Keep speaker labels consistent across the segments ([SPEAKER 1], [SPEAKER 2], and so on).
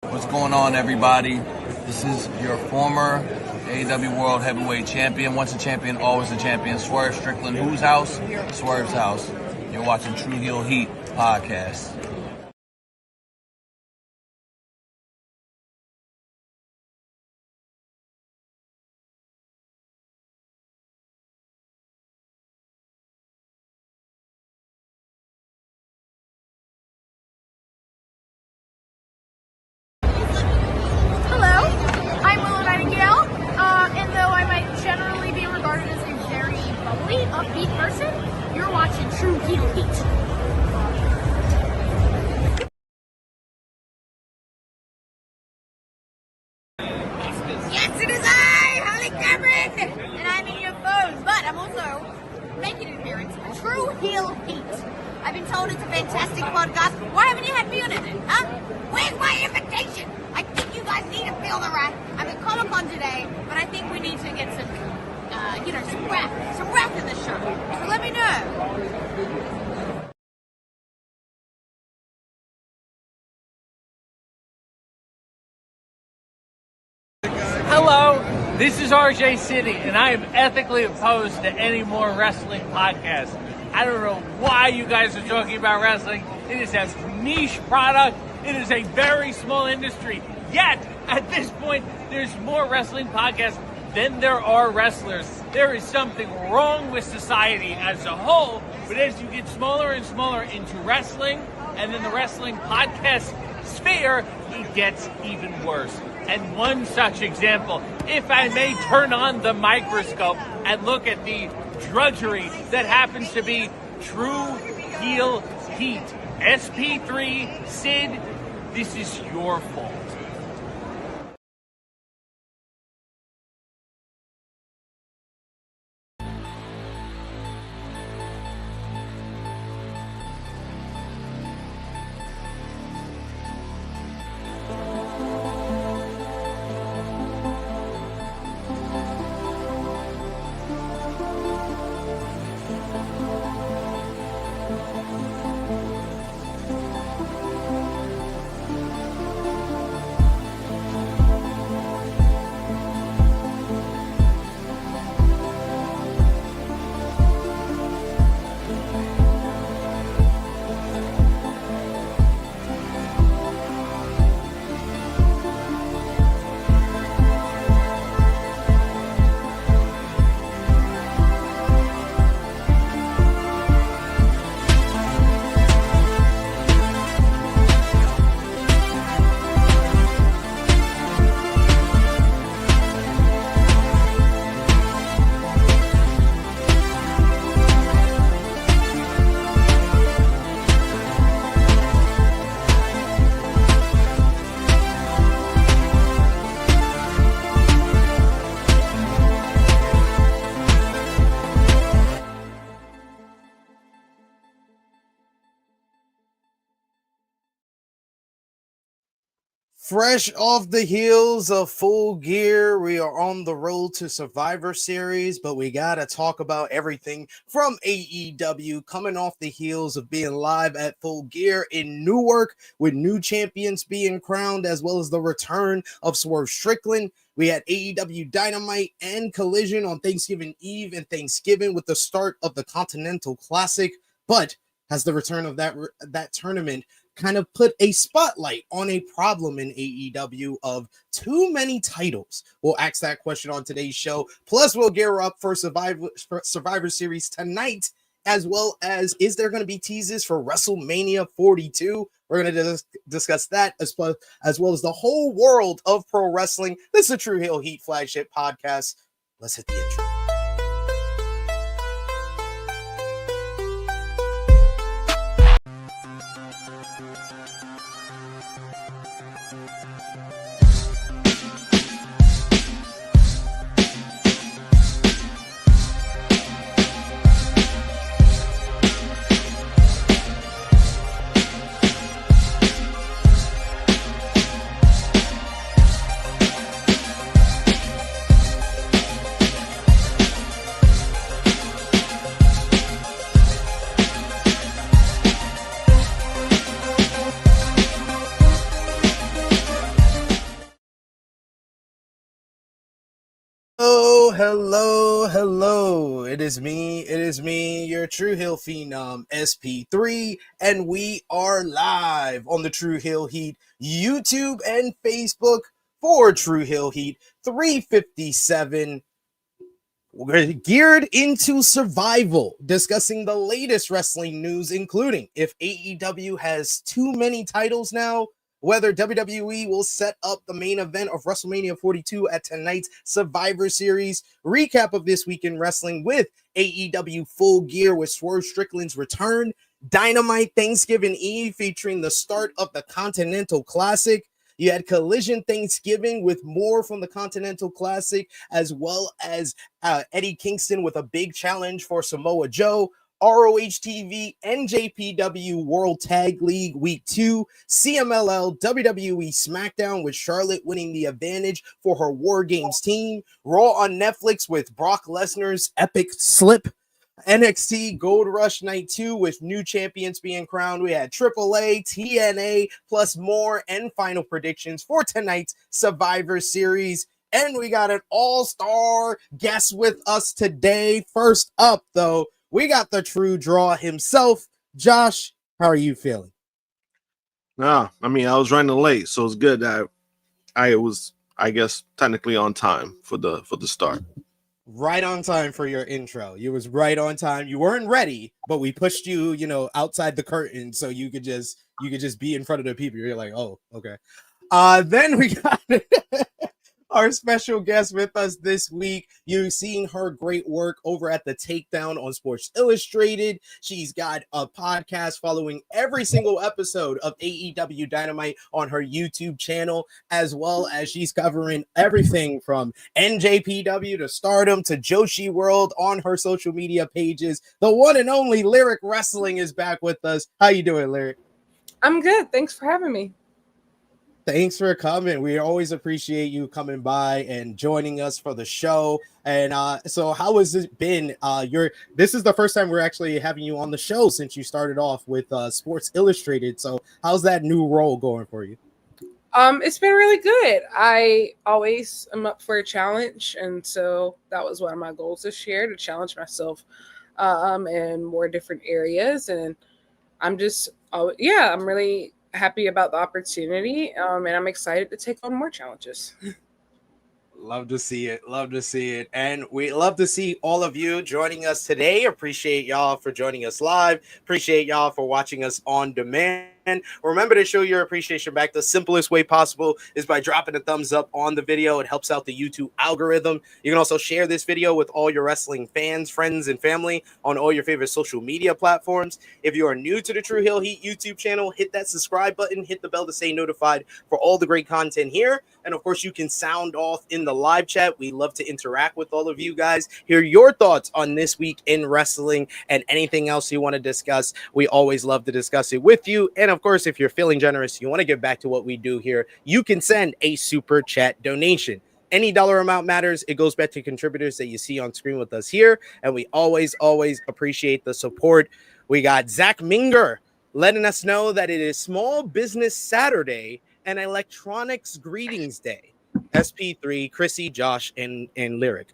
[SPEAKER 1] What's going on, everybody? This is your former AEW World Heavyweight Champion. Once a champion, always a champion. Swerve Strickland. Whose house? Swerve's house. You're watching Tru Heel Heat podcast.
[SPEAKER 2] Upbeat person, you're watching Tru Heel Heat. Yes, it is I, Holly Cameron, and I'm in your phones, but I'm also making an appearance on Tru Heel Heat. I've been told it's a fantastic podcast. Why haven't you had me on it then, huh? Where's my invitation? I think you guys need to feel the right. I'm at Comic-Con today, but I think we need to get some rap in the show. So let me know.
[SPEAKER 3] Hello, this is RJ City, and I am ethically opposed to any more wrestling podcasts. I don't know why you guys are talking about wrestling. It is a niche product. It is a very small industry. Yet, at this point, there's more wrestling podcasts than there are wrestlers. There is something wrong with society as a whole, but as you get smaller and smaller into wrestling, and then the wrestling podcast sphere, it gets even worse. And one such example, if I may turn on the microscope and look at the drudgery that happens to be Tru Heel Heat, SP3, Sid, this is your fault.
[SPEAKER 4] Fresh off the heels of Full Gear, we are on the road to Survivor Series, but we got to talk about everything from AEW coming off the heels of being live at Full Gear in Newark with new champions being crowned, as well as the return of Swerve Strickland. We had AEW Dynamite and Collision on Thanksgiving Eve and Thanksgiving with the start of the Continental Classic, but has the return of that tournament kind of put a spotlight on a problem in AEW of too many titles? We'll ask that question on today's show. Plus, we'll gear up for Survivor Series tonight, as well as, is there going to be teases for WrestleMania 42? We're going to discuss that as well as the whole world of pro wrestling. This is the Tru Heel Heat flagship podcast. Let's hit the intro. hello. It is me, your Tru Heel Phenom, SP3, and we are live on the Tru Heel Heat YouTube and Facebook for Tru Heel Heat 357. We're geared into survival, discussing the latest wrestling news, including if AEW has too many titles now, whether WWE will set up the main event of WrestleMania 42 at tonight's Survivor Series, recap of this week in wrestling with AEW Full Gear with Swerve Strickland's return, Dynamite Thanksgiving Eve featuring the start of the Continental Classic. You had Collision Thanksgiving with more from the Continental Classic, as well as Eddie Kingston with a big challenge for Samoa Joe. ROH TV, NJPW World Tag League Week 2, CMLL, WWE SmackDown with Charlotte winning the advantage for her WarGames team, Raw on Netflix with Brock Lesnar's epic slip, NXT Gold Rush Night 2 with new champions being crowned. We had AAA, TNA, plus more, and final predictions for tonight's Survivor Series. And we got an all-star guest with us today. First up, though, we got the Tru Draw himself. Josh, how are you feeling?
[SPEAKER 5] I was running late, so it's good that I was, I guess, technically on time for the start.
[SPEAKER 4] Right on time for your intro. You was right on time. You weren't ready, but we pushed you, outside the curtain so you could just be in front of the people. You're like, oh, okay. Then we got our special guest with us this week. You've seen her great work over at the Takedown on Sports Illustrated. She's got a podcast following every single episode of AEW Dynamite on her YouTube channel, as well as she's covering everything from NJPW to Stardom to Joshi World on her social media pages. The one and only Lyric Wrestling is back with us. How you doing, Lyric?
[SPEAKER 6] I'm good. Thanks for having me.
[SPEAKER 4] Thanks for coming. We always appreciate you coming by and joining us for the show. And so how has it been? This is the first time we're actually having you on the show since you started off with Sports Illustrated. So how's that new role going for you?
[SPEAKER 6] It's been really good. I always am up for a challenge. And so that was one of my goals this year, to challenge myself in more different areas. And I'm really happy about the opportunity, and I'm excited to take on more challenges.
[SPEAKER 4] Love to see it. And we love to see all of you joining us today. Appreciate y'all for joining us live. Appreciate y'all for watching us on demand. Remember to show your appreciation back. The simplest way possible is by dropping a thumbs up on the video. It helps out the YouTube algorithm. You can also share this video with all your wrestling fans, friends, and family on all your favorite social media platforms. If you are new to the Tru Heel Heat YouTube channel, hit that subscribe button, hit the bell to stay notified for all the great content here. And of course, you can sound off in the live chat. We love to interact with all of you guys, hear your thoughts on this week in wrestling and anything else you want to discuss. We always love to discuss it with you. And of course, if you're feeling generous, you want to give back to what we do here, you can send a super chat donation. Any dollar amount matters. It goes back to contributors that you see on screen with us here. And we always appreciate the support. We got Zach Minger letting us know that it is Small Business Saturday and Electronics Greetings Day. SP3, Krssi, Josh, and Lyric.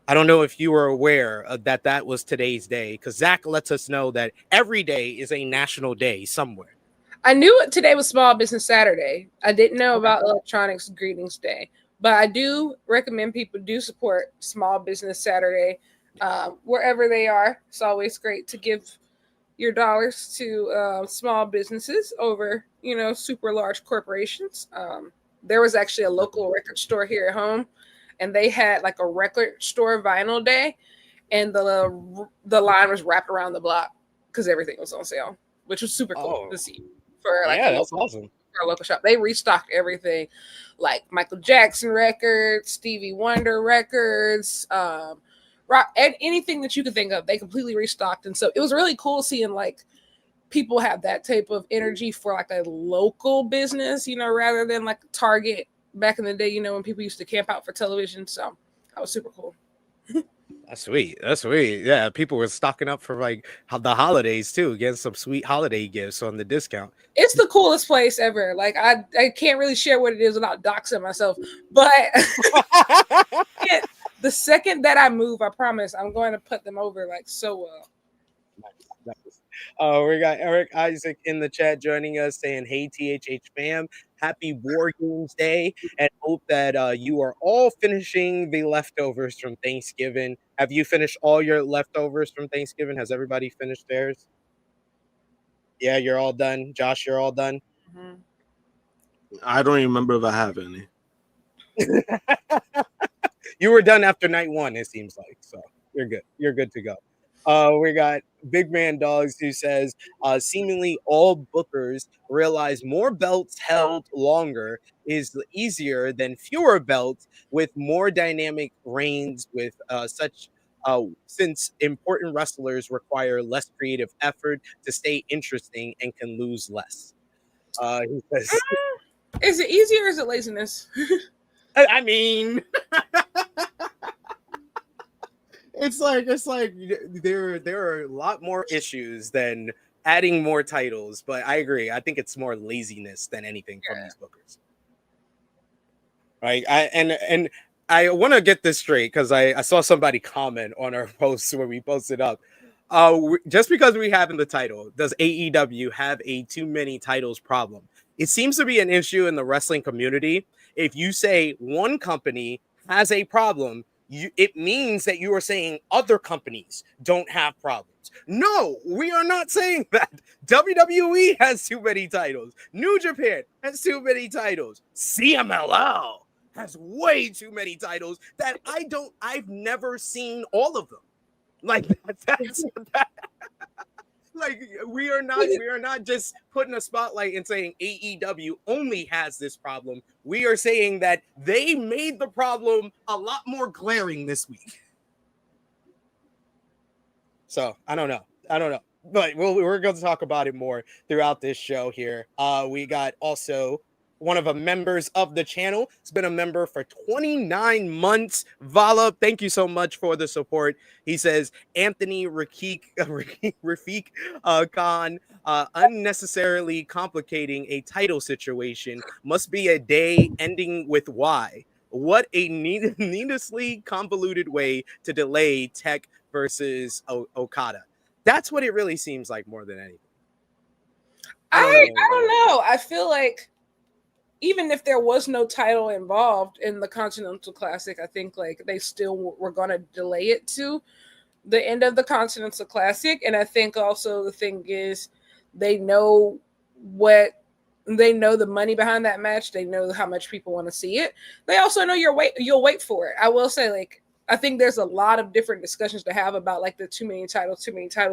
[SPEAKER 4] I don't know if you were aware that was today's day, because Zach lets us know that every day is a national day somewhere.
[SPEAKER 6] I knew today was Small Business Saturday. I didn't know about Electronics Greetings Day, but I do recommend people do support Small Business Saturday wherever they are. It's always great to give your dollars to small businesses over, super large corporations. There was actually a local record store here at home, and they had like a record store vinyl day, and the line was wrapped around the block because everything was on sale, which was super cool to see.
[SPEAKER 4] That's awesome.
[SPEAKER 6] For a local shop, they restocked everything, like Michael Jackson records, Stevie Wonder records, rock, and anything that you could think of. They completely restocked, and so it was really cool seeing like people have that type of energy for like a local business, rather than like Target back in the day, when people used to camp out for television. So that was super cool.
[SPEAKER 4] That's sweet. Yeah, people were stocking up for like the holidays too, getting some sweet holiday gifts on the discount.
[SPEAKER 6] It's the coolest place ever. Like I can't really share what it is without doxing myself, but The second that I move, I promise I'm going to put them over like so well.
[SPEAKER 4] Nice. We got Eric Isaac in the chat joining us saying, "Hey THH fam, happy War Games Day, and hope that you are all finishing the leftovers from Thanksgiving." Have you finished all your leftovers from Thanksgiving? Has everybody finished theirs? Yeah, you're all done. Josh, you're all done.
[SPEAKER 5] I don't even remember if I have any.
[SPEAKER 4] You were done after night one, it seems like. So you're good. You're good to go. We got Big Man Dogs who says, seemingly all bookers realize more belts held longer is easier than fewer belts with more dynamic reigns with since important wrestlers require less creative effort to stay interesting and can lose less. He says,
[SPEAKER 6] Is it easier or is it laziness?
[SPEAKER 4] I mean, it's like there are a lot more issues than adding more titles, but I agree. I think it's more laziness than anything from these bookers. Right? I want to get this straight because I saw somebody comment on our posts when we posted up. Just because we have in the title, does AEW have a too many titles problem? It seems to be an issue in the wrestling community. If you say one company has a problem, it means that you are saying other companies don't have problems. No, we are not saying that. WWE has too many titles. New Japan has too many titles. CMLL has way too many titles that I've never seen all of them. Like that's like we are not just putting a spotlight and saying AEW only has this problem. We are saying that they made the problem a lot more glaring this week. So I don't know, but we're going to talk about it more throughout this show here. We got also one of the members of the channel. It's been a member for 29 months. Vala, thank you so much for the support. He says, Anthony Rafiq Khan, unnecessarily complicating a title situation must be a day ending with Y. What a needlessly convoluted way to delay Tech versus Okada. That's what it really seems like more than anything.
[SPEAKER 6] I don't know. I feel like even if there was no title involved in the Continental Classic, I think like they still were going to delay it to the end of the Continental Classic. And I think also the thing is they know the money behind that match. They know how much people want to see it. They also know you'll wait for it. I will say, like, I think there's a lot of different discussions to have about like the too many titles.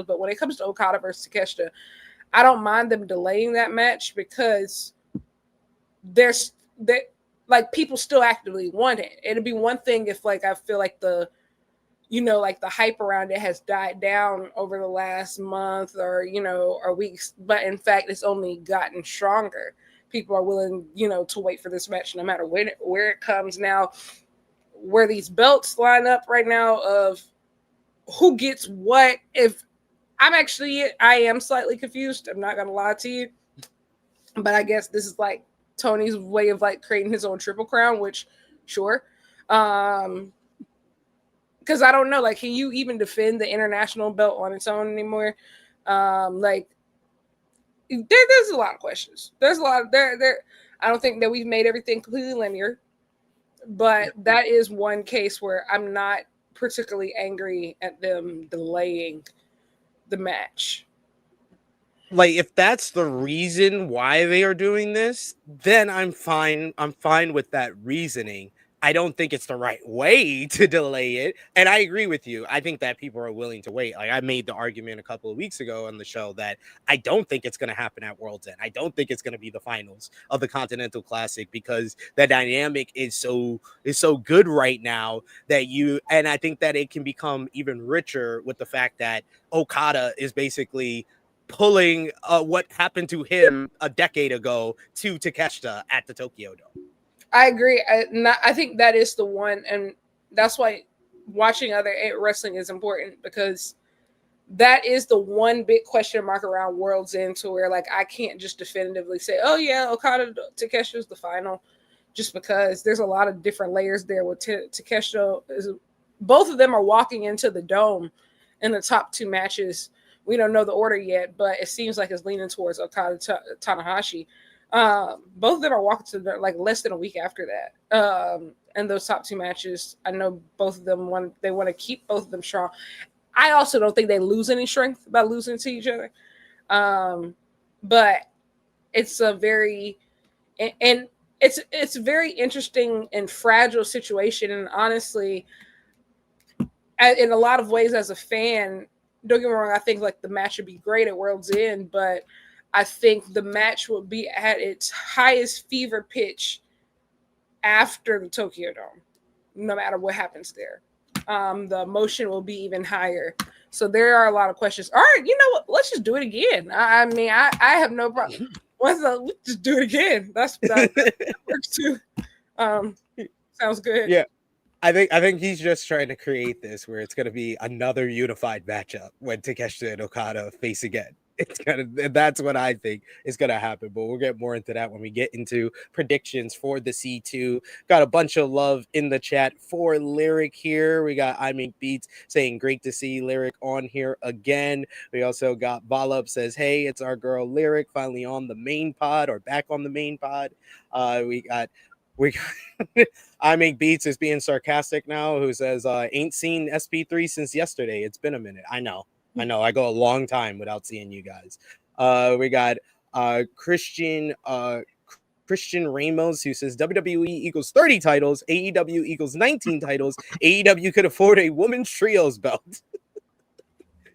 [SPEAKER 6] But when it comes to Okada versus Takeshita, I don't mind them delaying that match because there's like people still actively want it. It'd be one thing if like I feel like the hype around it has died down over the last month or weeks, but in fact it's only gotten stronger. People are willing to wait for this match no matter where it comes. Now where these belts line up right now of who gets what, if I am slightly confused, I'm not gonna lie to you, but I guess this is like Tony's way of like creating his own Triple Crown, which sure. Because I don't know, like, can you even defend the international belt on its own anymore? Like, there's a lot of questions. There's a lot of there. I don't think that we've made everything completely linear, but that is one case where I'm not particularly angry at them delaying the match.
[SPEAKER 4] Like, if that's the reason why they are doing this, then I'm fine. I'm fine with that reasoning. I don't think it's the right way to delay it. And I agree with you. I think that people are willing to wait. Like, I made the argument a couple of weeks ago on the show that I don't think it's going to happen at World's End. I don't think it's going to be the finals of the Continental Classic because the dynamic is so good right now and I think that it can become even richer with the fact that Okada is basically pulling what happened to him a decade ago to Takeshita at the Tokyo Dome.
[SPEAKER 6] I agree. I think that is the one, and that's why watching other wrestling is important, because that is the one big question mark around World's End, to where like I can't just definitively say, oh yeah, Okada Takeshita is the final, just because there's a lot of different layers there with Takeshita both of them are walking into the dome in the top 2 matches. We don't know the order yet, but it seems like it's leaning towards Okada Tanahashi. Both of them are walking to the, like less than a week after that. And those top 2 matches, I know both of them want to keep both of them strong. I also don't think they lose any strength by losing to each other. But it's a very it's a very interesting and fragile situation. And honestly, in a lot of ways, as a fan, don't get me wrong, I think like the match would be great at World's End, but I think the match will be at its highest fever pitch after the Tokyo Dome, no matter what happens there. The emotion will be even higher. So there are a lot of questions. All right, you know what? Let's just do it again. I mean, I have no problem. Let's just do it again. That works too. Sounds good.
[SPEAKER 4] Yeah. I think he's just trying to create this where it's going to be another unified matchup when Takeshita and Okada face again. That's what I think is going to happen, but we'll get more into that when we get into predictions for the C2. Got a bunch of love in the chat for Lyric here. We got I Make Beats saying great to see Lyric on here again. We also got Valub says, hey, it's our girl Lyric finally on the main pod or back on the main pod. We got I Make Beats is being sarcastic now, who says ain't seen SP3 since yesterday. It's been a minute. I know. I go a long time without seeing you guys. We got Christian Ramos, who says WWE equals 30 titles, AEW equals 19 titles. AEW could afford a women's trios belt.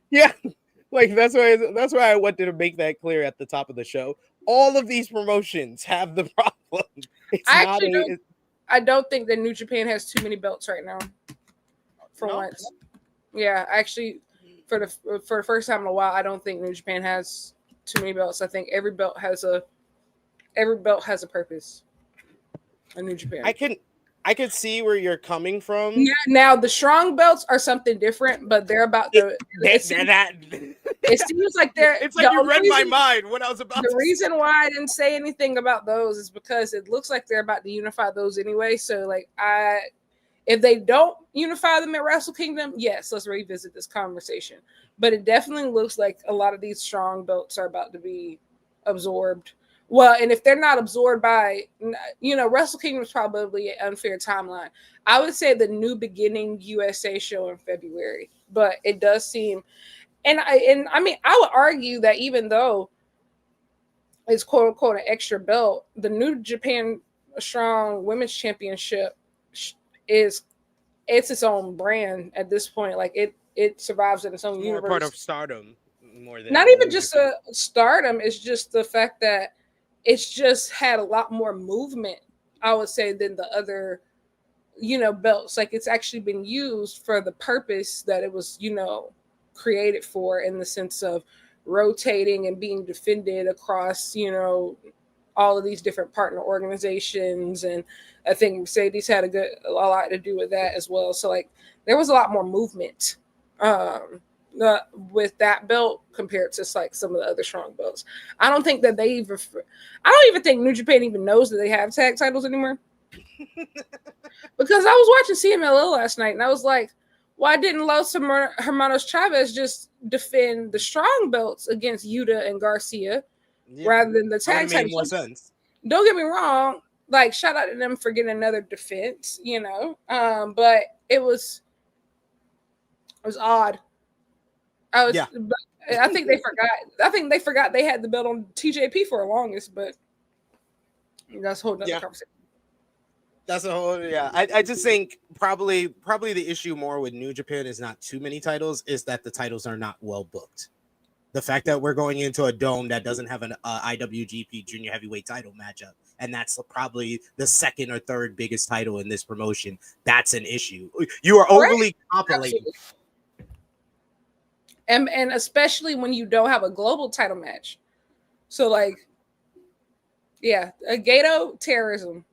[SPEAKER 4] Yeah, like that's why I wanted to make that clear at the top of the show. All of these promotions have the problem.
[SPEAKER 6] I don't think that New Japan has too many belts right now. For once, yeah, actually. For the first time in a while, I don't think New Japan has too many belts. I think every belt has a purpose in New Japan.
[SPEAKER 4] I could see where you're coming from.
[SPEAKER 6] Yeah, now the strong belts are something different, but they're about to. It seems like they're.
[SPEAKER 4] It's like you read my mind when I was about.
[SPEAKER 6] The reason why I didn't say anything about those is because it looks like they're about to unify those anyway. So like if they don't unify them at Wrestle Kingdom, yes, let's revisit this conversation. But it definitely looks like a lot of these strong belts are about to be absorbed. Well, and if they're not absorbed by, Wrestle Kingdom is probably an unfair timeline. I would say the New Beginning USA show in February, but it does seem, and I mean, I would argue that even though it's quote unquote an extra belt, the New Japan Strong Women's Championship it's its own brand at this point. Like it survives in its own universe.
[SPEAKER 4] Part of Stardom, more than
[SPEAKER 6] not even just a Stardom. It's just the fact that it's just had a lot more movement, I would say, than the other, belts. Like it's actually been used for the purpose that it was, created for, in the sense of rotating and being defended across, all of these different partner organizations. And I think Mercedes had a lot to do with that as well. So like there was a lot more movement with that belt compared to like some of the other strong belts. I don't think that I don't even think New Japan even knows that they have tag titles anymore. Because I was watching CMLL last night and I was like, why didn't Los Hermanos Chavez just defend the strong belts against Yuta and Garcia? Yeah. Rather than the tag titles.
[SPEAKER 4] More sense.
[SPEAKER 6] Don't get me wrong. Like, shout out to them for getting another defense, but it was odd. I think they forgot. I think they forgot they had the belt on TJP for the longest, but that's a whole other conversation.
[SPEAKER 4] That's a whole I just think probably the issue more with New Japan is not too many titles, is that the titles are not well booked. The fact that we're going into a dome that doesn't have an IWGP Junior Heavyweight title matchup, and that's probably the second or third biggest title in this promotion, that's an issue. You are overly compilating.
[SPEAKER 6] And especially when you don't have a global title match. So, like, a Gato terrorism.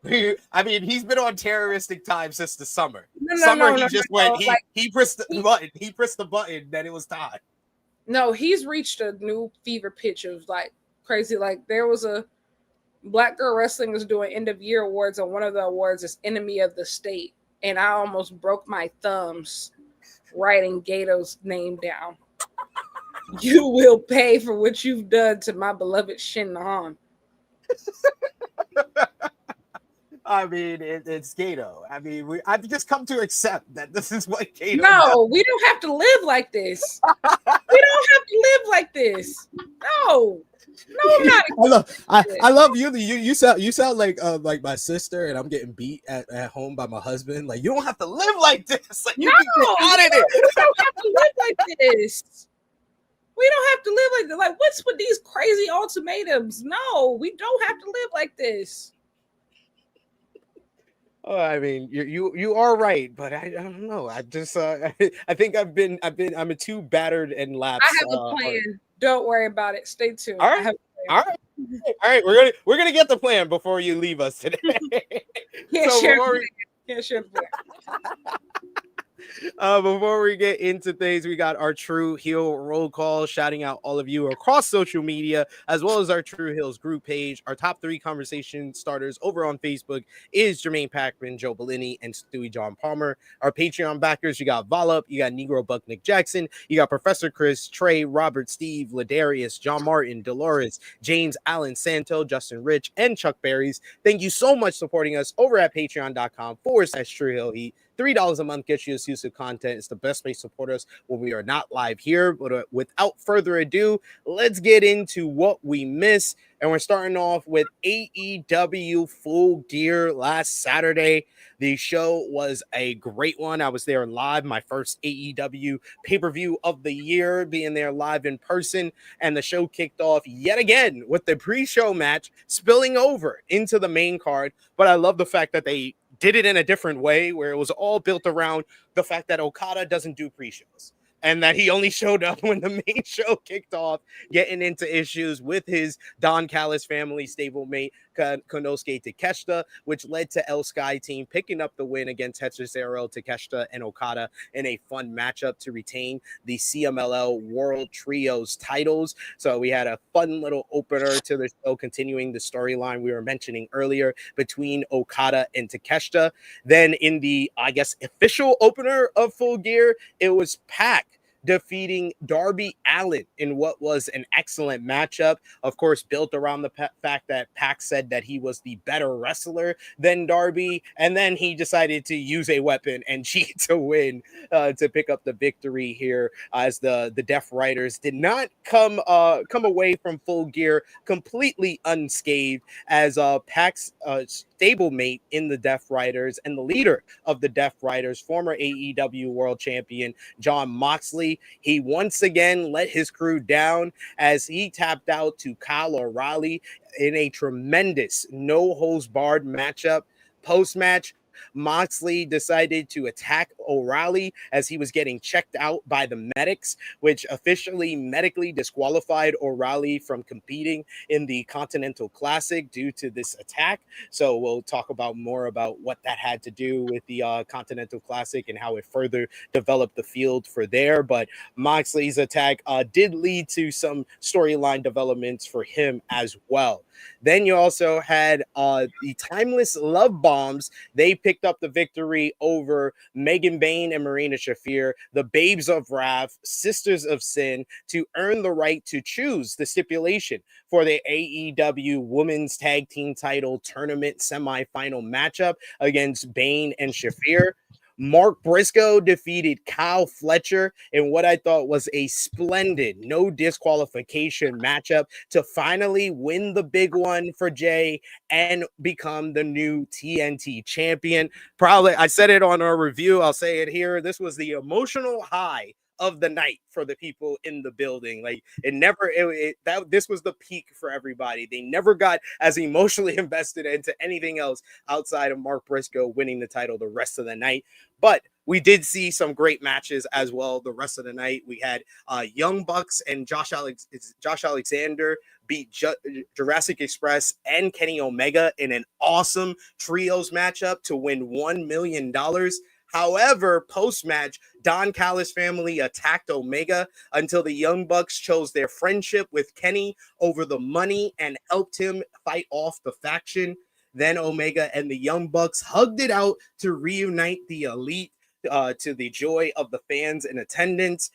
[SPEAKER 4] I mean, he's been on terroristic time since the summer. He pressed the button. He pressed the button, then it was time.
[SPEAKER 6] No, he's reached a new fever pitch of like crazy. Like there was a Black Girl Wrestling is doing end of year awards, and one of the awards is Enemy of the State. And I almost broke my thumbs writing Gato's name down. You will pay for what you've done to my beloved Shin Han.
[SPEAKER 4] I mean, it's Gato. I mean, I've just come to accept that this is what Gato
[SPEAKER 6] No,
[SPEAKER 4] does.
[SPEAKER 6] we don't have to live like this. We don't have to live like this. No, I'm not.
[SPEAKER 4] I love you. You sound like my sister, and I'm getting beat at home by my husband. Like, you don't have to live like this. Like, you can get out of it.
[SPEAKER 6] We don't have to live like this. We don't have to live like this. Like, what's with these crazy ultimatums? No, we don't have to live like this.
[SPEAKER 4] Oh, I mean, you are right, but I don't know. I just I think I'm a too battered and lapsed.
[SPEAKER 6] I have a plan. Don't worry about it. Stay tuned.
[SPEAKER 4] All right. We're gonna get the plan before you leave us today.
[SPEAKER 6] Can't
[SPEAKER 4] So
[SPEAKER 6] share
[SPEAKER 4] before
[SPEAKER 6] the plan.
[SPEAKER 4] Before we get into things, we got our Tru Heel roll call, shouting out all of you across social media, as well as our Tru Heels group page. Our top 3 conversation starters over on Facebook is Jermaine Packman, Joe Bellini, and Stewie John Palmer. Our Patreon backers, you got Volup, you got Negro Buck Nick Jackson, you got Professor Chris, Trey, Robert, Steve, Ladarius, John Martin, Dolores, James, Allen, Santo, Justin Rich, and Chuck Berries. Thank you so much supporting us over at patreon.com/Tru Heel Heat. $3 a month gets you exclusive content. It's the best way to support us when we are not live here. But without further ado, let's get into what we miss. And we're starting off with AEW Full Gear last Saturday. The show was a great one. I was there live, my first AEW pay-per-view of the year, being there live in person. And the show kicked off yet again with the pre-show match spilling over into the main card. But I love the fact that they did it in a different way, where it was all built around the fact that Okada doesn't do pre-shows and that he only showed up when the main show kicked off, getting into issues with his Don Callis family stablemate Konosuke Takeshita, which led to El Sky Team picking up the win against Hechicero, Takeshita, and Okada in a fun matchup to retain the CMLL World Trios titles. So we had a fun little opener to the show, continuing the storyline we were mentioning earlier between Okada and Takeshita. Then in the, I guess, official opener of Full Gear, it was Pac defeating Darby Allin in what was an excellent matchup. Of course, built around the fact that Pac said that he was the better wrestler than Darby, and then he decided to use a weapon and cheat to win, to pick up the victory here, as the Death Riders did not come away from Full Gear completely unscathed, as Pac's stablemate in the Death Riders and the leader of the Death Riders, former AEW World Champion Jon Moxley, he once again let his crew down as he tapped out to Kyle O'Reilly in a tremendous no-holds-barred matchup. Post-match, Moxley decided to attack O'Reilly as he was getting checked out by the medics, which officially medically disqualified O'Reilly from competing in the Continental Classic due to this attack. So we'll talk about more about what that had to do with the Continental Classic and how it further developed the field for there. But Moxley's attack did lead to some storyline developments for him as well. Then you also had the Timeless Love Bombs. They picked up the victory over Megan Bayne and Marina Shafir, the Babes of Wrath, Sisters of Sin, to earn the right to choose the stipulation for the AEW Women's Tag Team Title Tournament semifinal matchup against Bayne and Shafir. Mark Briscoe defeated Kyle Fletcher in what I thought was a splendid no disqualification matchup to finally win the big one for Jay and become the new TNT champion. Probably, I said it on our review, I'll say it here. This was the emotional high of the night for the people in the building. Like, this was the peak for everybody. They never got as emotionally invested into anything else outside of Mark Briscoe winning the title the rest of the night. But we did see some great matches as well the rest of the night. We had Young Bucks and Josh Alexander beat Jurassic Express and Kenny Omega in an awesome trios matchup to win $1 million. However, post-match, Don Callis family attacked Omega until the Young Bucks chose their friendship with Kenny over the money and helped him fight off the faction. Then Omega and the Young Bucks hugged it out to reunite the Elite to the joy of the fans in attendance.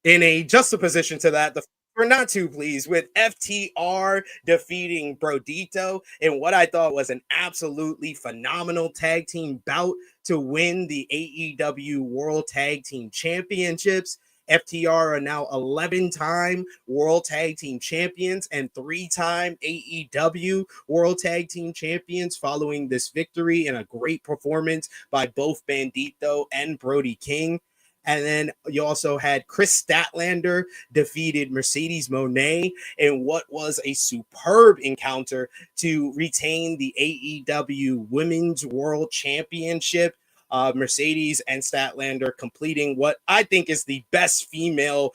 [SPEAKER 4] In a juxtaposition to that, we're not too pleased with FTR defeating Brodito in what I thought was an absolutely phenomenal tag team bout to win the AEW World Tag Team Championships. FTR are now 11-time World Tag Team Champions and 3-time AEW World Tag Team Champions following this victory and a great performance by both Bandito and Brody King. And then you also had Chris Statlander defeated Mercedes Mone in what was a superb encounter to retain the AEW Women's World Championship. Mercedes and Statlander completing what I think is the best female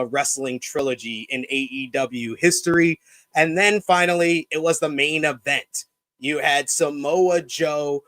[SPEAKER 4] wrestling trilogy in AEW history. And then finally, it was the main event. You had Samoa Joe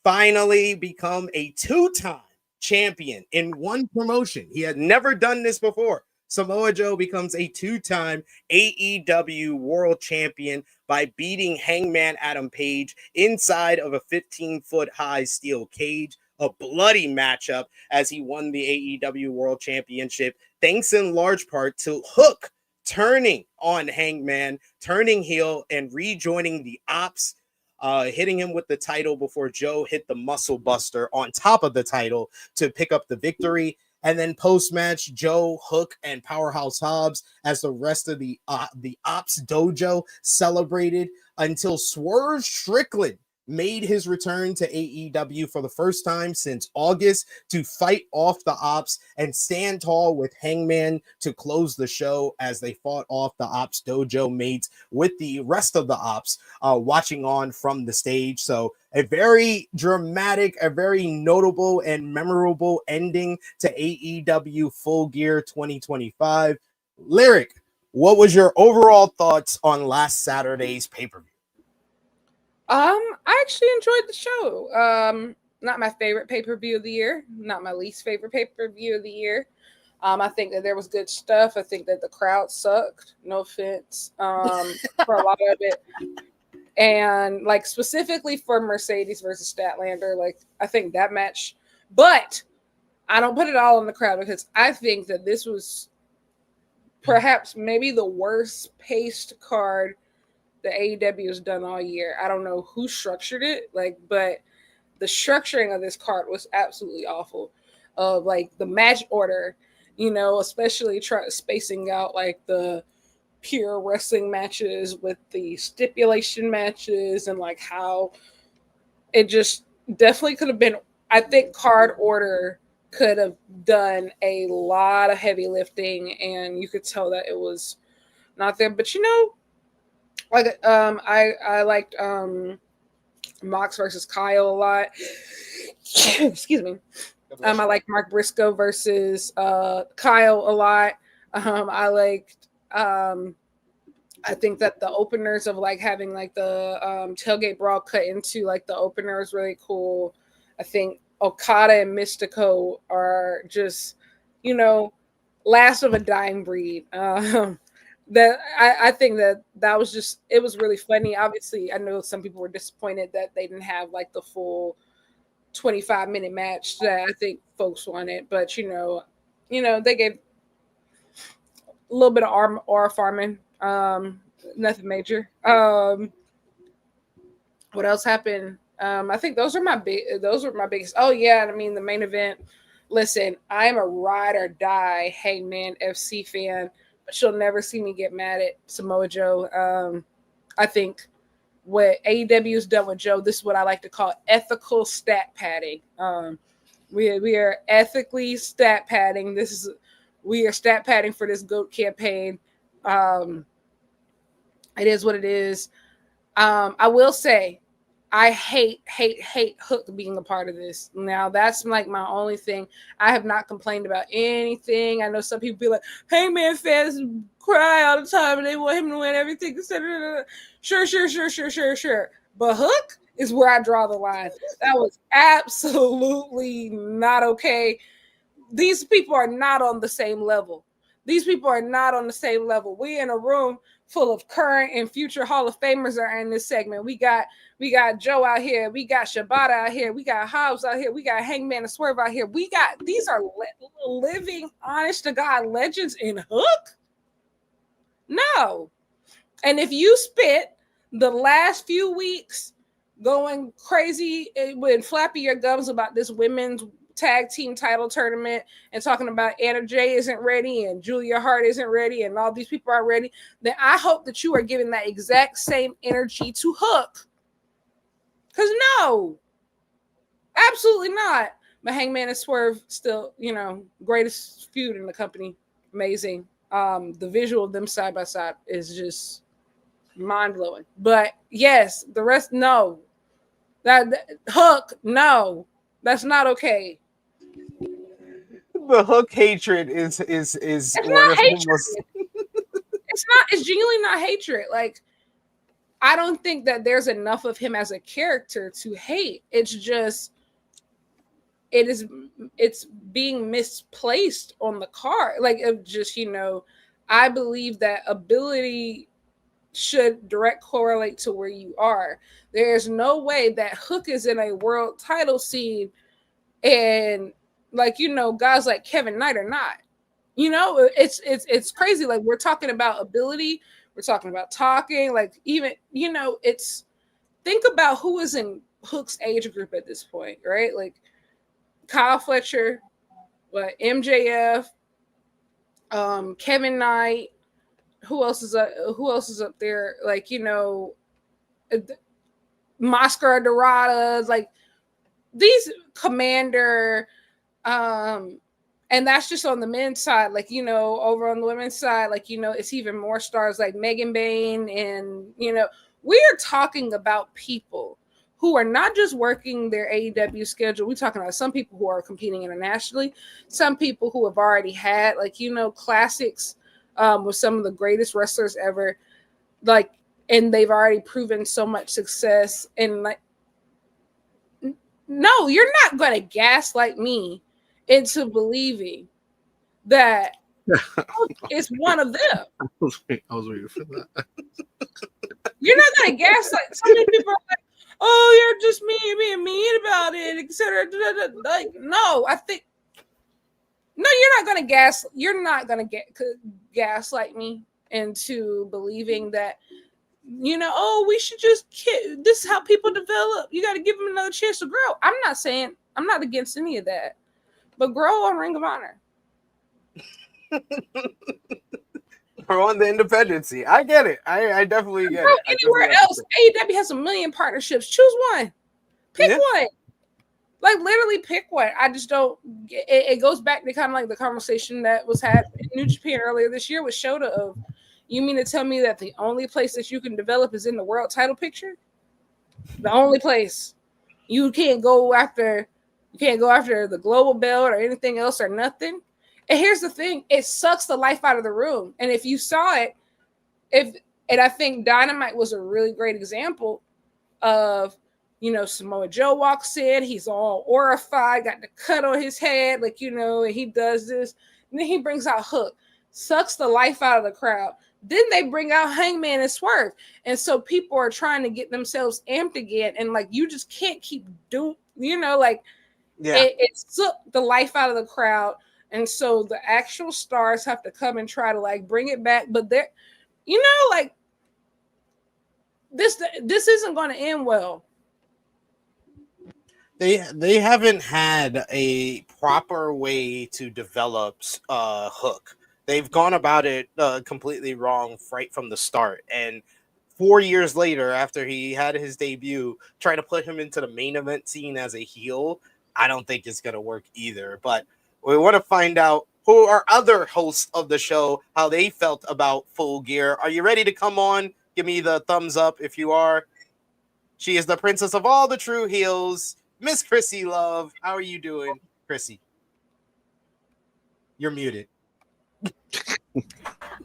[SPEAKER 4] finally become a 2-time champion in one promotion. He had never done this before. Samoa Joe becomes a 2-time AEW World Champion by beating Hangman Adam Page inside of a 15-foot high steel cage. A bloody matchup as he won the AEW World Championship, thanks in large part to Hook turning on Hangman, turning heel and rejoining the Ops, hitting him with the title before Joe hit the Muscle Buster on top of the title to pick up the victory. And then post-match, Joe, Hook, and Powerhouse Hobbs, as the rest of the Ops dojo celebrated until Swerve Strickland made his return to AEW for the first time since August to fight off the Ops and stand tall with Hangman to close the show as they fought off the Ops dojo mates with the rest of the Ops watching on from the stage. So a very dramatic, a very notable and memorable ending to AEW Full Gear 2025. Lyric, what was your overall thoughts on last Saturday's pay-per-view?
[SPEAKER 6] I actually enjoyed the show. Not my favorite pay-per-view of the year, not my least favorite pay-per-view of the year. I think that there was good stuff. I think that the crowd sucked. No offense for a lot of it. And like specifically for Mercedes versus Statlander, like I think that match, but I don't put it all on the crowd because I think that this was perhaps maybe the worst paced card the AEW has done all year. I don't know who structured it, but the structuring of this card was absolutely awful. Like the match order, especially spacing out like the pure wrestling matches with the stipulation matches and like how it just definitely could have been. I think card order could have done a lot of heavy lifting, and you could tell that it was not there. But I liked Mox versus Kyle a lot. Excuse me. I liked Mark Briscoe versus Kyle a lot. I liked I think that the openers of like having like the tailgate brawl cut into like the opener is really cool. I think Okada and Mystico are just, last of a dying breed. That I think that was just, it was really funny. Obviously, I know some people were disappointed that they didn't have like the full 25-minute match that I think folks wanted, but they gave a little bit of aura farming, nothing major. What else happened? I think those were my biggest. Oh yeah, I mean the main event. Listen, I am a ride or die Hangman FC fan. But you'll never see me get mad at Samoa Joe. I think what AEW has done with Joe, this is what I like to call ethical stat padding. We are ethically stat padding. We are stat padding for this GOAT campaign. It is what it is. I will say, I hate Hook being a part of this. Now, that's like my only thing. I have not complained about anything. I know some people be like, Hangman fans cry all the time and they want him to win everything. Sure. But Hook is where I draw the line. That was absolutely not okay. These people are not on the same level. These people are not on the same level. We in a room full of current and future Hall of Famers are in this segment. We got Joe out here. We got Shibata out here. We got Hobbs out here. We got Hangman and Swerve out here. These are living, honest to God legends in Hook. No. And if you spent the last few weeks going crazy with flapping your gums about this women's tag team title tournament and talking about Andrade isn't ready and Julia Hart isn't ready and all these people aren't ready, then I hope that you are giving that exact same energy to Hook. Because no, absolutely not. But Hangman and Swerve still, greatest feud in the company. Amazing. The visual of them side by side is just mind-blowing. But yes, the rest, no. That Hook, no. That's not okay.
[SPEAKER 4] The Hook hatred is
[SPEAKER 6] It's
[SPEAKER 4] one
[SPEAKER 6] not
[SPEAKER 4] of the
[SPEAKER 6] hatred.
[SPEAKER 4] most.
[SPEAKER 6] It's genuinely not hatred. Like, I don't think that there's enough of him as a character to hate. It's just it's being misplaced on the card. Like, it just, I believe that ability should direct correlate to where you are. There's no way that Hook is in a world title scene and guys like Kevin Knight are not. It's crazy. Like, we're talking about ability, we're talking about talking, like, even it's, think about who is in Hook's age group at this point, right? Like Kyle Fletcher, MJF, Kevin Knight, who else is up there? Like, Mascara Doradas, like these Commander, and that's just on the men's side. Like, over on the women's side, like, it's even more stars like Megan Bain. And, we're talking about people who are not just working their AEW schedule. We're talking about some people who are competing internationally, some people who have already had, classics with some of the greatest wrestlers ever. Like, and they've already proven so much success. And, like, no, you're not going to gaslight me into believing that it's one of them.
[SPEAKER 5] I was waiting for that.
[SPEAKER 6] You're not going to gaslight. So many people are like, oh, you're just being mean about it, etc. Like, no, I think, no, you're not going to gaslight me into believing that, we should just, this is how people develop. You got to give them another chance to grow. I'm not against any of that. But grow on Ring of Honor.
[SPEAKER 4] Or on the independency. I get it. I definitely get it.
[SPEAKER 6] Anywhere else, AEW has a million partnerships. Choose one. Pick one. Like, literally pick one. I just don't. It goes back to kind of like the conversation that was had in New Japan earlier this year with Shota of, you mean to tell me that the only place that you can develop is in the world title picture? The only place. You can't go after the global belt or anything else or nothing. And here's the thing, it sucks the life out of the room. And if you saw it, and I think Dynamite was a really great example of, Samoa Joe walks in, he's all horrified, got the cut on his head, like, and he does this, and then he brings out Hook, sucks the life out of the crowd. Then they bring out Hangman and Swerve. And so people are trying to get themselves amped again. And, like, you just can't keep doing, it sucked the life out of the crowd. And so the actual stars have to come and try to, like, bring it back. But they're, like, this isn't going to end well.
[SPEAKER 4] They haven't had a proper way to develop Hook. They've gone about it completely wrong right from the start. And 4 years later, after he had his debut, trying to put him into the main event scene as a heel, I don't think it's going to work either. But we want to find out who are other hosts of the show, how they felt about Full Gear. Are you ready to come on? Give me the thumbs up if you are. She is the princess of all the true heels, Miss Krssi Luv. How are you doing, Krssi? You're muted.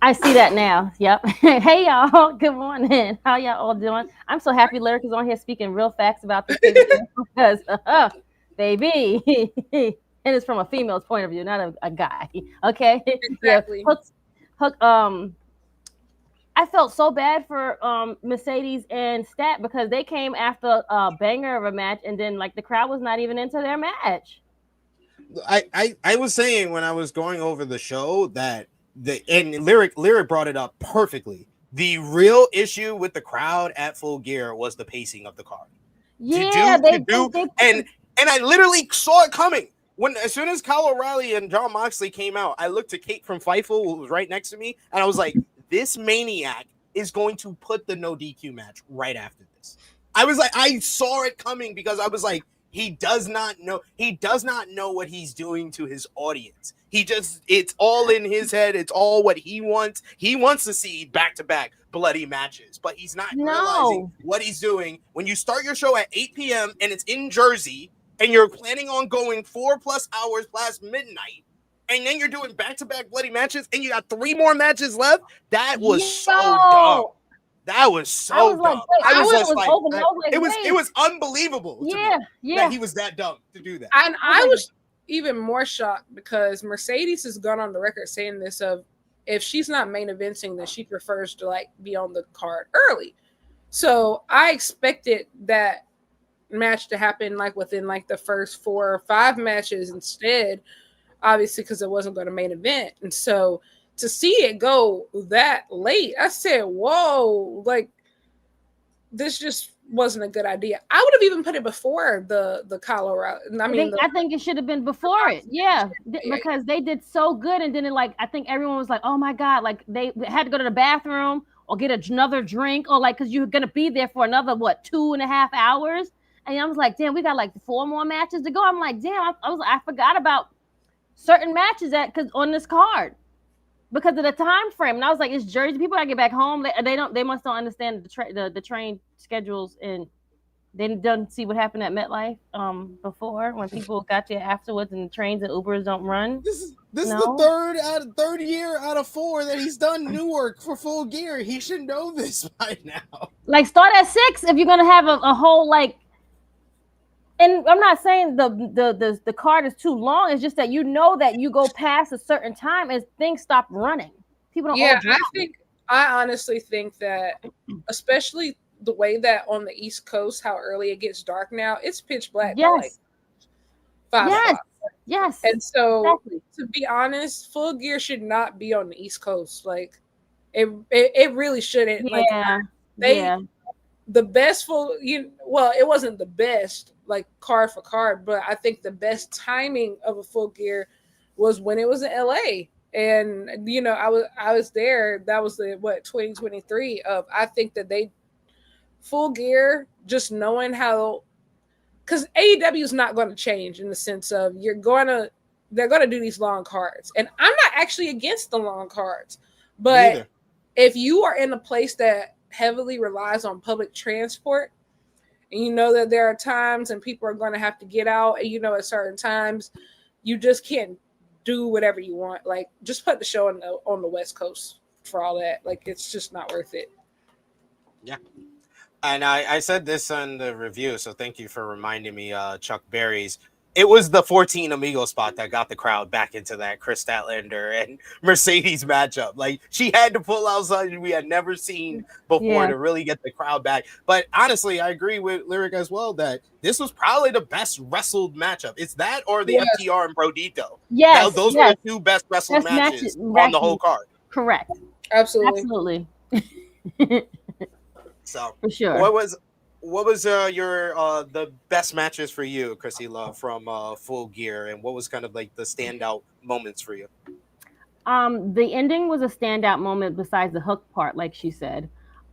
[SPEAKER 7] I see that now. Yep. Hey y'all. Good morning. How y'all all doing? I'm so happy Lyric is on here speaking real facts about this because baby. And it's from a female's point of view, not a guy. Okay.
[SPEAKER 6] Exactly.
[SPEAKER 7] Yeah. Hook, I felt so bad for Mercedes and Stat because they came after a banger of a match, and then like the crowd was not even into their match.
[SPEAKER 4] I was saying when I was going over the show that Lyric brought it up perfectly. The real issue with the crowd at Full Gear was the pacing of the card.
[SPEAKER 7] Yeah,
[SPEAKER 4] and I literally saw it coming. As soon as Kyle O'Reilly and Jon Moxley came out, I looked at Kate from Fightful, who was right next to me, and I was like, this maniac is going to put the no DQ match right after this. I saw it coming because I was like, he does not know what he's doing to his audience. It's all in his head. It's all what he wants. He wants to see back-to-back bloody matches, but he's not realizing what he's doing. When you start your show at 8 p.m. and it's in Jersey and you're planning on going 4+ hours past midnight, and then you're doing back-to-back bloody matches and you got 3 more matches left, that was so dumb. That was so dumb. It was unbelievable.
[SPEAKER 7] Yeah.
[SPEAKER 4] That he was that dumb to do that.
[SPEAKER 6] And I was even more shocked because Mercedes has gone on the record saying this of if she's not main eventing, then she prefers to like be on the card early. So I expected that match to happen like within like the first 4 or 5 matches instead, obviously because it wasn't going to main event. And so to see it go that late, I said, whoa, like this just wasn't a good idea. I would have even put it before the Colorado.
[SPEAKER 7] I think it should have been before it. Yeah, because they did so good. And then I think everyone was like, oh my God, like they had to go to the bathroom or get another drink or like, cause you're going to be there for another, 2.5 hours. And I was like, damn, we got like 4 more matches to go. I'm like, damn, I forgot about certain matches cause on this card. Because of the time frame, and I was like, "It's Jersey. People gotta get back home. They must don't understand the train schedules, and they didn't see what happened at MetLife before when people got there afterwards, and trains and Ubers don't run.
[SPEAKER 4] This is the third year out of 4 that he's done Newark for Full Gear. He should know this by now.
[SPEAKER 7] Like start at 6 if you're gonna have a whole like. And I'm not saying the card is too long. It's just that you know that you go past a certain time and things stop running. People don't.
[SPEAKER 6] Yeah, I honestly think that, especially the way that on the East Coast, how early it gets dark now, it's pitch black.
[SPEAKER 7] Yes.
[SPEAKER 6] By like 5 o'clock.
[SPEAKER 7] Yes.
[SPEAKER 6] And so, to be honest, Full Gear should not be on the East Coast. Like, it really shouldn't.
[SPEAKER 7] Yeah.
[SPEAKER 6] Like, the best it wasn't the best like card for card, but I think the best timing of a Full Gear was when it was in LA. And I was there. That was the 2023 of. I think that Full Gear, just knowing how, because AEW is not going to change in the sense of they're going to do these long cards, and I'm not actually against the long cards, but if you are in a place that heavily relies on public transport, and you know that there are times and people are going to have to get out, and at certain times you just can't do whatever you want. Like, just put the show on the West Coast for all that. Like, it's just not worth it.
[SPEAKER 4] Yeah. And I said this on the review, so thank you for reminding me, Chuck Berry's. It was the 14 Amigo spot that got the crowd back into that Chris Statlander and Mercedes matchup. Like, she had to pull out something we had never seen before to really get the crowd back. But honestly, I agree with Lyric as well that this was probably the best wrestled matchup. It's that or the FTR and Brodito.
[SPEAKER 7] Yes.
[SPEAKER 4] Those were the 2 best wrestled matches on the whole card.
[SPEAKER 7] Correct.
[SPEAKER 6] Absolutely.
[SPEAKER 4] So,
[SPEAKER 7] for sure.
[SPEAKER 4] What was your the best matches for you, Krssi Luv, from Full Gear, and what was kind of like the standout moments for you?
[SPEAKER 7] The ending was a standout moment besides the hook part, like she said.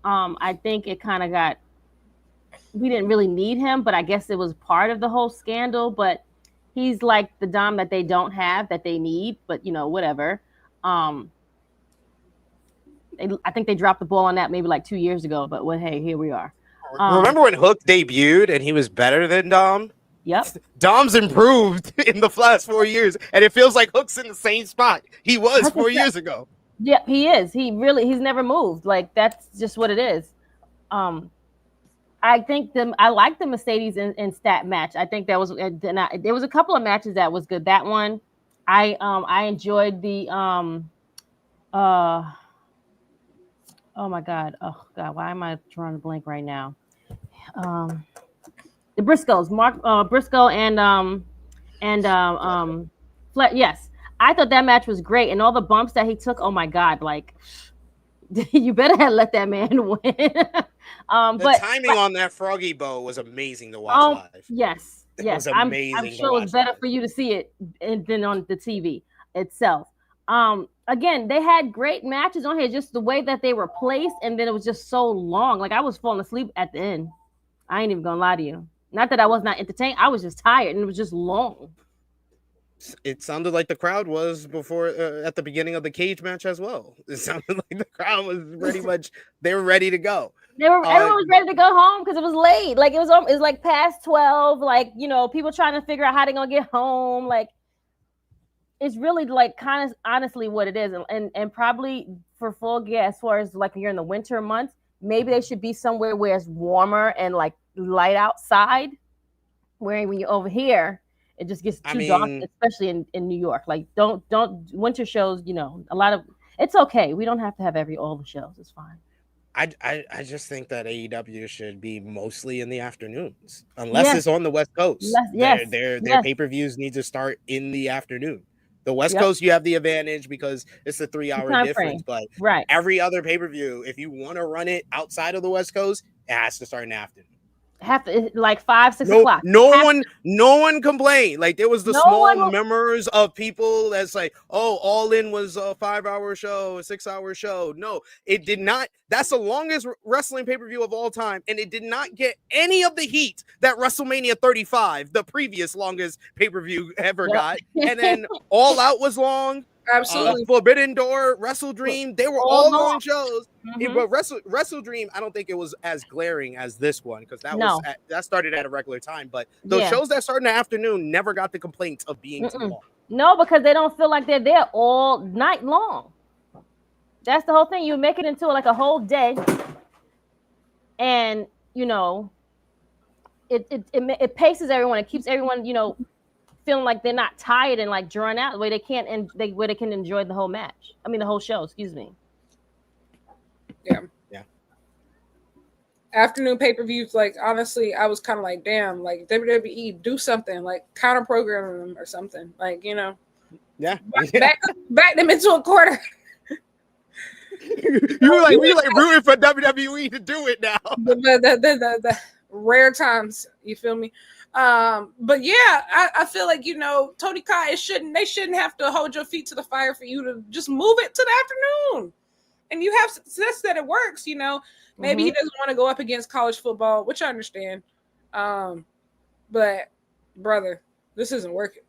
[SPEAKER 7] I think it kind of we didn't really need him, but I guess it was part of the whole scandal. But he's like the Dom that they don't have that they need, but whatever. I think they dropped the ball on that maybe like 2 years ago, but hey, here we are.
[SPEAKER 4] Remember when Hook debuted and he was better than Dom?
[SPEAKER 7] Yep.
[SPEAKER 4] Dom's improved in the last 4 years, and it feels like Hook's in the same spot he was 4 years ago.
[SPEAKER 7] Yeah, he is. He's never moved. Like that's just what it is. I think I like the Mercedes in stat match. I think that was there was a couple of matches that was good. That one, I enjoyed the oh my god, why am I drawing a blank right now? The Briscoes, Mark Briscoe yes, I thought that match was great, and all the bumps that he took. Oh my god, like you better have let that man win.
[SPEAKER 4] The timing on that froggy bow was amazing to watch live.
[SPEAKER 7] Yes,
[SPEAKER 4] It was
[SPEAKER 7] I'm
[SPEAKER 4] amazing.
[SPEAKER 7] sure it was better for you to see it than on the TV itself. Again, they had great matches on here, just the way that they were placed, and then it was just so long. Like I was falling asleep at the end. I ain't even gonna lie to you. Not that I was not entertained. I was just tired, and it was just long.
[SPEAKER 4] It sounded like the crowd was before at the beginning of the cage match as well. It sounded like the crowd was pretty much they were ready to go.
[SPEAKER 7] Everyone was ready to go home because it was late. Like it was like past 12. Like people trying to figure out how they're gonna get home. Like it's really like kind of honestly what it is, and probably for Full Gear as far as like when you're in the winter months, maybe they should be somewhere where it's warmer and like light outside. Where when you're over here, it just gets too dark, especially in New York. Like don't winter shows, a lot of it's okay. We don't have to have all the shows. It's fine.
[SPEAKER 4] I just think that AEW should be mostly in the afternoons, unless it's on the West Coast. Their pay-per-views need to start in the afternoon. The West Coast, you have the advantage because it's a 3-hour difference. But every other pay-per-view, if you want to run it outside of the West Coast, it has to start in the afternoon.
[SPEAKER 7] Have to like 5, 6 o'clock.
[SPEAKER 4] No one complained. Like there was the small members of people that's like, oh, All In was a 5-hour show, a 6-hour show. No, it did not. That's the longest wrestling pay-per-view of all time, and it did not get any of the heat that WrestleMania 35, the previous longest pay-per-view ever got. And then All Out was long.
[SPEAKER 6] Absolutely.
[SPEAKER 4] Forbidden Door, Wrestle Dream, they were all long shows.
[SPEAKER 7] Mm-hmm.
[SPEAKER 4] But Wrestle Dream, I don't think it was as glaring as this one because that started at a regular time. But those shows that started in the afternoon never got the complaints of being too long.
[SPEAKER 7] No, because they don't feel like they're there all night long. That's the whole thing. You make it into like a whole day, and it paces everyone. It keeps everyone feeling like they're not tired and like drawn out where they can enjoy the whole match. I mean the whole show, excuse me.
[SPEAKER 6] Yeah. Afternoon pay-per-views, like honestly, I was kind of like, damn, like WWE do something, like counter program them or something. Like, back them into a quarter.
[SPEAKER 4] We like rooting for WWE to do it now.
[SPEAKER 6] The rare times, you feel me? But yeah, I feel like Tony Khan, they shouldn't have to hold your feet to the fire for you to just move it to the afternoon, and you have success that it works. Maybe he doesn't want to go up against college football, which I understand. But brother, this isn't working.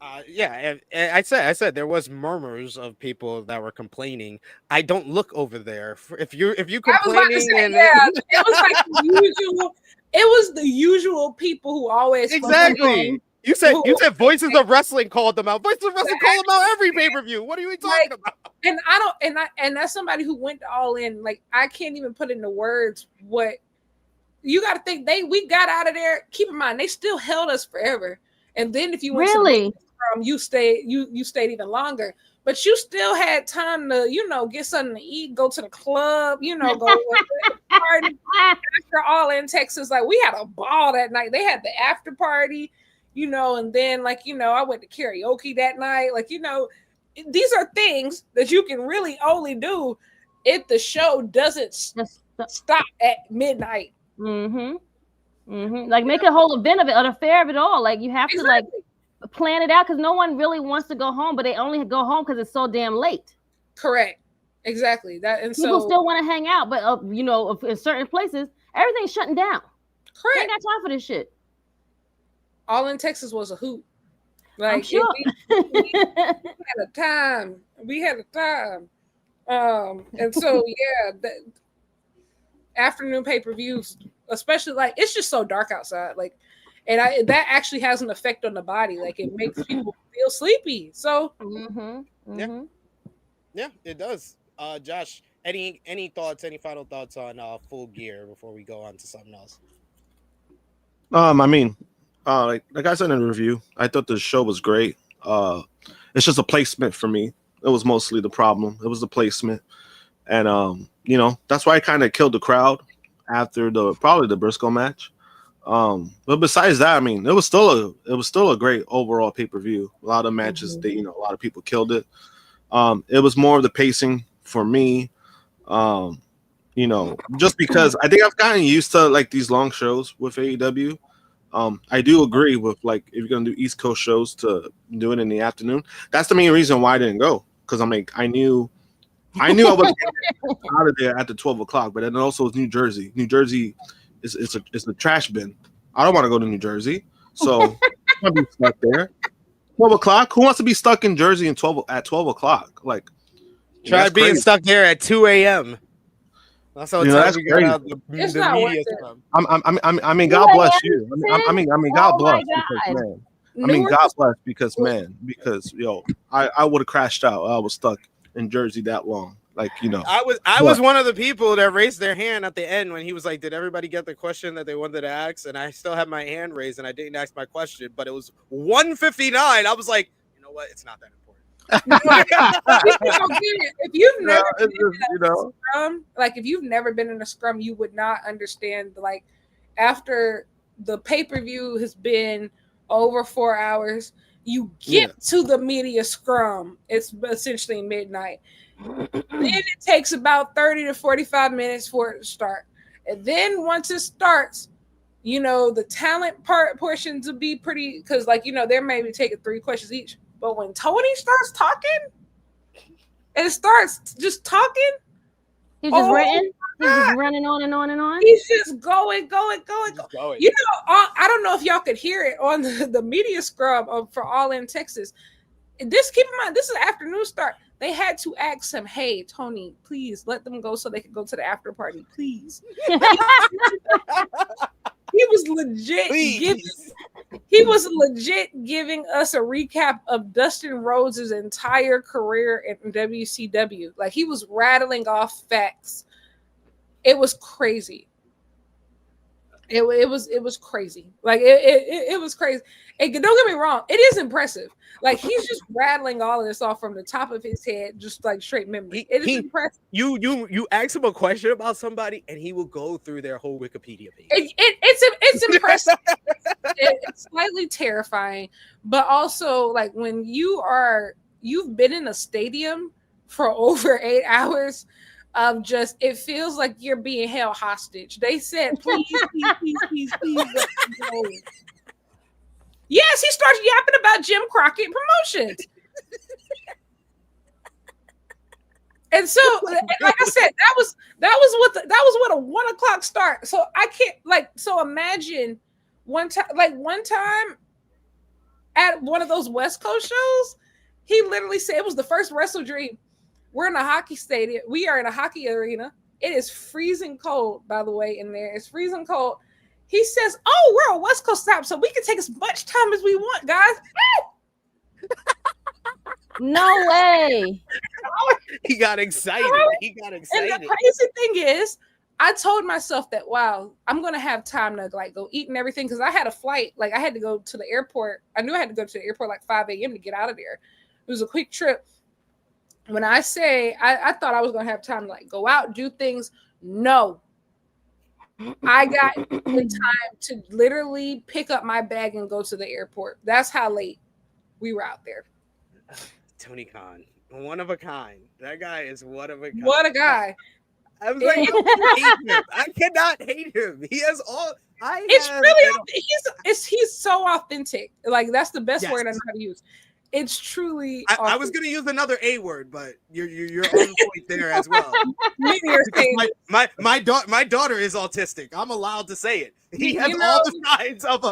[SPEAKER 4] And I said there was murmurs of people that were complaining. I don't look over there. If you complaining,
[SPEAKER 6] it was like the usual. It was the usual people who always
[SPEAKER 4] exactly. You said Voices of Wrestling called them out. Voices of Wrestling called them out every pay-per-view. What are you talking about?
[SPEAKER 6] And that's somebody who went All In. Like I can't even put into words what you got to think. We got out of there. Keep in mind, they still held us forever. And then if you went you stayed even longer, but you still had time to get something to eat, go to the club, go to the party. After All In Texas, like we had a ball that night. They had the after party, and then I went to karaoke that night. Like these are things that you can really only do if the show doesn't stop at midnight.
[SPEAKER 7] Like make a whole event of it, an affair of it all. Like you have to like plan it out because no one really wants to go home, but they only go home because it's so damn late.
[SPEAKER 6] Correct. Exactly. That and
[SPEAKER 7] people still want to hang out, but in certain places, everything's shutting down.
[SPEAKER 6] Correct.
[SPEAKER 7] They ain't got time for this shit.
[SPEAKER 6] All In Texas was a hoot. Like
[SPEAKER 7] I'm sure.
[SPEAKER 6] we had a time. And so the afternoon pay-per-views, especially like it's just so dark outside. Like and that actually has an effect on the body. Like it makes people feel sleepy. So
[SPEAKER 4] yeah, it does. Josh, any thoughts? Any final thoughts on Full Gear before we go on to something else?
[SPEAKER 5] I mean, like I said in the review, I thought the show was great. It's just a placement for me. It was mostly the problem. It was the placement, and you know, that's why I kind of killed the crowd after probably the Briscoe match. But besides that, I mean, it was still a great overall pay-per-view. A lot of matches that, you know, a lot of people killed it. It was more of the pacing for me. You know, just because I think I've gotten used to like these long shows with AEW. I do agree with like if you're gonna do East Coast shows to do it in the afternoon. That's the main reason why I didn't go, because I'm like I knew I was out of there at the 12 o'clock, but then also it's New Jersey. New Jersey is a trash bin. I don't want to go to New Jersey, so I'm gonna be stuck there. 12 o'clock. Who wants to be stuck in Jersey at 12 o'clock? Like,
[SPEAKER 4] try being stuck there at 2 a.m. That's how
[SPEAKER 5] that's
[SPEAKER 4] we got out the media from.
[SPEAKER 5] I mean, God bless you. I mean, God bless because man. I mean, God bless because yo, I would have crashed out. I was stuck in Jersey that long. Like, you know,
[SPEAKER 4] I was one of the people that raised their hand at the end when he was like, "Did everybody get the question that they wanted to ask?" And I still had my hand raised and I didn't ask my question, but it was 1:59. I was like, you know what? It's not that important.
[SPEAKER 6] If you've never been in a scrum, like if you've never been in a scrum, you would not understand. Like after the pay-per-view has been over 4 hours, you get to the media scrum. It's essentially midnight. Then it takes about 30 to 45 minutes for it to start. And then once it starts, you know, the talent portions will be pretty, because like, you know, they're maybe taking 3 questions each. But when Tony starts talking and starts just talking,
[SPEAKER 7] he's just ranting. He's just running on and on and on.
[SPEAKER 6] He's just going. You know, I don't know if y'all could hear it on the media scrub for All in Texas. This, keep in mind, this is an afternoon start. They had to ask him, "Hey, Tony, please let them go so they could go to the after party, please." He was legit giving us a recap of Dustin Rhodes' entire career in WCW. Like he was rattling off facts. It was crazy. It was crazy. Like it was crazy. And don't get me wrong, it is impressive. Like he's just rattling all of this off from the top of his head, just like straight memory. It is impressive.
[SPEAKER 4] You ask him a question about somebody, and he will go through their whole Wikipedia page.
[SPEAKER 6] It's impressive. It's slightly terrifying, but also like when you've been in a stadium for over 8 hours. Just it feels like you're being held hostage. They said, please. Yes, he starts yapping about Jim Crockett Promotions. And so, like I said, that was what a 1 o'clock start. So I can't imagine one time at one of those West Coast shows, he literally said it was the first Wrestle Dream. We're in a hockey stadium. We are in a hockey arena. It is freezing cold, by the way, in there. It's freezing cold. He says, "Oh, we're a West Coast stop, so we can take as much time as we want, guys."
[SPEAKER 7] No way.
[SPEAKER 4] He got excited. And
[SPEAKER 6] the crazy thing is, I told myself that, wow, I'm going to have time to like go eat and everything, because I had a flight. Like I had to go to the airport. I knew I had to go to the airport like 5 a.m. to get out of there. It was a quick trip. When I say I thought I was going to have time to like go out, do things. No. I got the time to literally pick up my bag and go to the airport. That's how late we were out there.
[SPEAKER 4] Tony Khan, one of a kind. That guy is one of a kind.
[SPEAKER 6] What a guy.
[SPEAKER 4] I was like, I hate him. I cannot hate him. He has all. He's so authentic. Like that's the best word I know how to use. It's truly. I was going to use another A word, but you're on point there as well. My daughter is autistic. I'm allowed to say it. He has all the signs of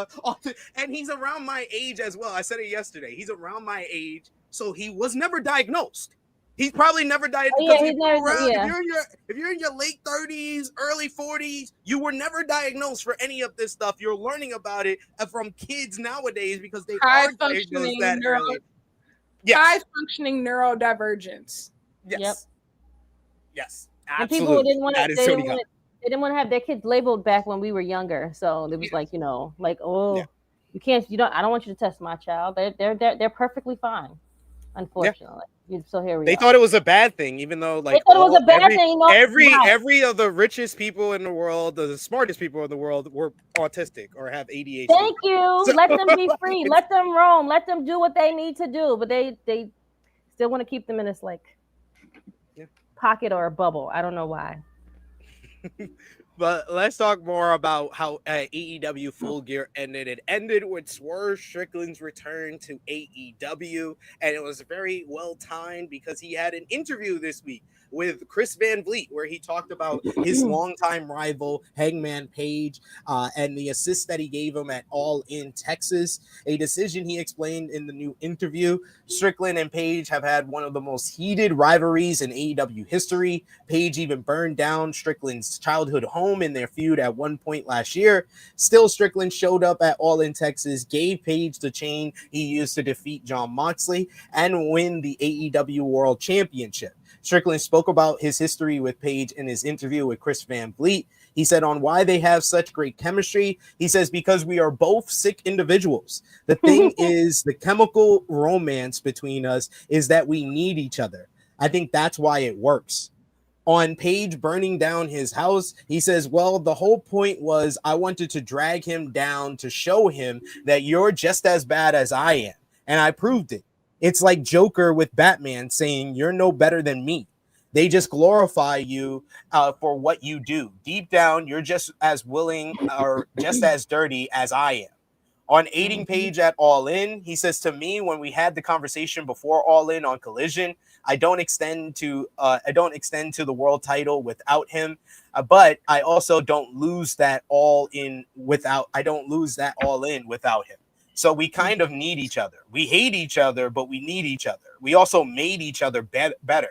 [SPEAKER 4] and he's around my age as well. I said it yesterday. He's around my age, so he was never diagnosed. He's probably never died
[SPEAKER 7] Oh, yeah,
[SPEAKER 4] because
[SPEAKER 7] he's never- yeah.
[SPEAKER 4] if you're in your late 30s, early 40s, you were never diagnosed for any of this stuff. You're learning about it from kids nowadays because they are diagnosed that early. Yes.
[SPEAKER 6] High functioning neurodivergence.
[SPEAKER 4] Yes.
[SPEAKER 7] Yep.
[SPEAKER 4] Yes.
[SPEAKER 7] And people
[SPEAKER 4] Absolutely.
[SPEAKER 7] didn't want to. They didn't want to have their kids labeled back when we were younger. So it was like, you can't. You don't. I don't want you to test my child. They're perfectly fine. Unfortunately. So here we
[SPEAKER 4] They
[SPEAKER 7] are.
[SPEAKER 4] thought it was a bad thing, even though like
[SPEAKER 7] they thought it was a bad thing.
[SPEAKER 4] Every of the richest people in the world, the smartest people in the world, were autistic or have ADHD.
[SPEAKER 7] Thank you. Let them be free. Let them roam. Let them do what they need to do. But they still want to keep them in this pocket or a bubble. I don't know why.
[SPEAKER 4] But let's talk more about how AEW Full Gear ended. It ended with Swerve Strickland's return to AEW, and it was very well timed because he had an interview this week with Chris Van Vliet where he talked about his longtime rival Hangman Page and the assist that he gave him at All In Texas, a decision he explained in the new interview. Strickland and Page have had one of the most heated rivalries in AEW history. Page even burned down Strickland's childhood home in their feud at one point last year. Still, Strickland showed up at All In Texas, gave Page the chain he used to defeat Jon Moxley and win the AEW World Championship. Strickland spoke about his history with Page in his interview with Chris Van Vliet. He said on why they have such great chemistry. He says, because we are both sick individuals. The thing is, the chemical romance between us is that we need each other. I think that's why it works. On Page burning down his house, he says, well, the whole point was I wanted to drag him down to show him that you're just as bad as I am. And I proved it. It's like Joker with Batman saying, you're no better than me. They just glorify you for what you do. Deep down, you're just as willing or just as dirty as I am. On aiding Page at All In, he says to me when we had the conversation before All In on Collision, I don't extend to the world title without him, but I also don't lose that All In without him. So we kind of need each other. We hate each other, but we need each other. We also made each other better.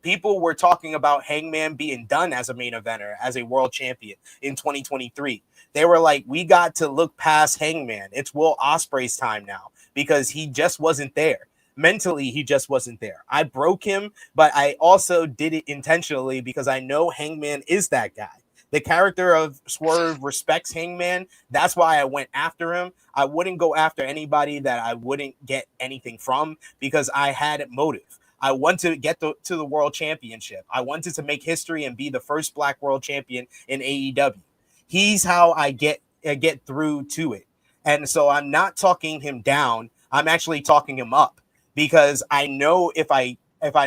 [SPEAKER 4] People were talking about Hangman being done as a main eventer, as a world champion in 2023. They were like, we got to look past Hangman. It's Will Ospreay's time now because he just wasn't there. Mentally, he just wasn't there. I broke him, but I also did it intentionally because I know Hangman is that guy. The character of Swerve respects Hangman. That's why I went after him. I wouldn't go after anybody that I wouldn't get anything from because I had motive. I want to get to the world championship. I wanted to make history and be the first black world champion in AEW. He's how I get through to it. And so I'm not talking him down. I'm actually talking him up because I know if I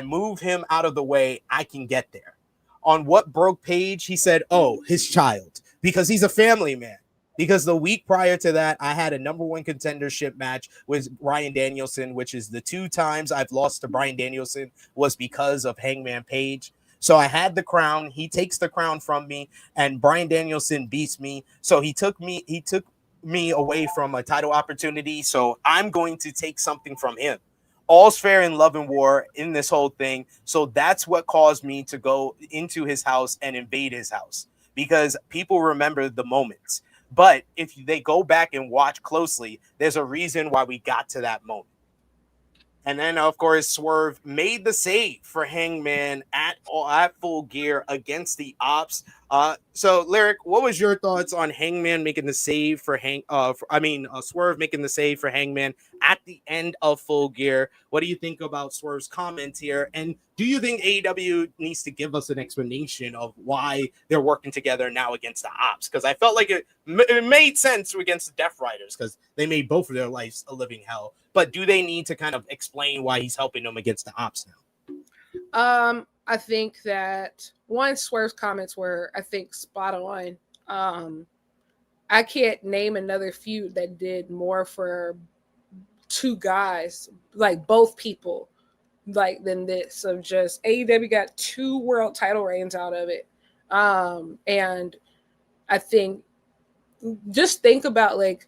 [SPEAKER 4] move him out of the way, I can get there. On what broke Page, he said, oh, his child, because he's a family man. Because the week prior to that, I had a #1 contendership match with Bryan Danielson, which is the 2 times I've lost to Bryan Danielson was because of Hangman Page. So I had the crown. He takes the crown from me, and Bryan Danielson beats me. So he took me away from a title opportunity. So I'm going to take something from him. All's fair in love and war in this whole thing. So that's what caused me to go into his house and invade his house because people remember the moments. But if they go back and watch closely, there's a reason why we got to that moment. And then, of course, Swerve made the save for Hangman at Full Gear against the Ops. So, Lyric, what was your thoughts on Hangman making the save for Swerve making the save for Hangman at the end of Full Gear? What do you think about Swerve's comments here? And do you think AEW needs to give us an explanation of why they're working together now against the Ops? Because I felt like it made sense against the Death Riders because they made both of their lives a living hell. But do they need to kind of explain why he's helping them against the Ops now?
[SPEAKER 6] I think that one, Swerve's comments were, I think, spot on. I can't name another feud that did more for 2 guys, like both people, like than this. Of just AEW got 2 world title reigns out of it. And I think, just think about like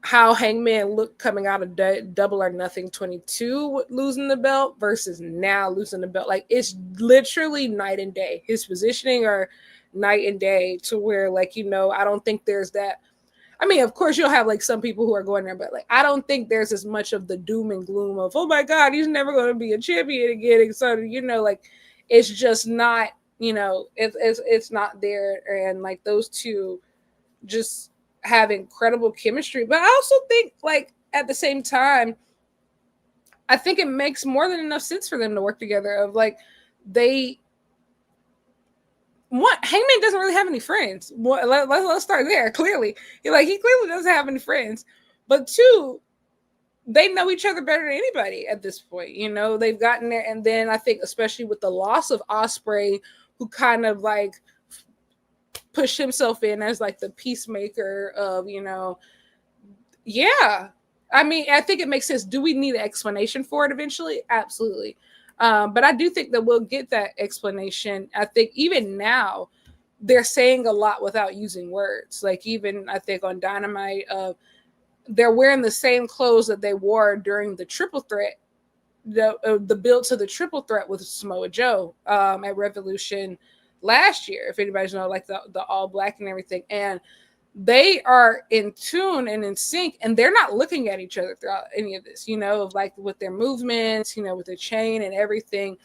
[SPEAKER 6] how Hangman looked coming out of Double or Nothing 22 losing the belt versus now losing the belt. Like, it's literally night and day. His positioning are night and day, to where, like, I don't think there's that. I mean, of course you'll have like some people who are going there, but like, I don't think there's as much of the doom and gloom of, oh my God, he's never going to be a champion again. And so, like, it's just not, it's not there. And like, those two just have incredible chemistry. But I also think, like, at the same time, I think it makes more than enough sense for them to work together. Of like, Hangman doesn't really have any friends. Let's start there. Clearly, he clearly doesn't have any friends. But two, they know each other better than anybody at this point. They've gotten there, and then I think especially with the loss of Ospreay, who kind of like pushed himself in as like the peacemaker of, yeah. I mean, I think it makes sense. Do we need an explanation for it eventually? Absolutely. But I do think that we'll get that explanation. I think even now they're saying a lot without using words. Like, even I think on Dynamite, they're wearing the same clothes that they wore during the triple threat, the build to the triple threat with Samoa Joe at Revolution last year, if anybody's know, like the all black and everything. And they are in tune and in sync, and they're not looking at each other throughout any of this, of like with their movements, with the chain and everything.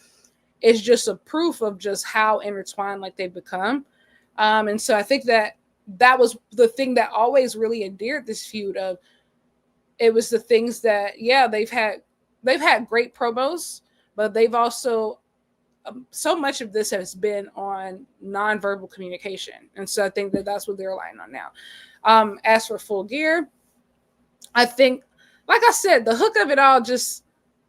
[SPEAKER 6] It's just a proof of just how intertwined like they've become. And so I think that was the thing that always really endeared this feud. Of it was the things that, yeah, they've had great promos, but they've also so much of this has been on nonverbal communication. And so I think that that's what they're relying on now. As for Full Gear, I think, like I said, the hook of it all just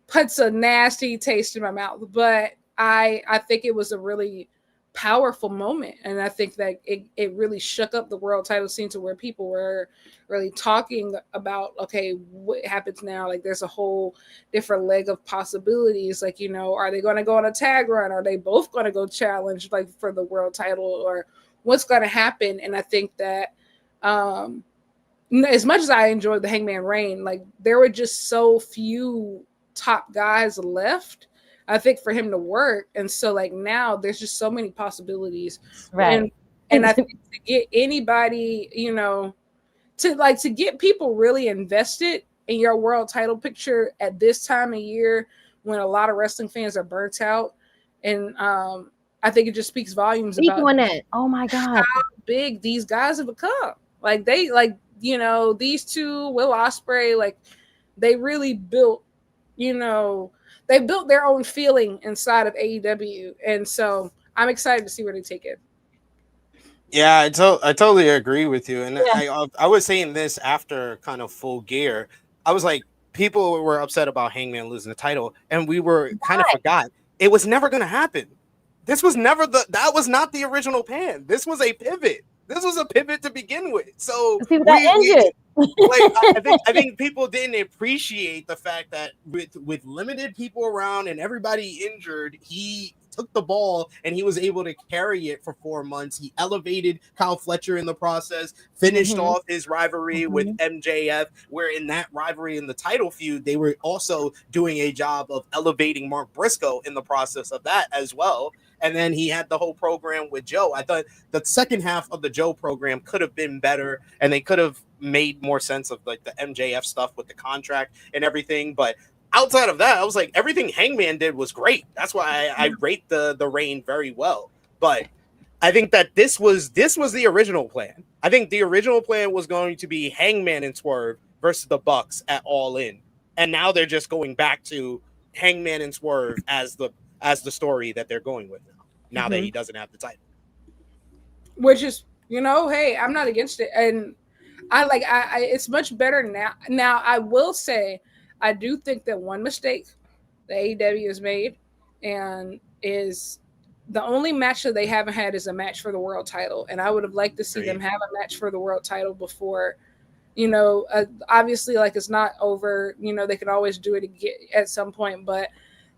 [SPEAKER 6] puts a nasty taste in my mouth. But I think it was a really powerful moment. And I think that it really shook up the world title scene to where people were really talking about, okay, what happens now? Like, there's a whole different leg of possibilities. Like, are they going to go on a tag run? Are they both going to go challenge like for the world title, or what's going to happen? And I think that as much as I enjoyed the Hangman reign, like, there were just so few top guys left, I think, for him to work. And so like now there's just so many possibilities. Right. And I think to get anybody, to get people really invested in your world title picture at this time of year when a lot of wrestling fans are burnt out. And I think it just speaks volumes about
[SPEAKER 7] it. Oh my God,
[SPEAKER 6] how big these guys have become. Like, they, like, these two, Will Ospreay, like, they really built, they built their own feeling inside of AEW. And so I'm excited to see where they take it.
[SPEAKER 4] Yeah, I totally agree with you. And yeah. I was saying this after kind of Full Gear. I was like, people were upset about Hangman losing the title, and we were kind of forgot. It was never going to happen. This was never that was not the original plan. This was a pivot. This was a pivot to begin with. So I think people didn't appreciate the fact that with limited people around and everybody injured, he took the ball and he was able to carry it for 4 months. He elevated Kyle Fletcher in the process, finished off his rivalry with MJF, where in that rivalry in the title feud, they were also doing a job of elevating Mark Briscoe in the process of that as well. And then he had the whole program with Joe. I thought the second half of the Joe program could have been better, and they could have made more sense of like the MJF stuff with the contract and everything. But outside of that, I was like, everything Hangman did was great. That's why I rate the reign very well. But I think that this was the original plan. I think the original plan was going to be Hangman and Swerve versus the Bucks at All In. And now they're just going back to Hangman and Swerve as the story that they're going with now that he doesn't have the title.
[SPEAKER 6] Which is, hey, I'm not against it. And I it's much better now. Now, I will say, I do think that one mistake the AEW has made, and is the only match that they haven't had is a match for the world title. And I would have liked to see them have a match for the world title before, obviously, like, it's not over. They can always do it again at some point, but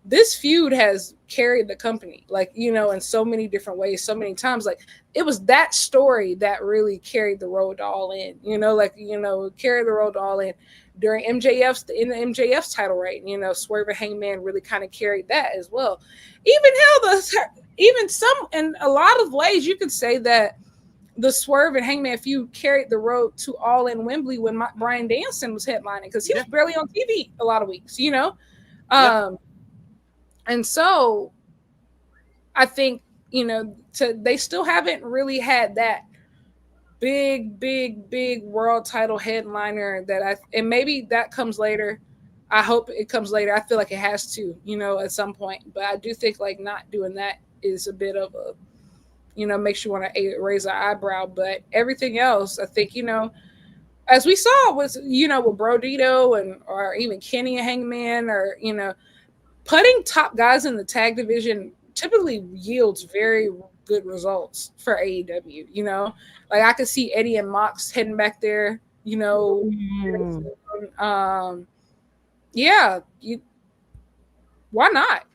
[SPEAKER 6] this feud has carried the company, like, you know, in so many different ways, so many times. Like, it was that story that really carried the road to All In, you know, like, you know, carried the road to All In during in the MJF's title reign. You know, Swerve and Hangman really kind of carried that as well. Even some, in a lot of ways, you could say that the Swerve and Hangman feud carried the road to All In Wembley when Bryan Danielson was headlining, because he was barely on TV a lot of weeks, you know. And so I think, you know, they still haven't really had that big world title headliner and maybe that comes later. I hope it comes later. I feel like it has to, you know, at some point. But I do think like not doing that is a bit of a, you know, makes you want to raise our eyebrow. But everything else, I think, you know, as we saw was, you know, with Brodito or even Kenny and Hangman, or, you know, putting top guys in the tag division typically yields very good results for AEW. You know, like I could see Eddie and Mox heading back there, you know. Why not?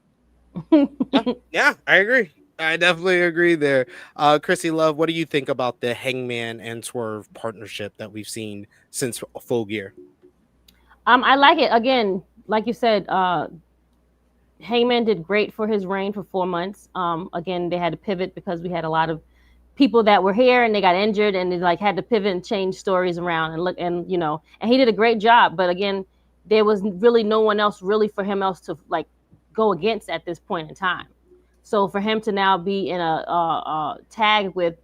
[SPEAKER 4] Yeah, I agree. I definitely agree there. Krssi Luv, what do you think about the Hangman and Swerve partnership that we've seen since Full Gear?
[SPEAKER 7] I like it. Again, like you said, Hangman did great for his reign for 4 months. Again, they had to pivot because we had a lot of people that were here and they got injured, and they like had to pivot and change stories around and you know, and he did a great job. But again, there was really no one else really for him else to like go against at this point in time. So for him to now be in a tag with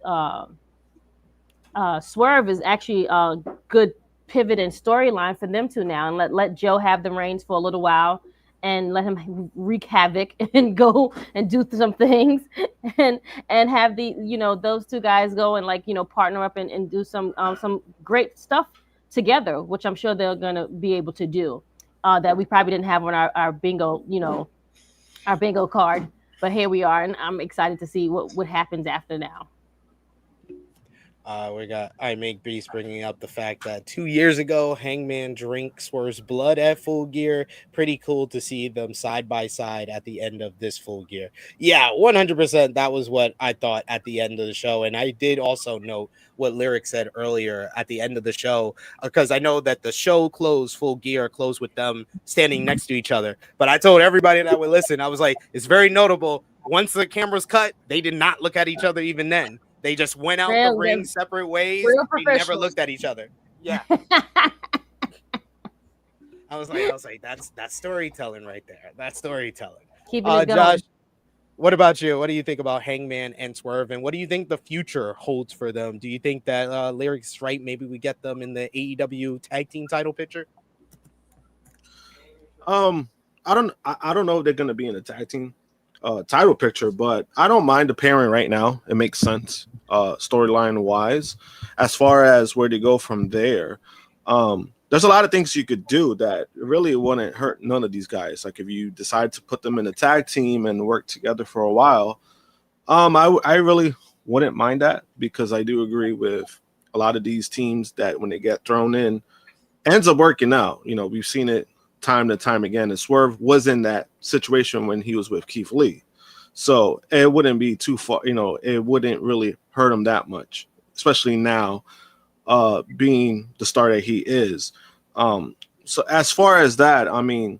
[SPEAKER 7] Swerve is actually a good pivot and storyline for them two now, and let Joe have the reins for a little while and let him wreak havoc and go and do some things and have the, you know, those two guys go and like, you know, partner up and do some great stuff together, which I'm sure they're gonna be able to do, that we probably didn't have on our bingo, you know, our bingo card. But here we are, and I'm excited to see what happens after now.
[SPEAKER 4] We got I Make Beast bringing up the fact that 2 years ago, Hangman drank Swerve's blood at Full Gear. Pretty cool to see them side by side at the end of this Full Gear. Yeah, 100%. That was what I thought at the end of the show. And I did also note what Lyric said earlier at the end of the show, because I know that the show closed, Full Gear closed with them standing next to each other. But I told everybody that would listen, I was like, it's very notable. Once the cameras cut, they did not look at each other even then. They just went out the ring separate ways. They never looked at each other. Yeah. I was like, that's storytelling right there. That's storytelling.
[SPEAKER 7] Keeping it going.
[SPEAKER 4] Josh, what about you? What do you think about Hangman and Swerve, and what do you think the future holds for them? Do you think that Lyric's right? Maybe we get them in the AEW tag team title picture.
[SPEAKER 5] I don't know if they're gonna be in a tag team title picture, but I don't mind the pairing right now. It makes sense storyline wise. As far as where to go from there, there's a lot of things you could do that really wouldn't hurt none of these guys. Like if you decide to put them in a tag team and work together for a while, I really wouldn't mind that, because I do agree with a lot of these teams that when they get thrown in, ends up working out. You know, we've seen it time to time again, and Swerve was in that situation when he was with Keith Lee, so it wouldn't be too far, you know, it wouldn't really hurt him that much, especially now being the star that he is. So as far as that, I mean,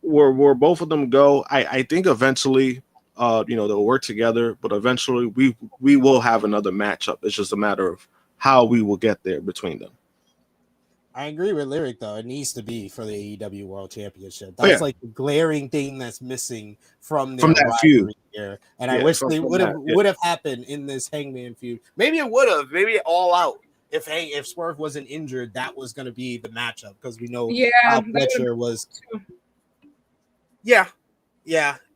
[SPEAKER 5] where both of them go, I think eventually you know, they'll work together, but eventually we will have another matchup. It's just a matter of how we will get there between them.
[SPEAKER 8] I agree with Lyric, though. It needs to be for the AEW World Championship. That's like the glaring thing that's missing from
[SPEAKER 5] that feud
[SPEAKER 8] here. And I wish they would have happened in this Hangman feud. Maybe it would have. Maybe all out. If Swerve wasn't injured, that was going to be the matchup, because we know how Fletcher was. Yeah.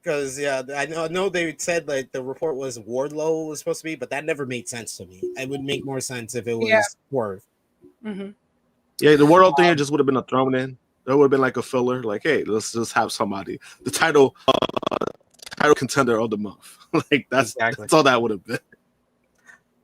[SPEAKER 8] Because I know they said like the report was Wardlow was supposed to be, but that never made sense to me. It would make more sense if it was Swerve.
[SPEAKER 6] Mm-hmm.
[SPEAKER 5] Yeah, the Wardlow thing just would have been a thrown in. That would have been like a filler. Like, hey, let's just have somebody the title contender of the month. Like that's all that would have been.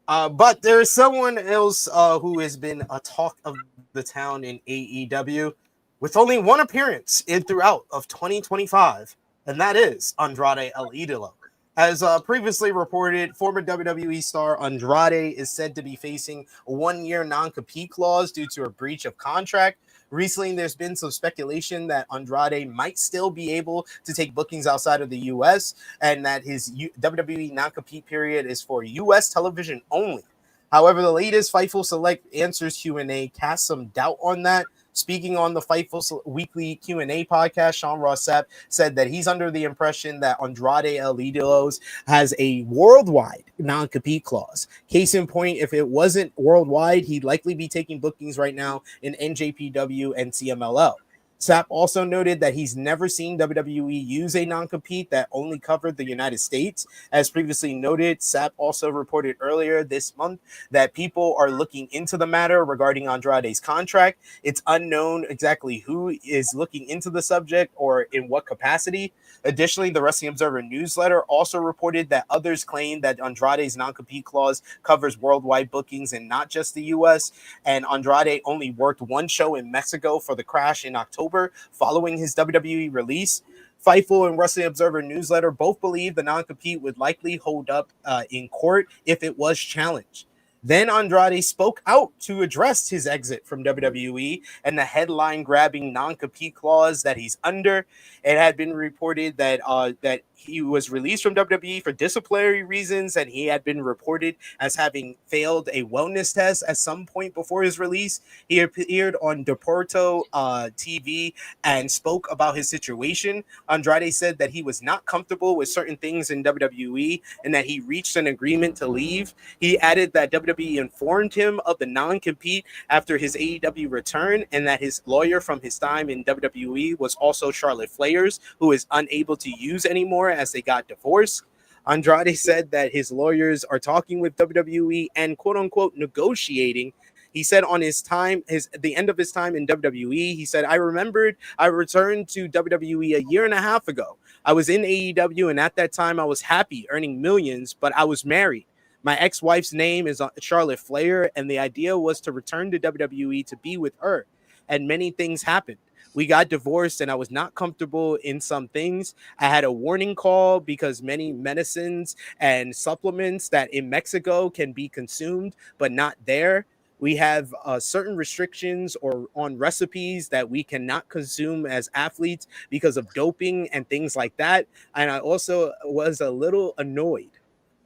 [SPEAKER 8] But there is someone else who has been a talk of the town in AEW with only one appearance throughout of 2025.
[SPEAKER 4] and that is Andrade El Idolo. As previously reported, former WWE star Andrade is said to be facing a 1-year non-compete clause due to a breach of contract. Recently, there's been some speculation that Andrade might still be able to take bookings outside of the U.S. and that his WWE non-compete period is for U.S. television only. However, the latest Fightful Select Answers Q&A casts some doubt on that. Speaking on the Fightful weekly Q&A podcast, Sean Ross Sapp said that he's under the impression that Andrade El Idolo has a worldwide non-compete clause. Case in point, if it wasn't worldwide, he'd likely be taking bookings right now in NJPW and CMLL. Sapp also noted that he's never seen WWE use a non-compete that only covered the United States. As previously noted, Sapp also reported earlier this month that people are looking into the matter regarding Andrade's contract. It's unknown exactly who is looking into the subject or in what capacity. Additionally, the Wrestling Observer newsletter also reported that others claim that Andrade's non-compete clause covers worldwide bookings and not just the U.S., and Andrade only worked one show in Mexico for the Crash in October following his WWE release. Fightful and Wrestling Observer newsletter both believe the non-compete would likely hold up in court if it was challenged. Then Andrade spoke out to address his exit from WWE and the headline-grabbing non-compete clause that he's under. It had been reported that that he was released from WWE for disciplinary reasons, and he had been reported as having failed a wellness test at some point before his release. He appeared on Deporto TV and spoke about his situation. Andrade said that he was not comfortable with certain things in WWE and that he reached an agreement to leave. He added that WWE informed him of the non-compete after his AEW return and that his lawyer from his time in WWE was also Charlotte Flair's, who is unable to use anymore as they got divorced. Andrade said that his lawyers are talking with WWE and quote unquote negotiating. He said on the end of his time in WWE, he said, I remembered I returned to WWE a year and a half ago. I was in AEW, and at that time I was happy, earning millions, but I was married. My ex-wife's name is Charlotte Flair, and the idea was to return to WWE to be with her. And many things happened. We got divorced, and I was not comfortable in some things. I had a warning call because many medicines and supplements that in Mexico can be consumed, but not there. We have certain restrictions or on recipes that we cannot consume as athletes because of doping and things like that. And I also was a little annoyed.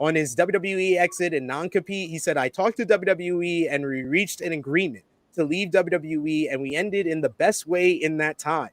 [SPEAKER 4] On his WWE exit and non-compete, he said, I talked to WWE and we reached an agreement to leave WWE, and we ended in the best way in that time.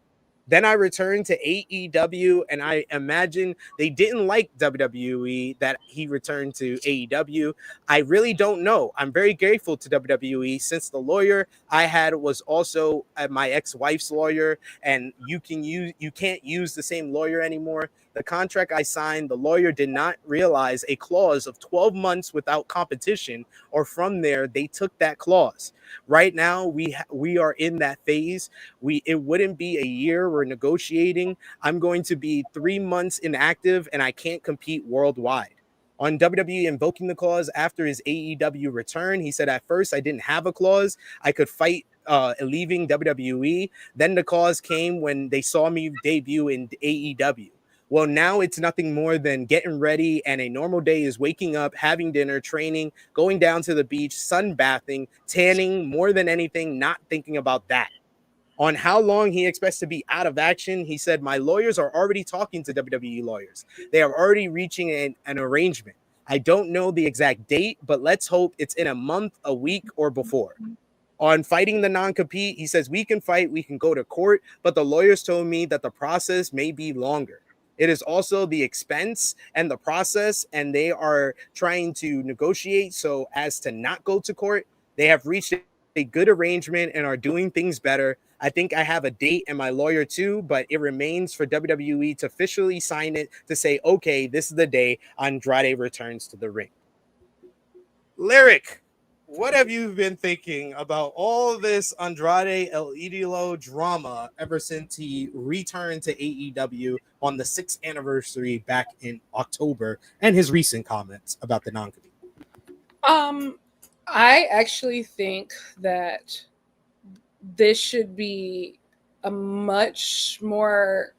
[SPEAKER 4] Then I returned to AEW, and I imagine they didn't like WWE that he returned to AEW. I really don't know. I'm very grateful to WWE since the lawyer I had was also my ex-wife's lawyer, and you can't use the same lawyer anymore. The contract I signed, the lawyer did not realize a clause of 12 months without competition, or from there they took that clause. Right now we are in that phase. It wouldn't be a year. We're negotiating. I'm going to be 3 months inactive, and I can't compete worldwide. On WWE invoking the clause after his AEW return, he said, at first I didn't have a clause. I could fight leaving WWE. Then the clause came when they saw me debut in AEW. Well, now it's nothing more than getting ready, and a normal day is waking up, having dinner, training, going down to the beach, sunbathing, tanning, more than anything, not thinking about that. On how long he expects to be out of action, he said, my lawyers are already talking to WWE lawyers. They are already reaching an arrangement. I don't know the exact date, but let's hope it's in a month, a week, or before. On fighting the non-compete, he says, we can fight, we can go to court, but the lawyers told me that the process may be longer. It is also the expense and the process, and they are trying to negotiate so as to not go to court. They have reached a good arrangement and are doing things better. I think I have a date and my lawyer too, but it remains for WWE to officially sign it to say, okay, this is the day Andrade returns to the ring. Lyric, what have you been thinking about all this Andrade El Idolo drama ever since he returned to AEW on the 6th anniversary back in October, and his recent comments about the non-compete?
[SPEAKER 6] I actually think that this should be a much more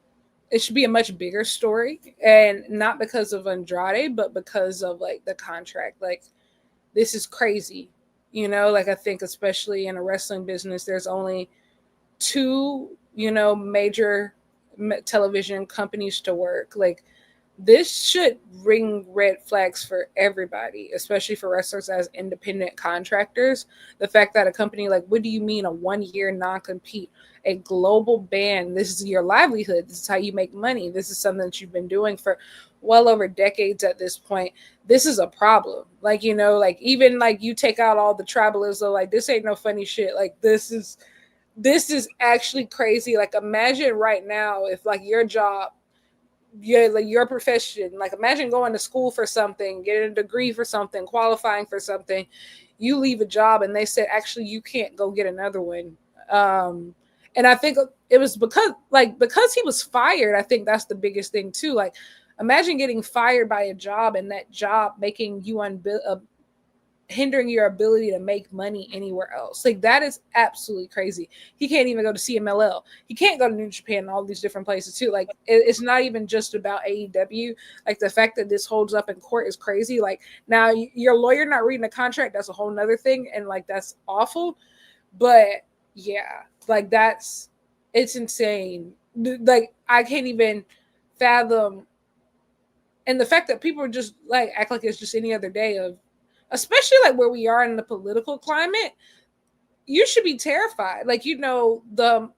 [SPEAKER 6] it should be a much bigger story, and not because of Andrade, but because of like the contract. Like, this is crazy, you know. Like, I think especially in a wrestling business, there's only 2, you know, major television companies to work. Like, this should ring red flags for everybody, especially for wrestlers as independent contractors. The fact that a company like, what do you mean a 1-year non-compete? A global ban. This is your livelihood. This is how you make money. This is something that you've been doing for well over decades at this point. This is a problem. Like, you know, like even like you take out all the tribalism, like this ain't no funny shit. Like this is actually crazy. Like imagine right now if like your job, like your profession, like imagine going to school for something, getting a degree for something, qualifying for something, you leave a job and they said, actually, you can't go get another one. And I think it was because he was fired. I think that's the biggest thing too. Like, imagine getting fired by a job and that job making you hindering your ability to make money anywhere else. Like, that is absolutely crazy. He can't even go to CMLL. He can't go to New Japan and all these different places too. Like, it's not even just about AEW. Like, the fact that this holds up in court is crazy. Like, now your lawyer not reading the contract, that's a whole nother thing. And like, that's awful. But yeah, like it's insane. Like, I can't even fathom. And the fact that people are just like act like it's just any other day of, especially like where we are in the political climate, you should be terrified. Like, you know, the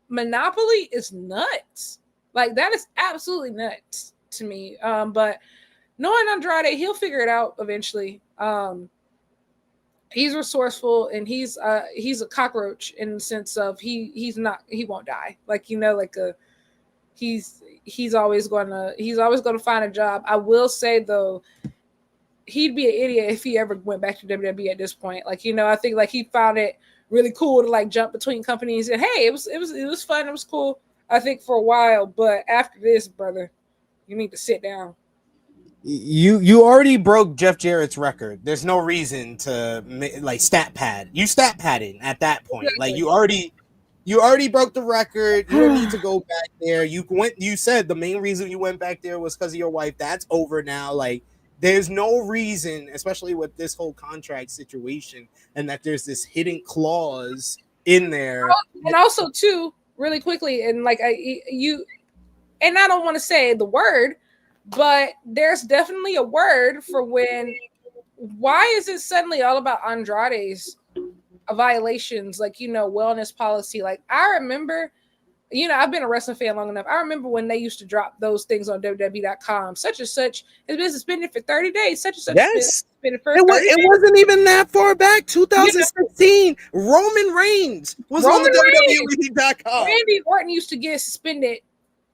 [SPEAKER 6] monopoly is nuts. Like, that is absolutely nuts to me. But knowing Andrade, he'll figure it out eventually. He's resourceful and he's a cockroach in the sense of he won't die. Like, you know, like he's always gonna find a job. I will say though, he'd be an idiot if he ever went back to WWE at this point. Like, you know, I think like he found it really cool to like jump between companies and hey, it was fun, it was cool, I think, for a while. But after this, brother, you need to sit down.
[SPEAKER 8] You already broke Jeff Jarrett's record. There's no reason to like stat pad. You stat padding at that point. Like you already broke the record. You don't need to go back there. You said the main reason you went back there was because of your wife. That's over now. Like, there's no reason, especially with this whole contract situation, and that there's this hidden clause in there.
[SPEAKER 6] And also too, really quickly, and like I don't want to say the word, but there's definitely a word for why is it suddenly all about Andrade's violations, like, you know, wellness policy? Like, I remember, you know, I've been a wrestling fan long enough. I remember when they used to drop those things on WWE.com. Such and such has been suspended for 30 days. Such and such has been suspended for 30 days.
[SPEAKER 8] It wasn't even that far back. 2016, you know, Roman Reigns was on the WWE.com.
[SPEAKER 6] Randy Orton used to get suspended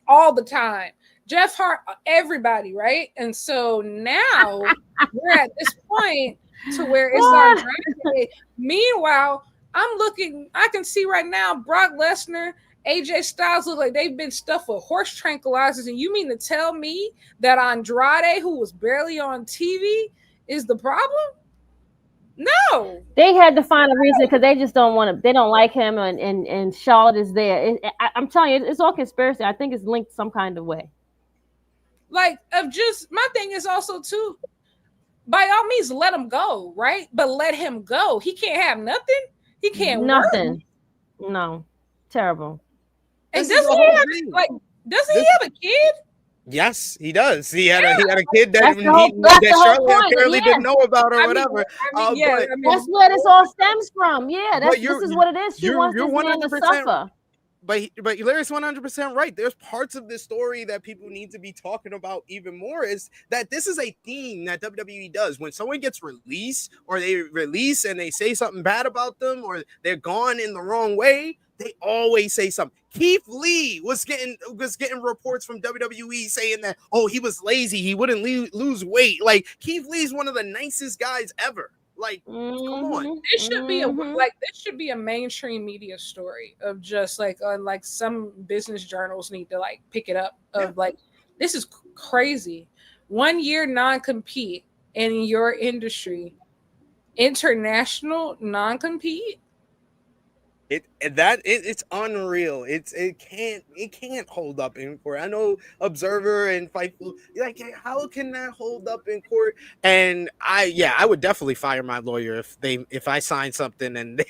[SPEAKER 6] all the time. Jeff Hart, everybody, right? And so now we're at this point to where it's Andrade. Meanwhile, I can see right now Brock Lesnar, AJ Styles look like they've been stuffed with horse tranquilizers. And you mean to tell me that Andrade, who was barely on TV, is the problem? No.
[SPEAKER 7] They had to find a reason because they just don't want to. They don't like him, and Charlotte is there. I'm telling you, it's all conspiracy. I think it's linked some kind of way.
[SPEAKER 6] Like, my thing is also too, by all means, let him go, right? But let him go. He can't have nothing. He can't
[SPEAKER 7] nothing.
[SPEAKER 6] Work.
[SPEAKER 7] No, terrible.
[SPEAKER 6] And doesn't he have a kid?
[SPEAKER 8] Yes, he does. He had a kid that Charlotte apparently didn't know about or whatever.
[SPEAKER 7] That's where this all stems from. Yeah, this is what it is. She wants this man to suffer.
[SPEAKER 8] But Larry's 100% right. There's parts of this story that people need to be talking about even more, is that this is a theme that WWE does. When someone gets released, or they release and they say something bad about them, or they're gone in the wrong way, they always say something. Keith Lee was getting reports from WWE saying that, oh, he was lazy, he wouldn't lose weight. Like, Keith Lee's one of the nicest guys ever. Like, come on.
[SPEAKER 6] This should be a mainstream media story of just like some business journals need to like pick it up of like, this is crazy. 1 year non-compete in your industry, international non-compete.
[SPEAKER 4] It's unreal. It can't hold up in court. I know Observer and Fightful, like, how can that hold up in court? And I would definitely fire my lawyer if I signed something and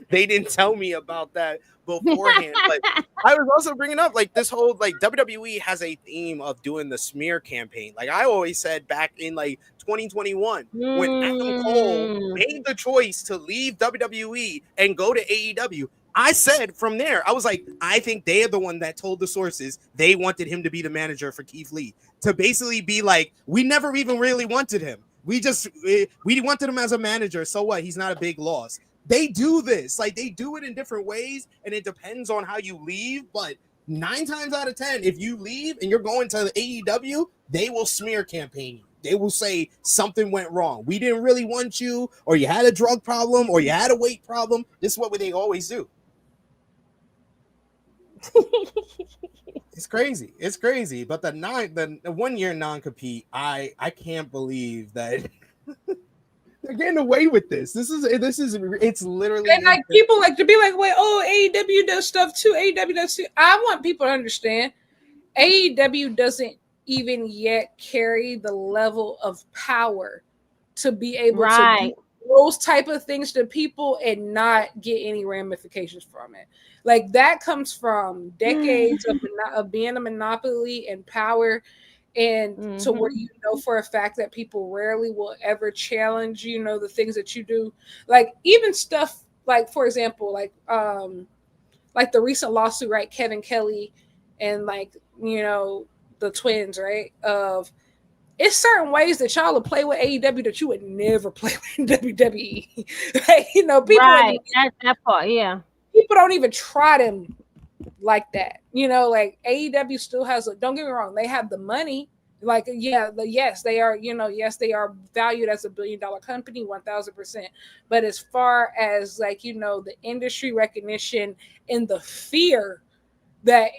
[SPEAKER 4] they didn't tell me about that beforehand. But I was also bringing up, like, this whole, like, WWE has a theme of doing the smear campaign. Like I always said back in like 2021 when Adam Cole made the choice to leave WWE and go to AEW. I said from there, I was like, I think they are the one that told the sources they wanted him to be the manager for Keith Lee, to basically be like, we never even really wanted him. We wanted him as a manager. So what? He's not a big loss. They do this. Like, they do it in different ways, and it depends on how you leave. But 9 times out of 10, if you leave and you're going to the AEW, they will smear campaign you. They will say something went wrong. We didn't really want you, or you had a drug problem, or you had a weight problem. This is what they always do. It's crazy. It's crazy. But the 1 year non-compete, I can't believe that they're getting away with this. It's literally,
[SPEAKER 6] and like people like to be like, wait, AEW does stuff too. AEW does too. I want people to understand AEW doesn't even yet carry the level of power to be able to do those type of things to people and not get any ramifications from it. Like, that comes from decades of being a monopoly and power, and to where you know for a fact that people rarely will ever challenge, the things that you do. Like, even stuff like, for example, like the recent lawsuit, right? Kevin Kelly and, like, the twins, right? Of, it's certain ways that y'all will play with AEW that you would never play with WWE. Like, people,
[SPEAKER 7] right? That part, yeah.
[SPEAKER 6] People don't even try them like that. Like, AEW still has. Don't get me wrong, they have the money. Like, yes, they are. Yes, they are valued as $1 billion company, 1,000%. But as far as, like, the industry recognition and the fear that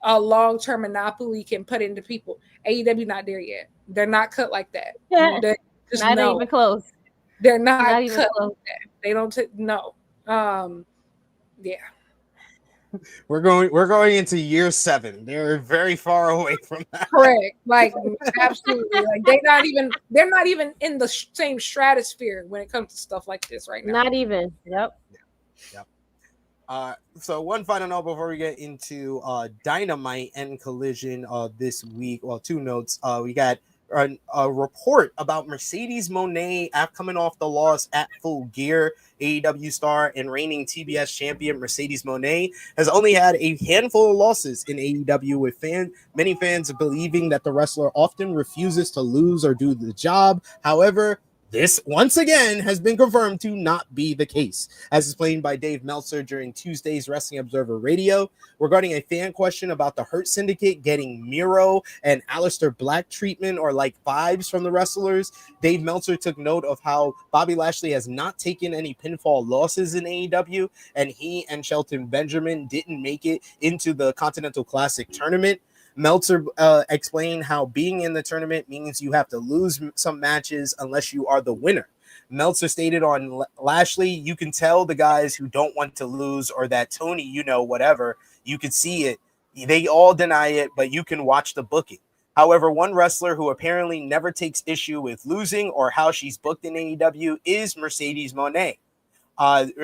[SPEAKER 6] a long-term monopoly can put into people, AEW not there yet. They're not cut like that.
[SPEAKER 7] Yeah. Not even close.
[SPEAKER 6] They're not even cut close. Like that. They don't no. Yeah.
[SPEAKER 4] We're going into year 7. They're very far away from that.
[SPEAKER 6] Correct. Like, absolutely. Like, they're not even in the same stratosphere when it comes to stuff like this right now.
[SPEAKER 7] Not even. Yep.
[SPEAKER 4] So one final note before we get into Dynamite and Collision this week. Well, 2 notes. We got a report about Mercedes Mone coming off the loss at Full Gear. AEW star and reigning TBS champion Mercedes Mone has only had a handful of losses in AEW, with many fans believing that the wrestler often refuses to lose or do the job. However, this once again has been confirmed to not be the case, as explained by Dave Meltzer during Tuesday's Wrestling Observer Radio. Regarding a fan question about the Hurt Syndicate getting Miro and Aleister Black treatment or like vibes from the wrestlers, Dave Meltzer took note of how Bobby Lashley has not taken any pinfall losses in AEW, and he and Shelton Benjamin didn't make it into the Continental Classic tournament. Meltzer explained how being in the tournament means you have to lose some matches unless you are the winner. Meltzer stated on Lashley, you can tell the guys who don't want to lose, or that Tony, whatever, you can see it. They all deny it, but you can watch the booking. However, one wrestler who apparently never takes issue with losing or how she's booked in AEW is Mercedes Mone.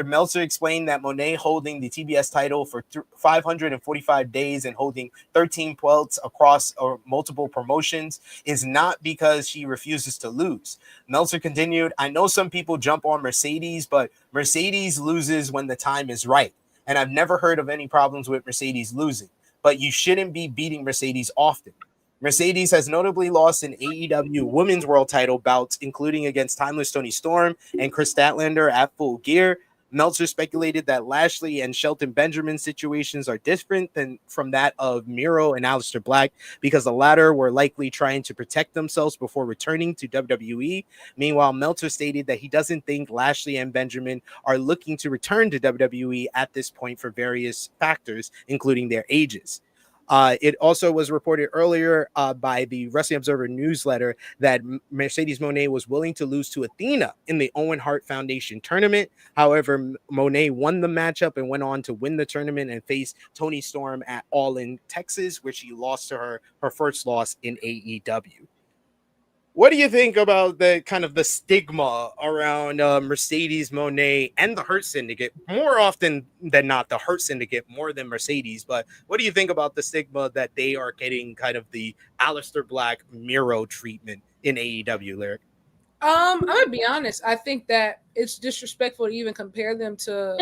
[SPEAKER 4] Meltzer explained that Mone holding the TBS title for 545 days and holding 13 belts across multiple promotions is not because she refuses to lose. Meltzer continued, I know some people jump on Mercedes, but Mercedes loses when the time is right. And I've never heard of any problems with Mercedes losing, but you shouldn't be beating Mercedes often. Mercedes has notably lost in AEW Women's World Title bouts, including against Timeless Toni Storm and Chris Statlander at Full Gear. Meltzer speculated that Lashley and Shelton Benjamin's situations are different from that of Miro and Aleister Black, because the latter were likely trying to protect themselves before returning to WWE. Meanwhile, Meltzer stated that he doesn't think Lashley and Benjamin are looking to return to WWE at this point for various factors, including their ages. It also was reported earlier by the Wrestling Observer newsletter that Mercedes Mone was willing to lose to Athena in the Owen Hart Foundation tournament. However, Mone won the matchup and went on to win the tournament and face Toni Storm at All In Texas, where she lost to her first loss in AEW. What do you think about the kind of the stigma around Mercedes Mone and the Hurt Syndicate? More often than not, the Hurt Syndicate more than Mercedes. But what do you think about the stigma that they are getting kind of the Aleister Black Miro treatment in AEW, Lyric?
[SPEAKER 6] I'm gonna be honest. I think that it's disrespectful to even compare them to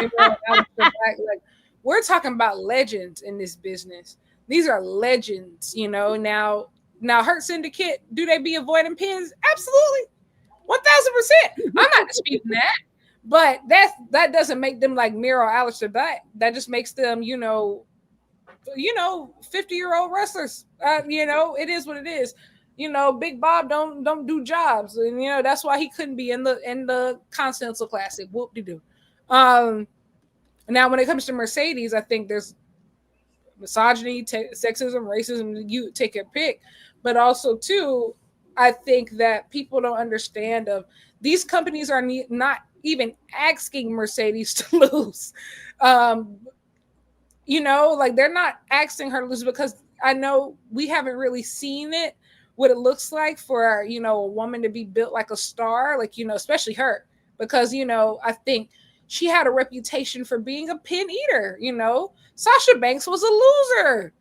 [SPEAKER 6] Aleister Black. Like, we're talking about legends in this business. These are legends, you know. Now, Hurt Syndicate, do they be avoiding pins? Absolutely, 1000%. I'm not disputing that, but that doesn't make them like Miro, Aleister Black. That just makes them, 50-year-old wrestlers. It is what it is. Big Bob don't do jobs, and that's why he couldn't be in the Continental Classic. Whoop-de-doo. Now, when it comes to Mercedes, I think there's misogyny, sexism, racism. You take your pick. But also, too, I think that people don't understand of these companies are not even asking Mercedes to lose. Like, they're not asking her to lose because I know we haven't really seen it, what it looks like for, a woman to be built like a star, like, especially her. Because, I think she had a reputation for being a pin eater, Sasha Banks was a loser.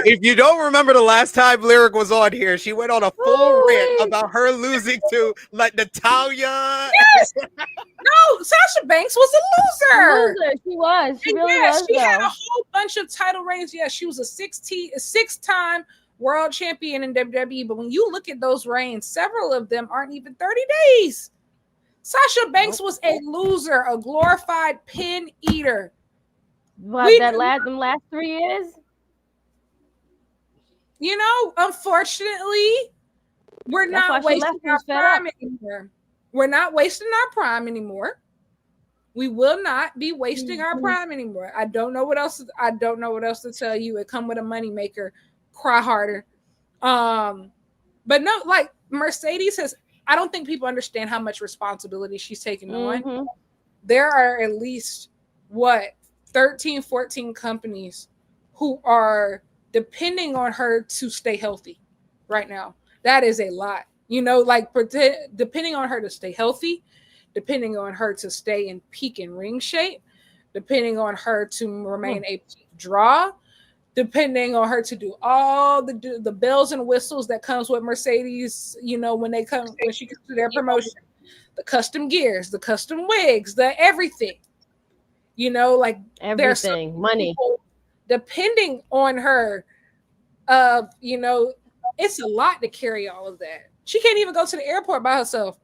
[SPEAKER 4] If you don't remember the last time Lyric was on here, she went on a full rant about her losing to like Natalya.
[SPEAKER 6] Yes. No, Sasha Banks was a loser.
[SPEAKER 7] She was. She really was.
[SPEAKER 6] She had a whole bunch of title reigns. Yeah, she was a six-time world champion in WWE. But when you look at those reigns, several of them aren't even 30 days. Sasha Banks was a loser, a glorified pin eater.
[SPEAKER 7] What, them last 3 years?
[SPEAKER 6] Unfortunately, we're not wasting our prime anymore. We're not wasting our prime anymore. We will not be wasting our prime anymore. I don't know what else to tell you. It come with a moneymaker. Cry harder. But no, like Mercedes I don't think people understand how much responsibility she's taking on. There are at least 13, 14 companies who are depending on her to stay healthy right now. That is a lot. Depending on her to stay healthy, depending on her to stay in peak and ring shape, depending on her to remain a draw, depending on her to do all the bells and whistles that comes with Mercedes, when she comes to their promotion, the custom gears, the custom wigs, the everything.
[SPEAKER 7] Everything, money.
[SPEAKER 6] Depending on her, it's a lot to carry all of that. She can't even go to the airport by herself.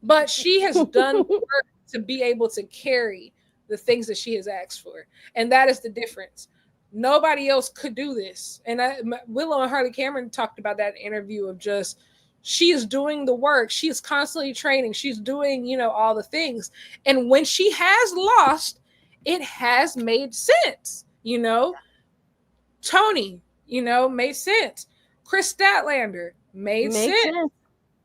[SPEAKER 6] But she has done work to be able to carry the things that she has asked for. And that is the difference. Nobody else could do this. And Willow and Harley Cameron talked about that interview of just, she is doing the work. She is constantly training. She's doing, all the things. And when she has lost, it has made sense. Tony, made sense. Chris Statlander made sense.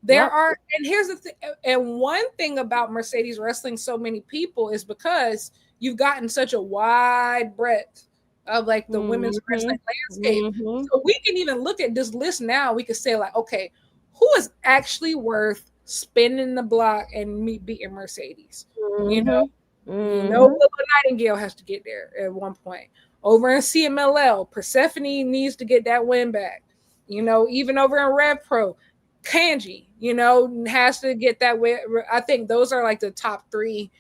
[SPEAKER 6] There are, and here's the thing. And one thing about Mercedes wrestling so many people is because you've gotten such a wide breadth of like the women's wrestling landscape. So we can even look at this list now. We could say like, okay, who is actually worth spinning the block and me beating Mercedes? Willow Nightingale has to get there at one point. Over in CMLL, Persephone needs to get that win back. Even over in Rev Pro, Kanji, has to get that win. I think those are like the top three.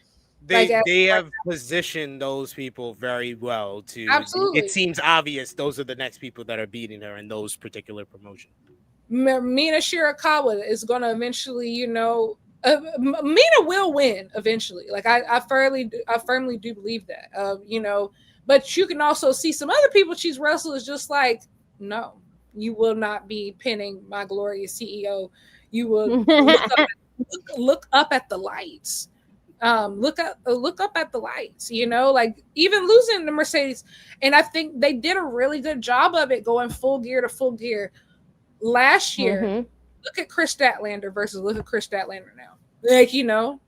[SPEAKER 4] They have positioned those people very well to. Absolutely. It seems obvious those are the next people that are beating her in those particular promotions.
[SPEAKER 6] Mina Shirakawa is going to eventually, Mina will win eventually. Like I firmly do believe that. But you can also see some other people she's wrestled is just like, no, you will not be pinning my glorious CEO. You will look up at the lights. Look up at the lights, you know, like even losing the Mercedes. And I think they did a really good job of it going full gear to full gear. Last year, look at Kris Statlander versus look at Kris Statlander now. Like, you know,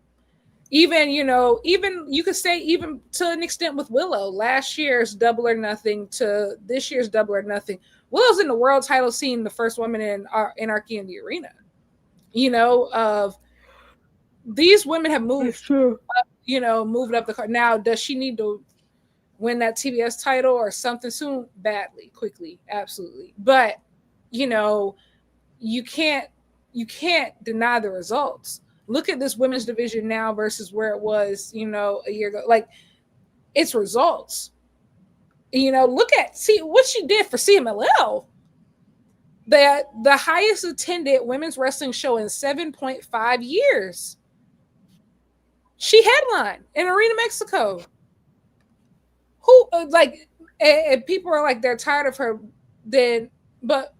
[SPEAKER 6] even you could say even to an extent with Willow, last year's Double or Nothing to this year's Double or Nothing. Willow's in the world title scene, the first woman in Anarchy in the Arena. You know, of these women have moved, up, you know, moved up the card. Now, does she need to win that TBS title or something soon? Badly, quickly, absolutely. But, you know, you can't deny the results. Look at this women's division now versus where it was, you know, a year ago. Like, it's results. You know, see what she did for CMLL. The highest attended women's wrestling show in 7.5 years. She headlined in Arena Mexico. Who and people are like they're tired of her. But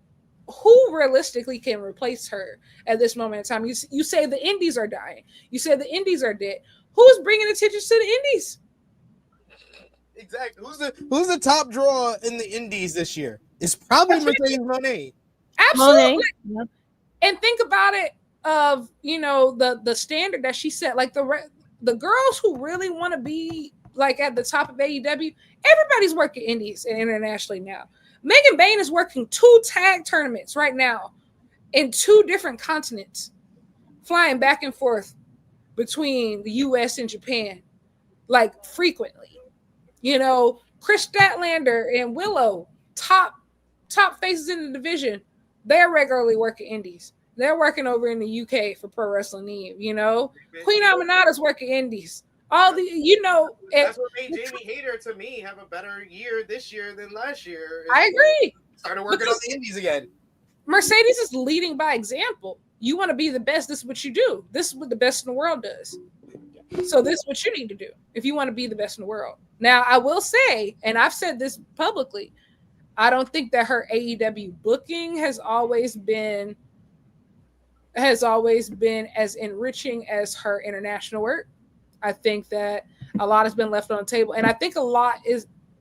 [SPEAKER 6] who realistically can replace her at this moment in time? You say the indies are dying. You say the indies are dead. Who's bringing attention to the indies?
[SPEAKER 8] Exactly. Who's the top draw in the indies this year? It's probably Mercedes Mone.
[SPEAKER 6] Absolutely. Yep. And think about it of, you know, the standard that she set. Like the girls who really want to be like at the top of AEW, everybody's working indies and internationally now. Megan Bain is working 2 tag tournaments right now in 2 different continents, flying back and forth between the US and Japan, like frequently. You know, Kris Statlander and Willow, top faces in the division, they're regularly working indies. They're working over in the UK for Pro Wrestling Eve, you know. Queen Aminata's working indies. All the, you know.
[SPEAKER 8] That's what made Jamie Hayter, to me, have a better year this year than last year.
[SPEAKER 6] I agree.
[SPEAKER 8] Started working on the indies again.
[SPEAKER 6] Mercedes is leading by example. You want to be the best, this is what you do. This is what the best in the world does. So this is what you need to do if you want to be the best in the world. Now, I will say, and I've said this publicly, I don't think that her AEW booking has always been as enriching as her international work. I think that a lot has been left on the table. And I think a lot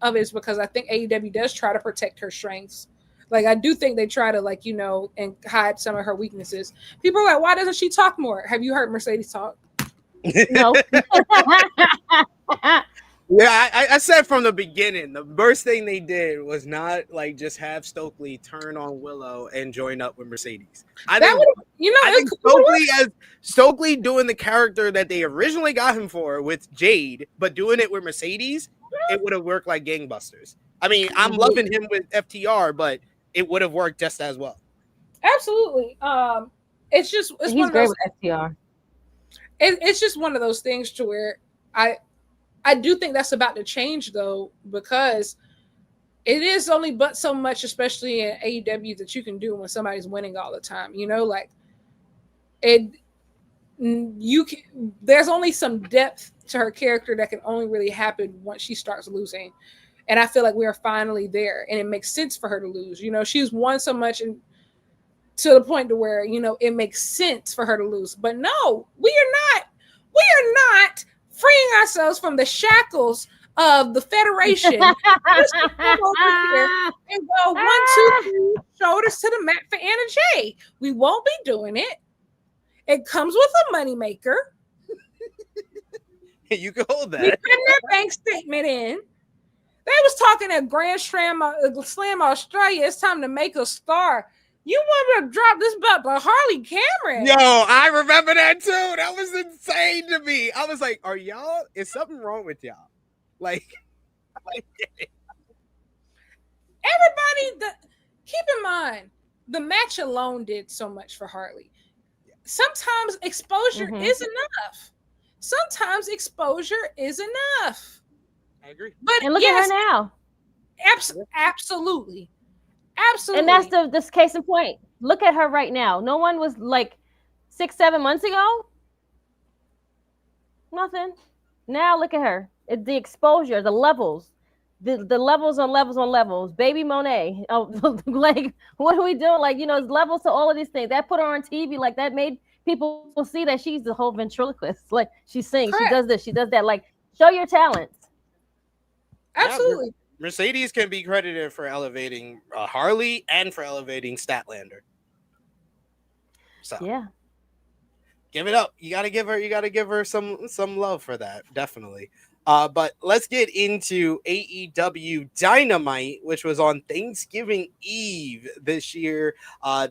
[SPEAKER 6] of it is because I think AEW does try to protect her strengths. Like, I do think they try to, like, you know, and hide some of her weaknesses. People are like, why doesn't she talk more? Have you heard Mercedes talk?
[SPEAKER 7] No.
[SPEAKER 8] Yeah, I said from the beginning, the first thing they did was not like just have Stokely turn on Willow and join up with Mercedes. I think Stokely doing the character that they originally got him for with Jade, but doing it with Mercedes, it would have worked like gangbusters. I mean, I'm loving him with FTR, but it would have worked just as well.
[SPEAKER 6] Absolutely. It's
[SPEAKER 7] he's great with FTR.
[SPEAKER 6] It's just one of those things to where I do think that's about to change, though, because it is only but so much, especially in AEW, that you can do when somebody's winning all the time. You know, like there's only some depth to her character that can only really happen once she starts losing. And I feel like we are finally there, and it makes sense for her to lose. You know, she's won so much and to the point to where, you know, it makes sense for her to lose. But no, we are not freeing ourselves from the shackles of the Federation. Over here and go 1, 2, 3, shoulders to the mat for Anna Jay. We won't be doing it. It comes with a moneymaker.
[SPEAKER 8] You can hold that.
[SPEAKER 6] We put that bank statement in. They was talking at Grand Slam Australia. It's time to make a star. You want to drop this belt to Harley Cameron?
[SPEAKER 8] Yo, I remember that too. That was insane to me. I was like, is something wrong with y'all? Like
[SPEAKER 6] everybody, keep in mind, the match alone did so much for Harley. Sometimes exposure is enough. Sometimes exposure is enough.
[SPEAKER 8] I agree.
[SPEAKER 7] But look at her now.
[SPEAKER 6] Absolutely.
[SPEAKER 7] And that's this case in point. Look at her right now. No one was like 6-7 months ago. Nothing. Now look at her. The exposure, the levels, the levels on levels on levels. Baby Monet. Oh, like, what are we doing? Like, you know, there's levels to all of these things. That put her on TV. Like, that made people will see that she's the whole ventriloquist. Like she sings,
[SPEAKER 6] Correct.
[SPEAKER 7] she does this, she does that. Like show your talents.
[SPEAKER 6] Absolutely.
[SPEAKER 8] Yeah, Mercedes can be credited for elevating Harley and for elevating Statlander. So
[SPEAKER 7] Yeah.
[SPEAKER 8] give it up. You gotta give her some love for that, definitely. But let's get into AEW Dynamite, which was on Thanksgiving Eve this year.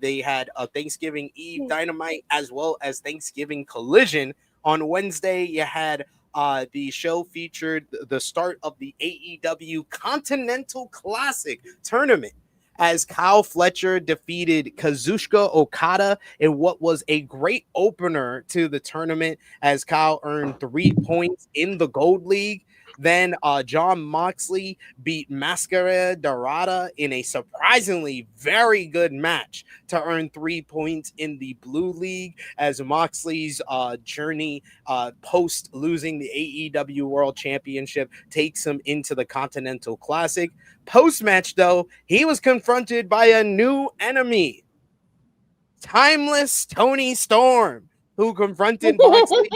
[SPEAKER 8] They had a Thanksgiving Eve Dynamite as well as Thanksgiving Collision. On Wednesday, you had the show featured the start of the AEW Continental Classic tournament, as Kyle Fletcher defeated Kazuchika Okada in what was a great opener to the tournament, as Kyle earned 3 points in the Gold League. Then Jon Moxley beat Mascara Dorada in a surprisingly very good match to earn 3 points in the Blue League, as Moxley's journey post losing the AEW World Championship takes him into the Continental Classic. Post-match, though, he was confronted by a new enemy, Timeless Tony Storm, who confronted Moxley,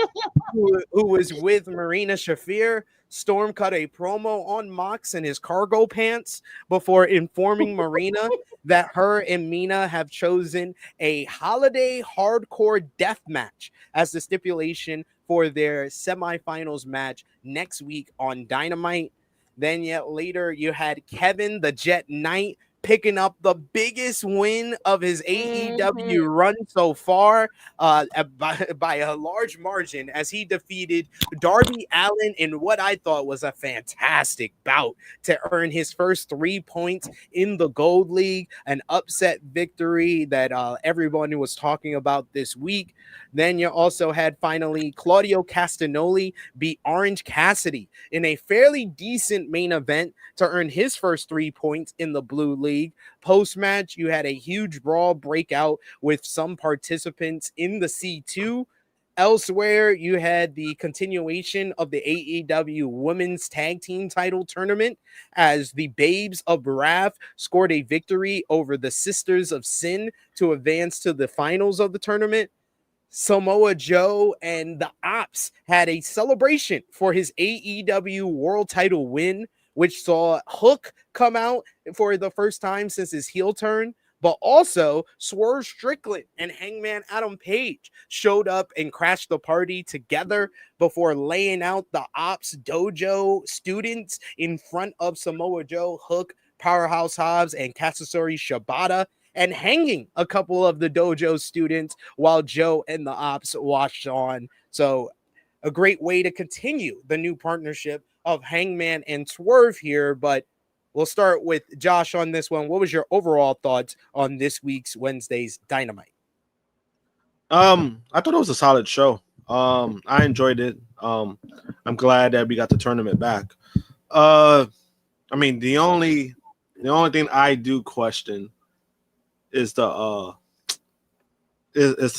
[SPEAKER 8] who was with Marina Shafir. Storm cut a promo on Mox in his cargo pants before informing Marina that her and Mina have chosen a holiday hardcore death match as the stipulation for their semifinals match next week on Dynamite. Then yet later, you had Kevin the Jet Knight picking up the biggest win of his AEW run so far by a large margin, as he defeated Darby Allin in what I thought was a fantastic bout to earn his first 3 points in the Gold League, an upset victory that everyone was talking about this week. Then you also had finally Claudio Castagnoli beat Orange Cassidy in a fairly decent main event to earn his first 3 points in the Blue League. Post-match, you had a huge brawl breakout with some participants in the C2. Elsewhere, you had the continuation of the AEW Women's Tag Team title tournament, as the Babes of Wrath scored a victory over the Sisters of Sin to advance to the finals of the tournament. Samoa Joe and the Ops had a celebration for his AEW World title win, which saw Hook come out for the first time since his heel turn, but also Swerve Strickland and Hangman Adam Page showed up and crashed the party together before laying out the Ops Dojo students in front of Samoa Joe, Hook, Powerhouse Hobbs, and Katsuyori Shibata, and hanging a couple of the dojo students while Joe and the Ops watched on. So a great way to continue the new partnership of Hangman and Swerve here. But we'll start with Josh on this one. What was your overall thoughts on this week's Wednesday's Dynamite?
[SPEAKER 5] I thought it was a solid show. I enjoyed it. I'm glad that we got the tournament back. I mean, the only thing I do question is the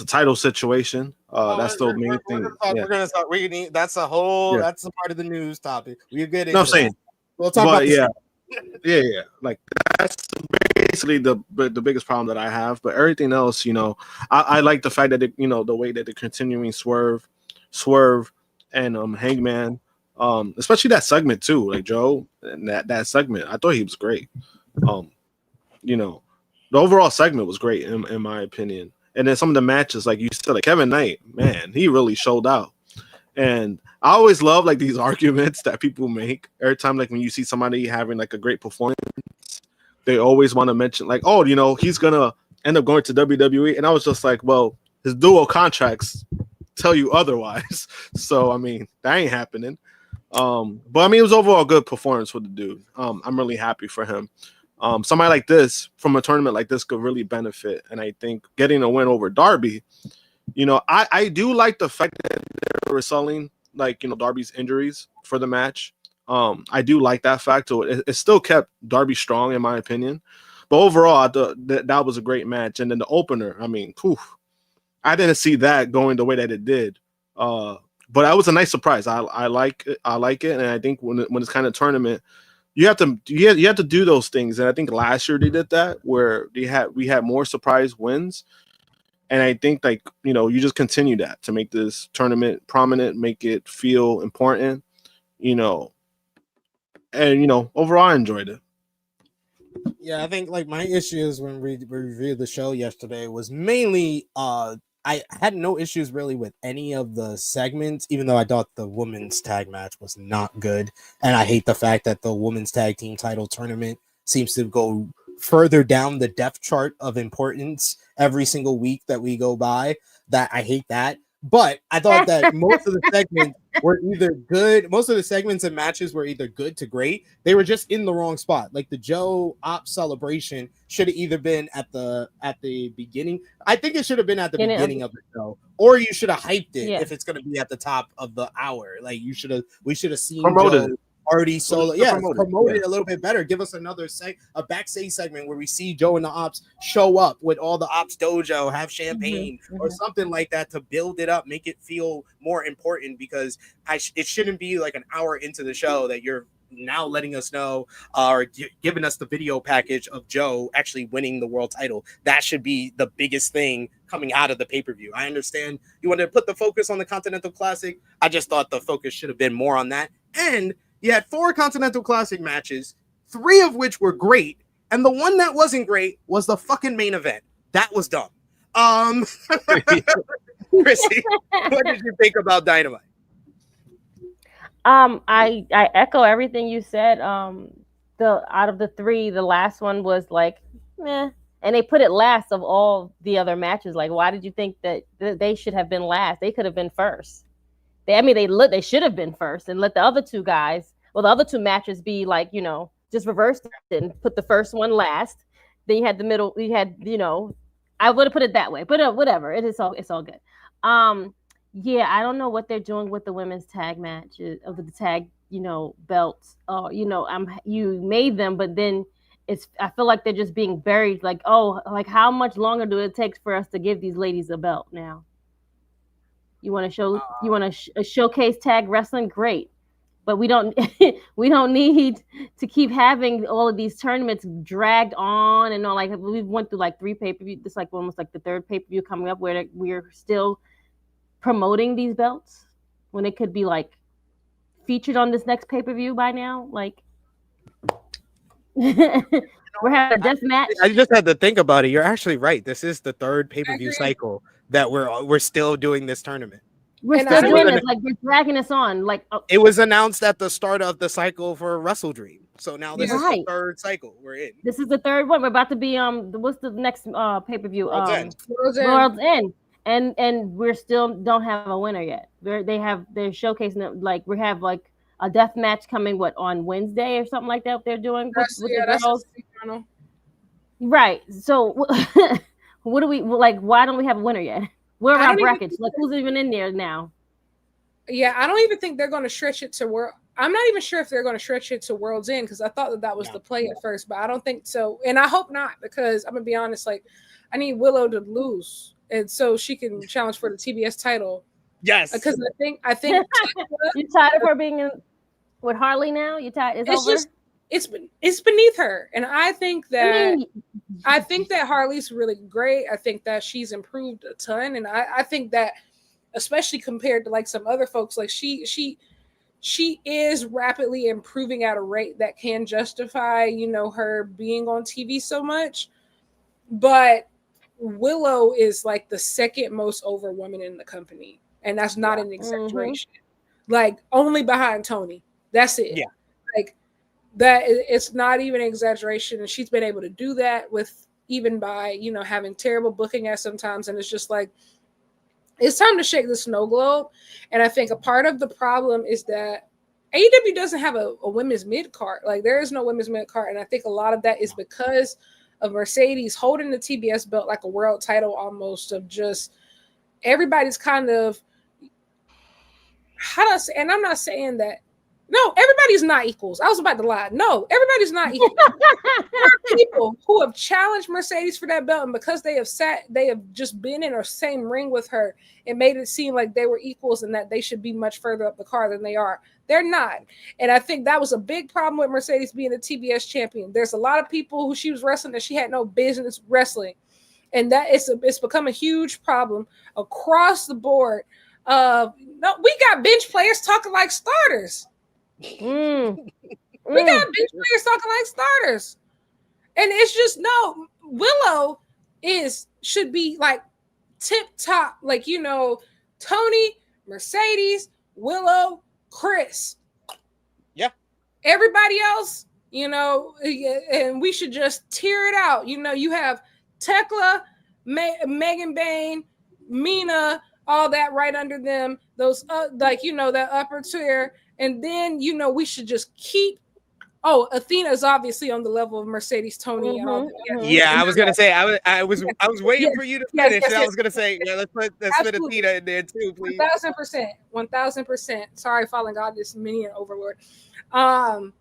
[SPEAKER 5] title situation. That's the main thing.
[SPEAKER 8] We're gonna talk. That's a whole. Yeah. That's a part of the news topic. We're good.
[SPEAKER 5] No, I'm saying.
[SPEAKER 8] We'll talk about
[SPEAKER 5] yeah. Like that's basically the biggest problem that I have. But everything else, I like the fact that the way that they're continuing Swerve, and Hangman, especially that segment too. Like Joe and that segment, I thought he was great. The overall segment was great in my opinion. And then some of the matches, like you said, like Kevin Knight, man, he really showed out. And I always love like these arguments that people make every time, like when you see somebody having like a great performance, they always want to mention like, oh, he's gonna end up going to WWE. And I was just like, well, his dual contracts tell you otherwise. So I mean, that ain't happening. But I mean, it was overall a good performance for the dude. I'm really happy for him. Somebody like this from a tournament like this could really benefit. And I think getting a win over Darby, I do like the fact that they were selling like, Darby's injuries for the match. I do like that fact. So it still kept Darby strong in my opinion. But overall, I thought that was a great match. And then the opener, I mean, I didn't see that going the way that it did. But that was a nice surprise. I like it. And I think when it's kind of tournament, you have to do those things. And I think last year they did that where we had more surprise wins. And I think, like, you know, you just continue that to make this tournament prominent, make it feel important, you know. And, you know, overall, I enjoyed it.
[SPEAKER 8] Yeah, I think like my issues when we reviewed the show yesterday was mainly I had no issues really with any of the segments, even though I thought the women's tag match was not good. And I hate the fact that the women's tag team title tournament seems to go further down the depth chart of importance every single week that we go by. That I hate that. But I thought that most of the segments were either good. Most of the segments and matches were either good to great. They were just in the wrong spot. Like the Joe Ops celebration should have either been at the beginning. I think it should have been at the beginning of the show, or you should have hyped it if it's going to be at the top of the hour. Like we should have seen
[SPEAKER 5] promoted
[SPEAKER 8] Joe already solo. Yeah, promote it a little bit better. Give us another a backstage segment where we see Joe and the Ops show up with all the Ops dojo, have champagne or something like that to build it up, make it feel more important, because it shouldn't be like an hour into the show that you're now letting us know or giving us the video package of Joe actually winning the world title. That should be the biggest thing coming out of the pay-per-view. I understand you want to put the focus on the Continental Classic. I just thought the focus should have been more on that. And you had 4 Continental Classic matches, 3 of which were great, and the one that wasn't great was the fucking main event. That was dumb. Krssi, what did you think about Dynamite?
[SPEAKER 7] I echo everything you said. Out of the 3, the last one was like meh, and they put it last of all the other matches. Like, why did you think that they should have been last? They could have been first. They should have been first and let the other 2 guys, the other 2 matches be like, you know, just reversed it and put the first one last. Then you had the middle. You had, you know, I would have put it that way, but whatever. It's all good. Yeah, I don't know what they're doing with the women's tag match of the tag, you know, belts. You know, you made them, but then I feel like they're just being buried. Like, like how much longer do it take for us to give these ladies a belt now? You want to show, you want to showcase tag wrestling, great, but we don't need to keep having all of these tournaments dragged on and all. Like we went through like 3 pay-per-view. This is like almost like the 3rd pay-per-view coming up where we're still promoting these belts when it could be like featured on this next pay-per-view by now. Like we're having a death match.
[SPEAKER 8] I just had to think about it. You're actually right. This is the 3rd pay-per-view cycle that we're still doing this tournament.
[SPEAKER 7] We're still doing this. Like we're dragging us on. Like
[SPEAKER 8] it was announced at the start of the cycle for Wrestle Dream. So now this is the 3rd cycle we're in.
[SPEAKER 7] This is the 3rd one. We're about to be what's the next pay-per-view?
[SPEAKER 8] World's
[SPEAKER 7] End. And we're still don't have a winner yet. They're showcasing it. Like we have like a death match coming on Wednesday or something like that. They're doing with the girls. Right. So what do we like? Why don't we have a winner yet? Where are our brackets? Like who's even in there now?
[SPEAKER 6] Yeah, I don't even think they're going to stretch it to world. I'm not even sure if they're going to stretch it to World's End, because I thought that was the play at first, but I don't think so. And I hope not, because I'm gonna be honest. Like I need Willow to lose, and so she can challenge for the TBS title.
[SPEAKER 8] Yes,
[SPEAKER 6] because I think
[SPEAKER 7] you tired of her being in with Harley now. You tired?
[SPEAKER 6] It's beneath her, and I think that Harley's really great. I think that she's improved a ton, and I think that especially compared to like some other folks, like she is rapidly improving at a rate that can justify, you know, her being on TV so much. But Willow is like the 2nd most over woman in the company, and that's not an exaggeration. Like only behind Tony. That's it. Yeah. Like that, it's not even an exaggeration, and she's been able to do that with even by, you know, having terrible booking at sometimes, and it's just like it's time to shake the snow globe. And I think a part of the problem is that AEW doesn't have a women's mid card. Like there is no women's mid card, and I think a lot of that is because of Mercedes holding the TBS belt like a world title almost, of just everybody's kind of and I'm not saying that. No, everybody's not equals. I was about to lie. No, everybody's not equal. There are people who have challenged Mercedes for that belt, and because they have just been in the same ring with her, it made it seem like they were equals and that they should be much further up the card than they are. They're not. And I think that was a big problem with Mercedes being the TBS champion. There's a lot of people who she was wrestling that she had no business wrestling. And that it's become a huge problem across the board. We got bench players talking like starters. We got bench players talking like starters. And it's just, no, Willow should be like tip top, like, you know, Tony, Mercedes, Willow, Chris.
[SPEAKER 8] Yeah.
[SPEAKER 6] Everybody else, you know, and we should just tear it out. You know, you have Tekla, Megan Bain, Mina, all that right under them. Those, like, you know, that upper tier. And then, you know, we should just keep. Oh, Athena is obviously on the level of Mercedes, Tony, and all that.
[SPEAKER 8] Yeah, I was gonna say I was waiting for you to finish. Yes. I was gonna say, yeah, let's put Athena in there too, please.
[SPEAKER 6] 1000%. Sorry, Fallen Goddess, Minion Overlord. And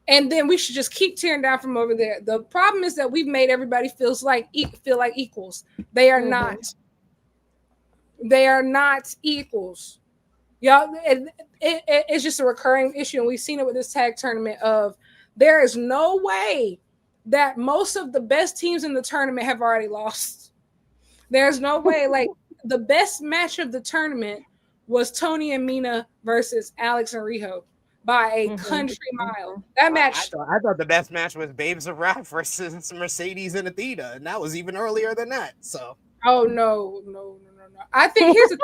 [SPEAKER 6] then we should just keep tearing down from over there. The problem is that we've made everybody feel like equals. They are not. They are not equals. Y'all, it's just a recurring issue, and we've seen it with this tag tournament of there is no way that most of the best teams in the tournament have already lost. There's no way. Like, the best match of the tournament was Tony and Mina versus Alex and Riho by a country mile. That match.
[SPEAKER 8] I thought the best match was Babes of Wrath versus Mercedes and Athena, and that was even earlier than that. So.
[SPEAKER 6] Oh no. I think here's the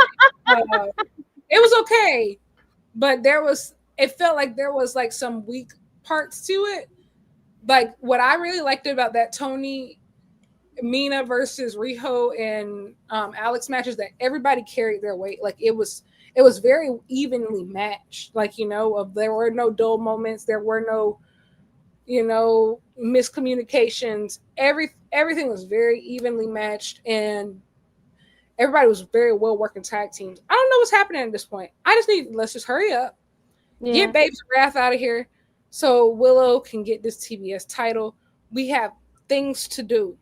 [SPEAKER 6] thing. It was okay, but it felt like there was like some weak parts to it. Like, what I really liked about that Tony, Mina versus Riho and Alex matches, that everybody carried their weight. Like, it was very evenly matched. Like, you know, there were no dull moments. There were no, you know, miscommunications. Everything was very evenly matched, and everybody was very well working tag teams. I don't know what's happening at this point. Let's just hurry up. Yeah. Get Babes of Wrath out of here so Willow can get this TBS title. We have things to do.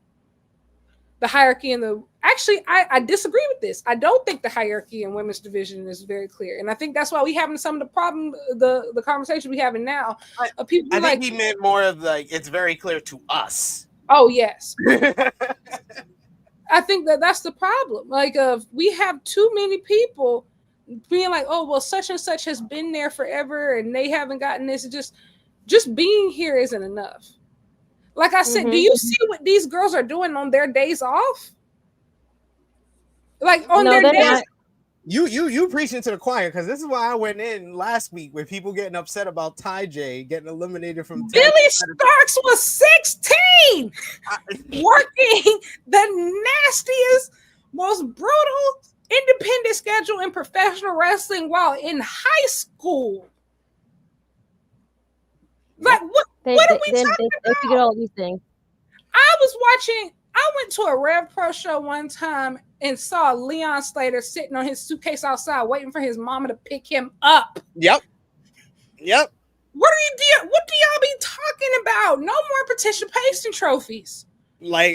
[SPEAKER 6] The hierarchy actually, I disagree with this. I don't think the hierarchy in women's division is very clear. And I think that's why we having some of the problem, the conversation we having now. People
[SPEAKER 8] I think he meant more of like, it's very clear to us.
[SPEAKER 6] Oh, yes. I think that's the problem. Like, we have too many people being like, oh, well, such and such has been there forever and they haven't gotten this. Just being here isn't enough. Like I said, do you see what these girls are doing on their days off? Like, on their days. Not.
[SPEAKER 8] You preaching to the choir, because this is why I went in last week with people getting upset about Ty J getting eliminated from
[SPEAKER 6] Billy Starks was 16 working the nastiest, most brutal independent schedule in professional wrestling while in high school. Like, what are we talking about?
[SPEAKER 7] They figured all these things.
[SPEAKER 6] I went to a Rev Pro show one time and saw Leon Slater sitting on his suitcase outside waiting for his mama to pick him up.
[SPEAKER 8] Yep.
[SPEAKER 6] What do y'all be talking about? No more participation trophies.
[SPEAKER 8] I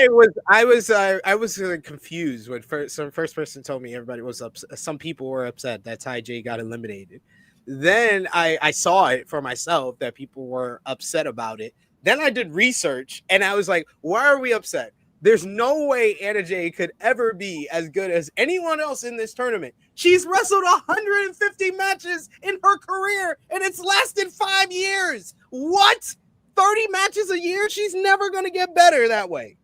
[SPEAKER 8] was confused when first person told me everybody was upset. Some people were upset that Ty J got eliminated. Then I saw it for myself that people were upset about it. Then I did research and I was like, why are we upset? There's no way Anna Jay could ever be as good as anyone else in this tournament. She's wrestled 150 matches in her career and it's lasted 5 years. What? 30 matches a year? She's never going to get better that way.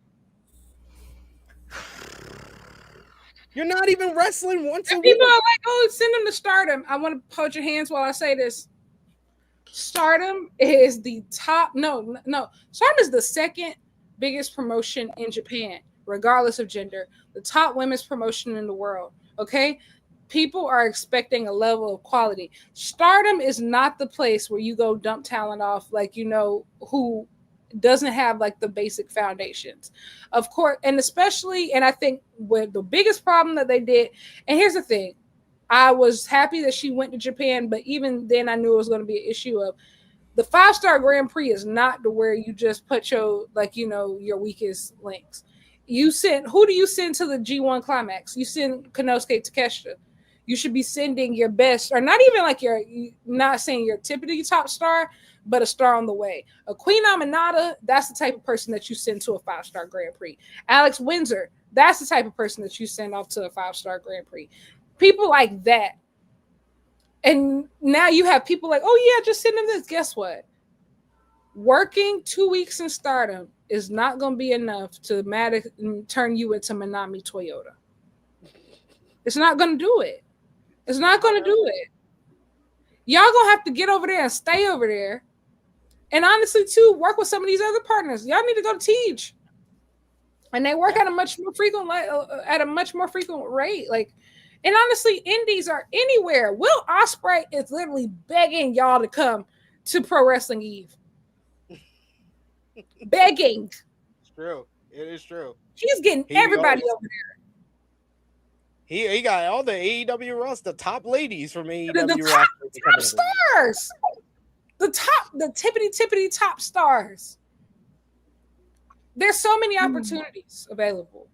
[SPEAKER 8] You're not even wrestling once a week.
[SPEAKER 6] People are like, oh, send them to Stardom. I want to hold your hands while I say this. Stardom is the top. No. Stardom is the second biggest promotion in Japan, regardless of gender. The top women's promotion in the world. Okay? People are expecting a level of quality. Stardom is not the place where you go dump talent off, like, you know, who doesn't have like the basic foundations. Of course, and especially, and I think with the biggest problem that they did, and here's the thing, I was happy that she went to Japan, but even then I knew it was going to be an issue of the 5-star Grand Prix is not to where you just put your, like, you know, your weakest links. Who do you send to the G1 Climax? You send Konosuke Takeshita. You should be sending your best, or not even like not saying your typical top star, but a star on the way. A Queen Aminata, that's the type of person that you send to a 5-star Grand Prix. Alex Windsor, that's the type of person that you send off to a 5-star Grand Prix. People like that. And now you have people like, oh yeah, just send them this. Guess what? Working 2 weeks in Stardom is not going to be enough to turn you into Manami Toyota. It's not going to do it. It's not going to do it. Y'all going to have to get over there and stay over there. And honestly, too, work with some of these other partners. Y'all need to go to THH. And they work at a much more frequent rate. Like, and honestly, indies are anywhere. Will Ospreay is literally begging y'all to come to Pro Wrestling Eve. Begging.
[SPEAKER 8] It's true. It is true.
[SPEAKER 6] He's getting everybody over there.
[SPEAKER 8] He got all the AEW roster, the top ladies from AEW.
[SPEAKER 6] The top stars. The tippity top stars. There's so many opportunities available.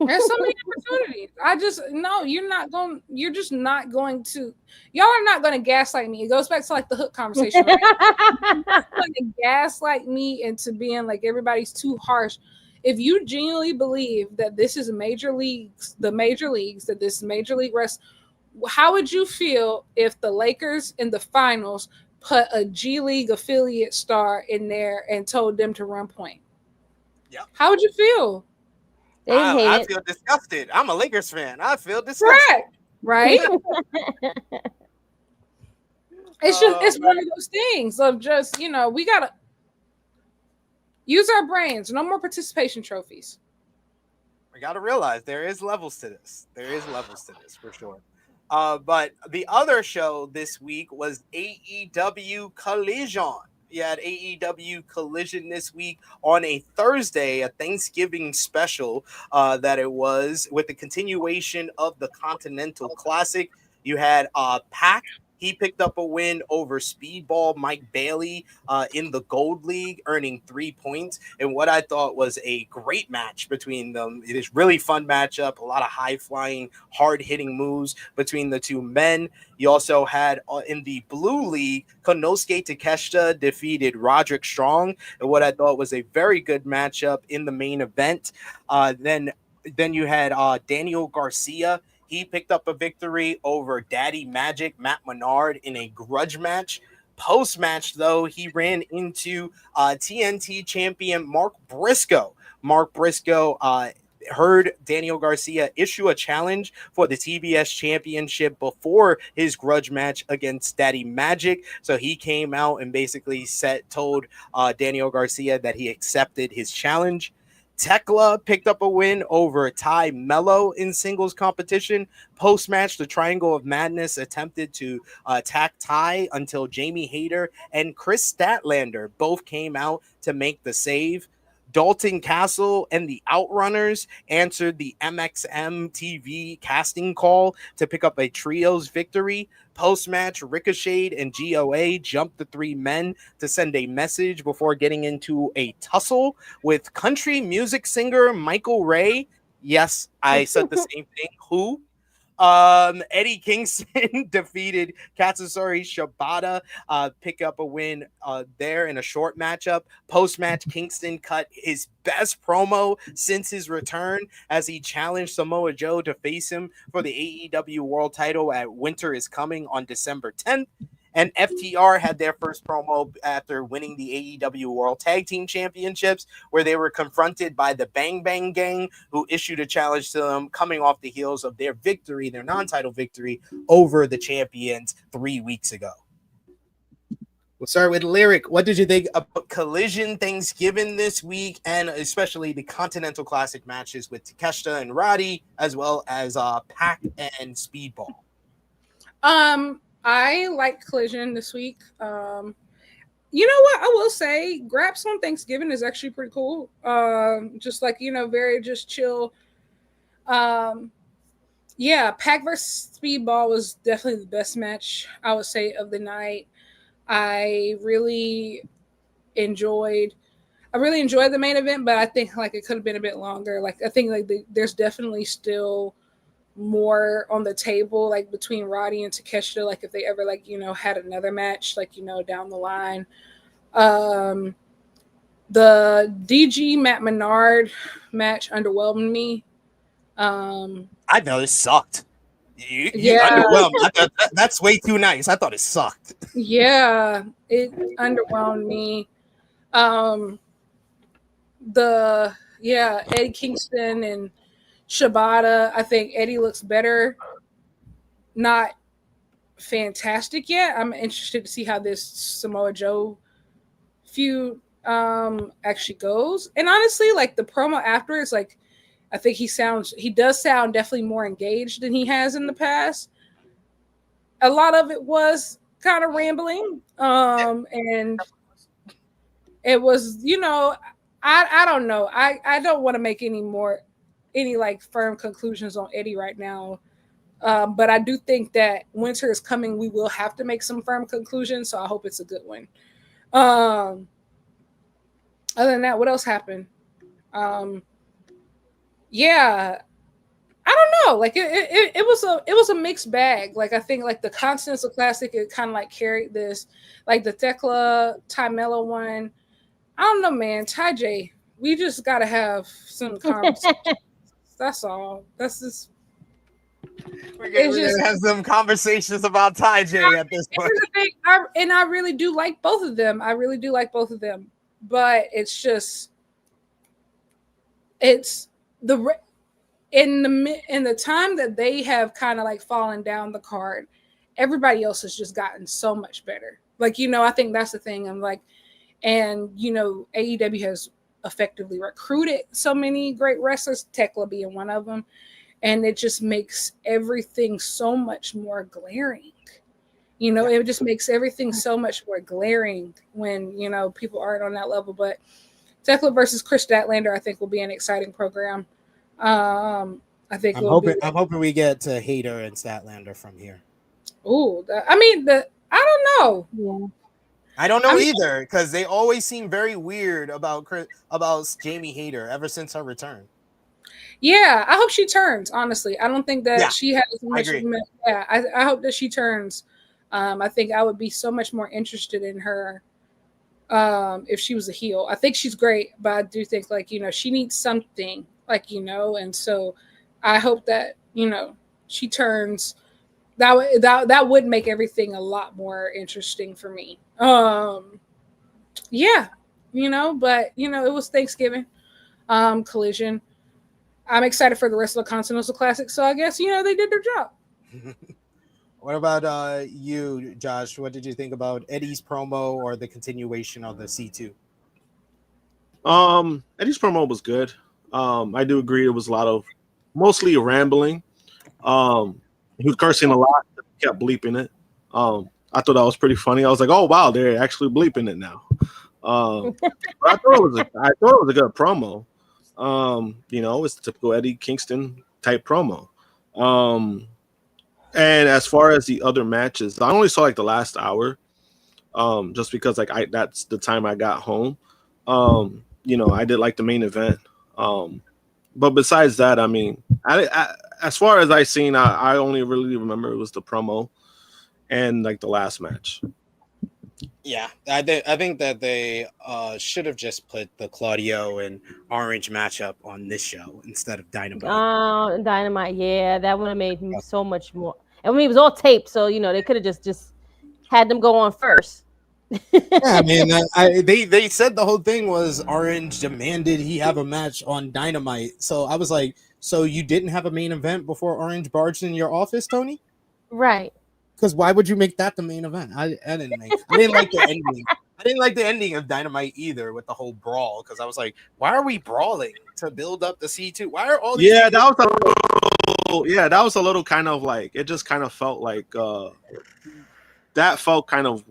[SPEAKER 6] There's so many opportunities. You're just not going to, y'all are not going to gaslight me. It goes back to like the Hook conversation, right? You're not going to gaslight me into being like everybody's too harsh. If you genuinely believe that this is major leagues, that this is Major League Wrestling, how would you feel if the Lakers in the finals put a G League affiliate star in there and told them to run point?
[SPEAKER 8] Yeah.
[SPEAKER 6] How would you feel?
[SPEAKER 8] I feel disgusted. I'm a Lakers fan. I feel disgusted.
[SPEAKER 6] Right? It's one of those things of just, we got to use our brains. No more participation trophies.
[SPEAKER 8] We got to realize there is levels to this. For sure. But the other show this week was AEW Collision. You had AEW Collision this week on a Thursday, a Thanksgiving special that it was, with the continuation of the Continental Classic. You had Pac. He picked up a win over Speedball Mike Bailey in the Gold League, earning 3 points in what I thought was a great match between them. It is really fun matchup, a lot of high-flying, hard-hitting moves between the two men. You also had in the Blue League, Konosuke Takeshita defeated Roderick Strong in what I thought was a very good matchup in the main event. Then you had Daniel Garcia. He picked up a victory over Daddy Magic, Matt Menard, in a grudge match. Post-match, though, he ran into TNT champion Mark Briscoe. Mark Briscoe heard Daniel Garcia issue a challenge for the TBS championship before his grudge match against Daddy Magic. So he came out and basically told Daniel Garcia that he accepted his challenge. Tekla picked up a win over Ty Mello in singles competition. Post-match, the Triangle of Madness attempted to attack Ty until Jamie Hayter and Chris Statlander both came out to make the save. Dalton Castle and the Outrunners answered the MXM TV casting call to pick up a trios victory. Post-match, Ricochet and GOA jumped the three men to send a message before getting into a tussle with country music singer Michael Ray. Yes, I said the same thing. Who? Eddie Kingston defeated Katsuyori Shibata, pick up a win there in a short matchup. Post-match, Kingston cut his best promo since his return as he challenged Samoa Joe to face him for the AEW World title at Winter is Coming on December 10th. And FTR had their first promo after winning the AEW World Tag Team Championships, where they were confronted by the Bang Bang Gang, who issued a challenge to them coming off the heels of their victory, their non-title victory over the champions 3 weeks ago.
[SPEAKER 4] We'll start with Lyric. What did you think
[SPEAKER 8] about Collision Thanksgiving this week, and especially the Continental Classic matches with Takeshita and Roddy, as well as Pac and Speedball?
[SPEAKER 6] I like Collision this week. You know what? I will say Graps on Thanksgiving is actually pretty cool. Just like, very just chill. Yeah, Pac versus Speedball was definitely the best match, I would say, of the night. I really enjoyed the main event, but I think like it could have been a bit longer. Like I think like there's definitely still more on the table, like between Roddy and Takeshita, like if they ever like, you know, had another match, like, you know, down the line. The DG Matt Menard match underwhelmed me.
[SPEAKER 8] I know it sucked. You underwhelmed. I thought that's way too nice. I thought it sucked.
[SPEAKER 6] Yeah, it underwhelmed me. Eddie Kingston and Shibata. I think Eddie looks better. Not fantastic yet. I'm interested to see how this Samoa Joe feud actually goes. And honestly, like the promo afterwards, like I think he does sound definitely more engaged than he has in the past. A lot of it was kind of rambling. And it was, you know, I don't know. I don't want to make any like firm conclusions on Eddie right now. But I do think that winter is coming. We will have to make some firm conclusions. So I hope it's a good one. Other than that, what else happened? Yeah, I don't know. Like it was a mixed bag. Like I think like the Continental Classic, it kind of like carried this, like the Thekla Ty Mello one. I don't know, man. Ty J, we just gotta have some conversations. That's all. That's just.
[SPEAKER 8] We're gonna have some conversations about Ty J at this point.
[SPEAKER 6] I really do like both of them. But it's just, it's the in the time that they have kind of like fallen down the card, everybody else has just gotten so much better. Like, you know, I think that's the thing. I'm like, and you know, AEW has effectively recruited so many great wrestlers, Thekla being one of them, and it just makes everything so much more glaring. You know, it just makes everything so much more glaring when, you know, people aren't on that level. But Thekla versus Chris Statlander, I think, will be an exciting program. I think
[SPEAKER 8] I'm hoping we get to Hater and Statlander from here.
[SPEAKER 6] Ooh, I don't know.
[SPEAKER 7] Yeah.
[SPEAKER 8] I don't know either, because they always seem very weird about Jamie Hater ever since her return.
[SPEAKER 6] Yeah, I hope she turns. Honestly, I don't think that she has much.
[SPEAKER 8] Yeah,
[SPEAKER 6] I hope that she turns. I think I would be so much more interested in her if she was a heel. I think she's great, but I do think, like, you know, she needs something, like, you know, and so I hope that, you know, she turns. That would make everything a lot more interesting for me. Yeah, you know, but you know, it was Thanksgiving, Collision. I'm excited for the rest of the Continental Classic, so I guess, you know, they did their job.
[SPEAKER 8] What about you, Josh? What did you think about Eddie's promo or the continuation of the C2?
[SPEAKER 5] Eddie's promo was good. I do agree it was a lot of mostly rambling. He was cursing a lot, kept bleeping it. I thought that was pretty funny. I was like, oh wow, they're actually bleeping it now. But I thought it was a good promo. You know, it's the typical Eddie Kingston type promo. And as far as the other matches, I only saw like the last hour, just because like that's the time I got home. You know, I did like the main event. But besides that, I mean, I as far as I seen, I only really remember it was the promo and like the last match.
[SPEAKER 8] Yeah, I think that they should have just put the Claudio and Orange matchup on this show instead of Dynamite.
[SPEAKER 7] Oh, Dynamite, yeah, that would have made so much more. And I mean, it was all taped, so you know they could have just had them go on first.
[SPEAKER 8] Yeah, I mean, they said the whole thing was Orange demanded he have a match on Dynamite. So I was like, so you didn't have a main event before Orange barged in your office, Tony?
[SPEAKER 7] Right.
[SPEAKER 8] Because why would you make that the main event? I didn't like the ending. I didn't like the ending of Dynamite either with the whole brawl, because I was like, why are we brawling to build up the C2? Why are all these
[SPEAKER 5] that was a little kind of like, it just kind of felt like that felt kind of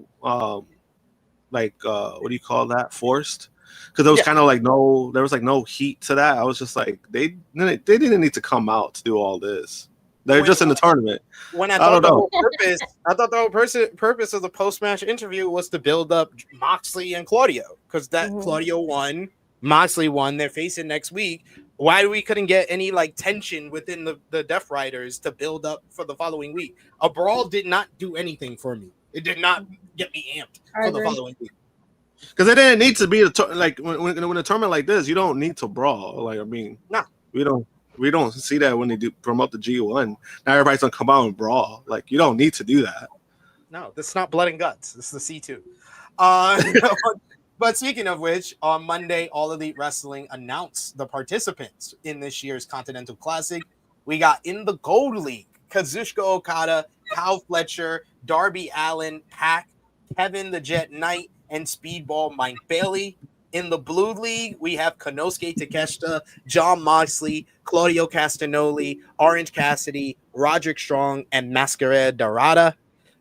[SPEAKER 5] like what do you call that, forced, because there was kind of like there was like no heat to that. I was just like, they didn't need to come out to do all this. They're just in the tournament.
[SPEAKER 8] When I thought the whole purpose of the post-match interview was to build up Moxley and Claudio, because Claudio won, Moxley won. They're facing next week. Why we couldn't get any like tension within the Death Riders to build up for the following week? A brawl did not do anything for me. It did not get me amped for the following week.
[SPEAKER 5] Because it didn't need to be like when a tournament like this, you don't need to brawl. Like, I mean,
[SPEAKER 8] no,
[SPEAKER 5] we don't see that when they do promote the G1. Now everybody's gonna come out and brawl. Like, you don't need to do that.
[SPEAKER 8] No, this is not blood and guts. This is the C2. But speaking of which, on Monday, All Elite Wrestling announced the participants in this year's Continental Classic. We got in the Gold League, Kazuchika Okada, Kyle Fletcher, Darby Allin, Pac, Kevin the Jet Knight, and Speedball Mike Bailey. In the Blue League, we have Konosuke Takeshita, Jon Moxley, Claudio Castagnoli, Orange Cassidy, Roderick Strong, and Masquerade Dorada.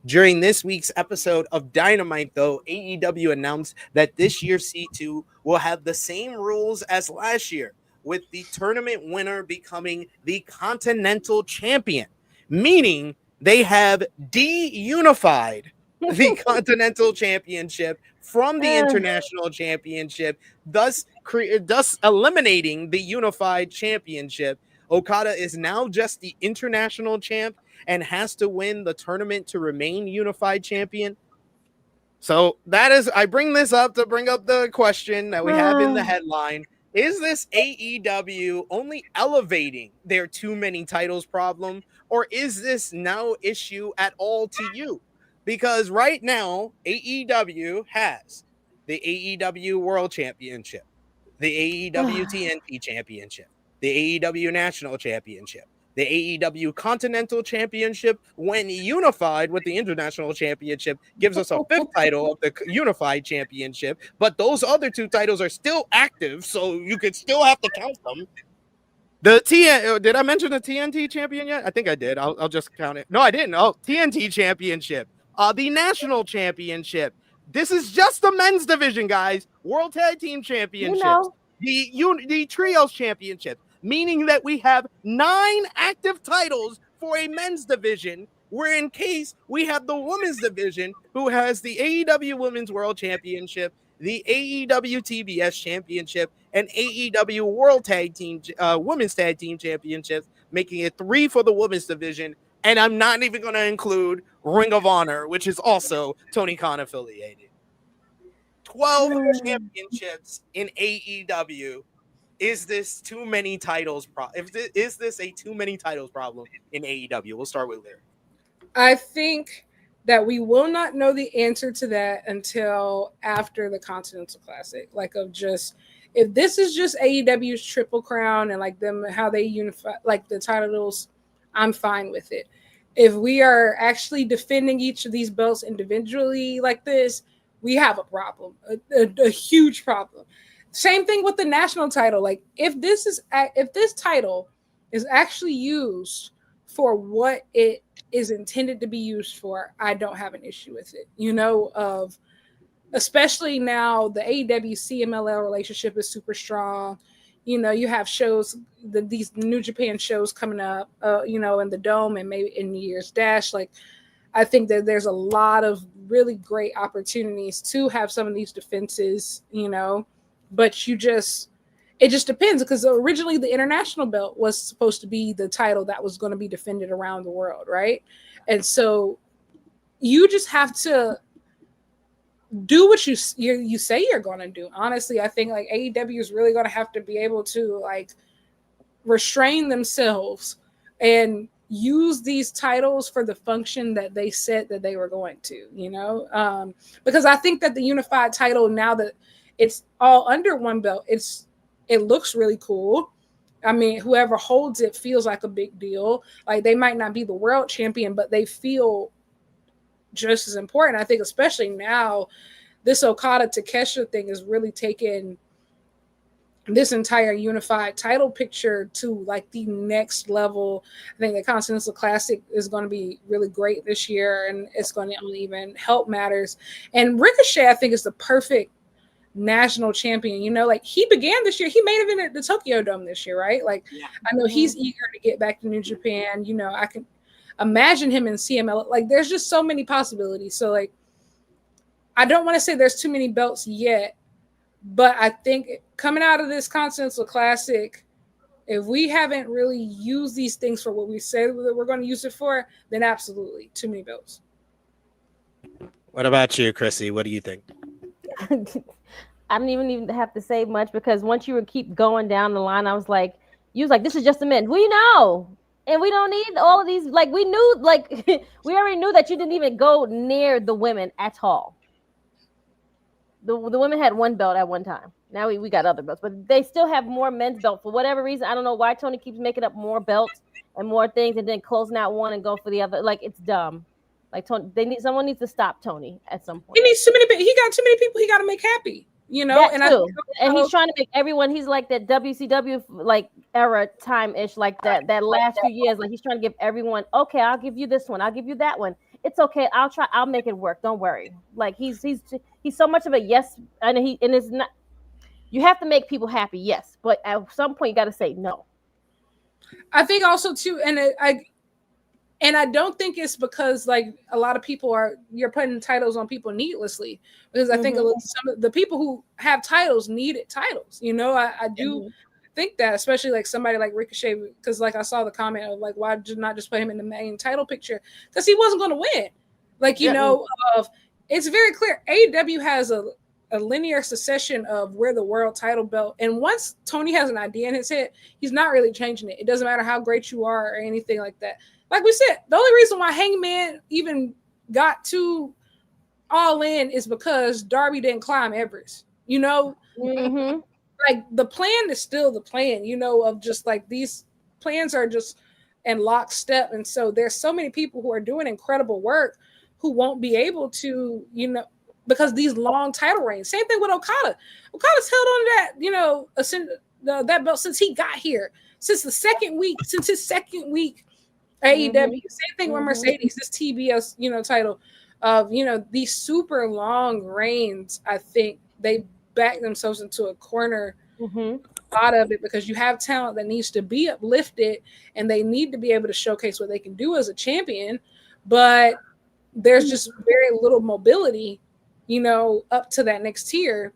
[SPEAKER 8] During this week's episode of Dynamite, though, AEW announced that this year's C2 will have the same rules as last year, with the tournament winner becoming the Continental Champion, meaning they have de-unified the Continental Championship from the International Championship, thus eliminating the Unified Championship. Okada is now just the International Champ and has to win the tournament to remain Unified Champion. So that is, I bring this up to bring up the question that we have in the headline. Is this AEW only elevating their too many titles problem, or is this no issue at all to you? Because right now, AEW has the AEW World Championship, the AEW TNT Championship, the AEW National Championship, the AEW Continental Championship, when unified with the International Championship, gives us a fifth title of the Unified Championship. But those other two titles are still active, so you could still have to count them. Did I mention the TNT Champion yet? I think I did. I'll just count it. No, I didn't. Oh, TNT Championship. The National Championship. This is just the men's division, guys. World Tag Team Championships. The Trios Championship. Meaning that we have 9 active titles for a men's division, where in case we have the women's division, who has the AEW Women's World Championship, the AEW TBS Championship, and AEW World Tag Team Women's Tag Team Championships, making it 3 for the women's division. And I'm not even going to include Ring of Honor, which is also Tony Khan affiliated. 12 championships in AEW. Is this too many titles? Is this a too many titles problem in AEW? We'll start with Larry.
[SPEAKER 6] I think that we will not know the answer to that until after the Continental Classic. Like, of just, if this is just AEW's Triple Crown and like them, how they unify like the titles, I'm fine with it. If we are actually defending each of these belts individually like this, we have a problem, a huge problem. Same thing with the national title. Like, if this title is actually used for what it is intended to be used for, I don't have an issue with it. You know, especially now the AEW CMLL relationship is super strong. You know, you have shows, these New Japan shows coming up, you know, in the Dome and maybe in New Year's Dash. Like, I think that there's a lot of really great opportunities to have some of these defenses, you know. But it just depends, because originally the international belt was supposed to be the title that was going to be defended around the world, right? And so you just have to do what you say you're going to do. Honestly, I think like AEW is really going to have to be able to like restrain themselves and use these titles for the function that they said that they were going to, you know, because I think that the unified title, now that it's all under one belt, it looks really cool. I mean, whoever holds it feels like a big deal. Like, they might not be the world champion, but they feel just as important. I think especially now, this Okada Takeshita thing is really taking this entire unified title picture to like the next level. I think the Continental Classic is going to be really great this year, and it's going to only even help matters. And Ricochet, I think, is the perfect national champion. You know, like, he began this year, he main evented at the Tokyo Dome this year, right? Like, yeah. I know he's eager to get back to New Japan. You know, I can imagine him in CML. Like, there's just so many possibilities. So like, I don't want to say there's too many belts yet, but I think coming out of this Continental Classic, If we haven't really used these things for what we say that we're going to use it for, then absolutely too many belts.
[SPEAKER 8] What about you, Krssi? What do you think?
[SPEAKER 7] I don't even have to say much, because once you would keep going down the line, I was like, this is just a minute. We know. And we don't need all of these. Like, we knew, like, we already knew that you didn't even go near the women at all. The women had one belt at one time. Now we got other belts, but they still have more men's belt for whatever reason. I don't know why Tony keeps making up more belts and more things and then closing out one and go for the other. Like, it's dumb. Like, Tony, someone needs to stop Tony at some point.
[SPEAKER 6] He needs too many. He got too many people he got to make happy. You know,
[SPEAKER 7] and he's trying to make everyone. He's like that WCW like era time ish, like that last few years. Like, he's trying to give everyone, okay, I'll give you this one, I'll give you that one. It's okay, I'll make it work. Don't worry. Like, he's so much of a yes, and it's not. You have to make people happy, yes, but at some point you got to say no.
[SPEAKER 6] I think also too, and I don't think it's because like a lot of people you're putting titles on people needlessly, because I think some of the people who have titles needed titles. You know, I do think that, especially like somebody like Ricochet, because like I saw the comment of like, why did not just put him in the main title picture? Because he wasn't going to win. Like, you know, it's very clear. AEW has a linear succession of where the world title belt, and once Tony has an idea in his head, he's not really changing it. It doesn't matter how great you are or anything like that. Like we said, the only reason why Hangman even got to All In is because Darby didn't climb Everest. You know, like the plan is still the plan, you know, of just like these plans are just in lockstep. And so there's so many people who are doing incredible work who won't be able to, you know, because these long title reigns. Same thing with Okada. Okada's held on to that, you know, that belt since he got here, since his second week AEW. Same thing with Mercedes, this TBS, you know, title of, you know, these super long reigns. I think they back themselves into a corner a lot of it, because you have talent that needs to be uplifted and they need to be able to showcase what they can do as a champion, but there's just very little mobility, you know, up to that next tier.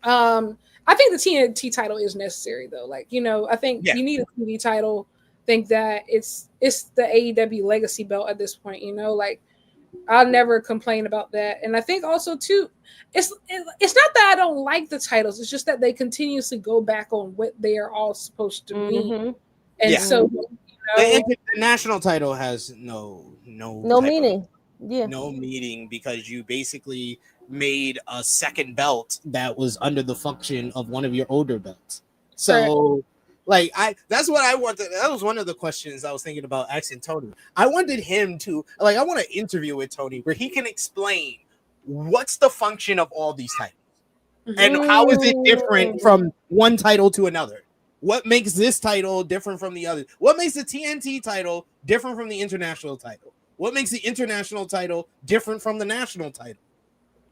[SPEAKER 6] I think the TNT title is necessary though. Like, you know, I think you need a TV title. Think that it's the AEW legacy belt at this point, you know, like I'll never complain about that. And I think also too, it's not that I don't like the titles, it's just that they continuously go back on what they are all supposed to mean. And so, you know,
[SPEAKER 8] the national title has no
[SPEAKER 7] meaning.
[SPEAKER 8] No meaning, because you basically made a second belt that was under the function of one of your older belts. So like that's what I wanted. That was one of the questions I was thinking about asking Tony. I wanted him to, like, I want an interview with Tony where he can explain what's the function of all these titles and how is it different from one title to another. What makes this title different from the other? What makes the TNT title different from the international title? What makes the international title different from the national title?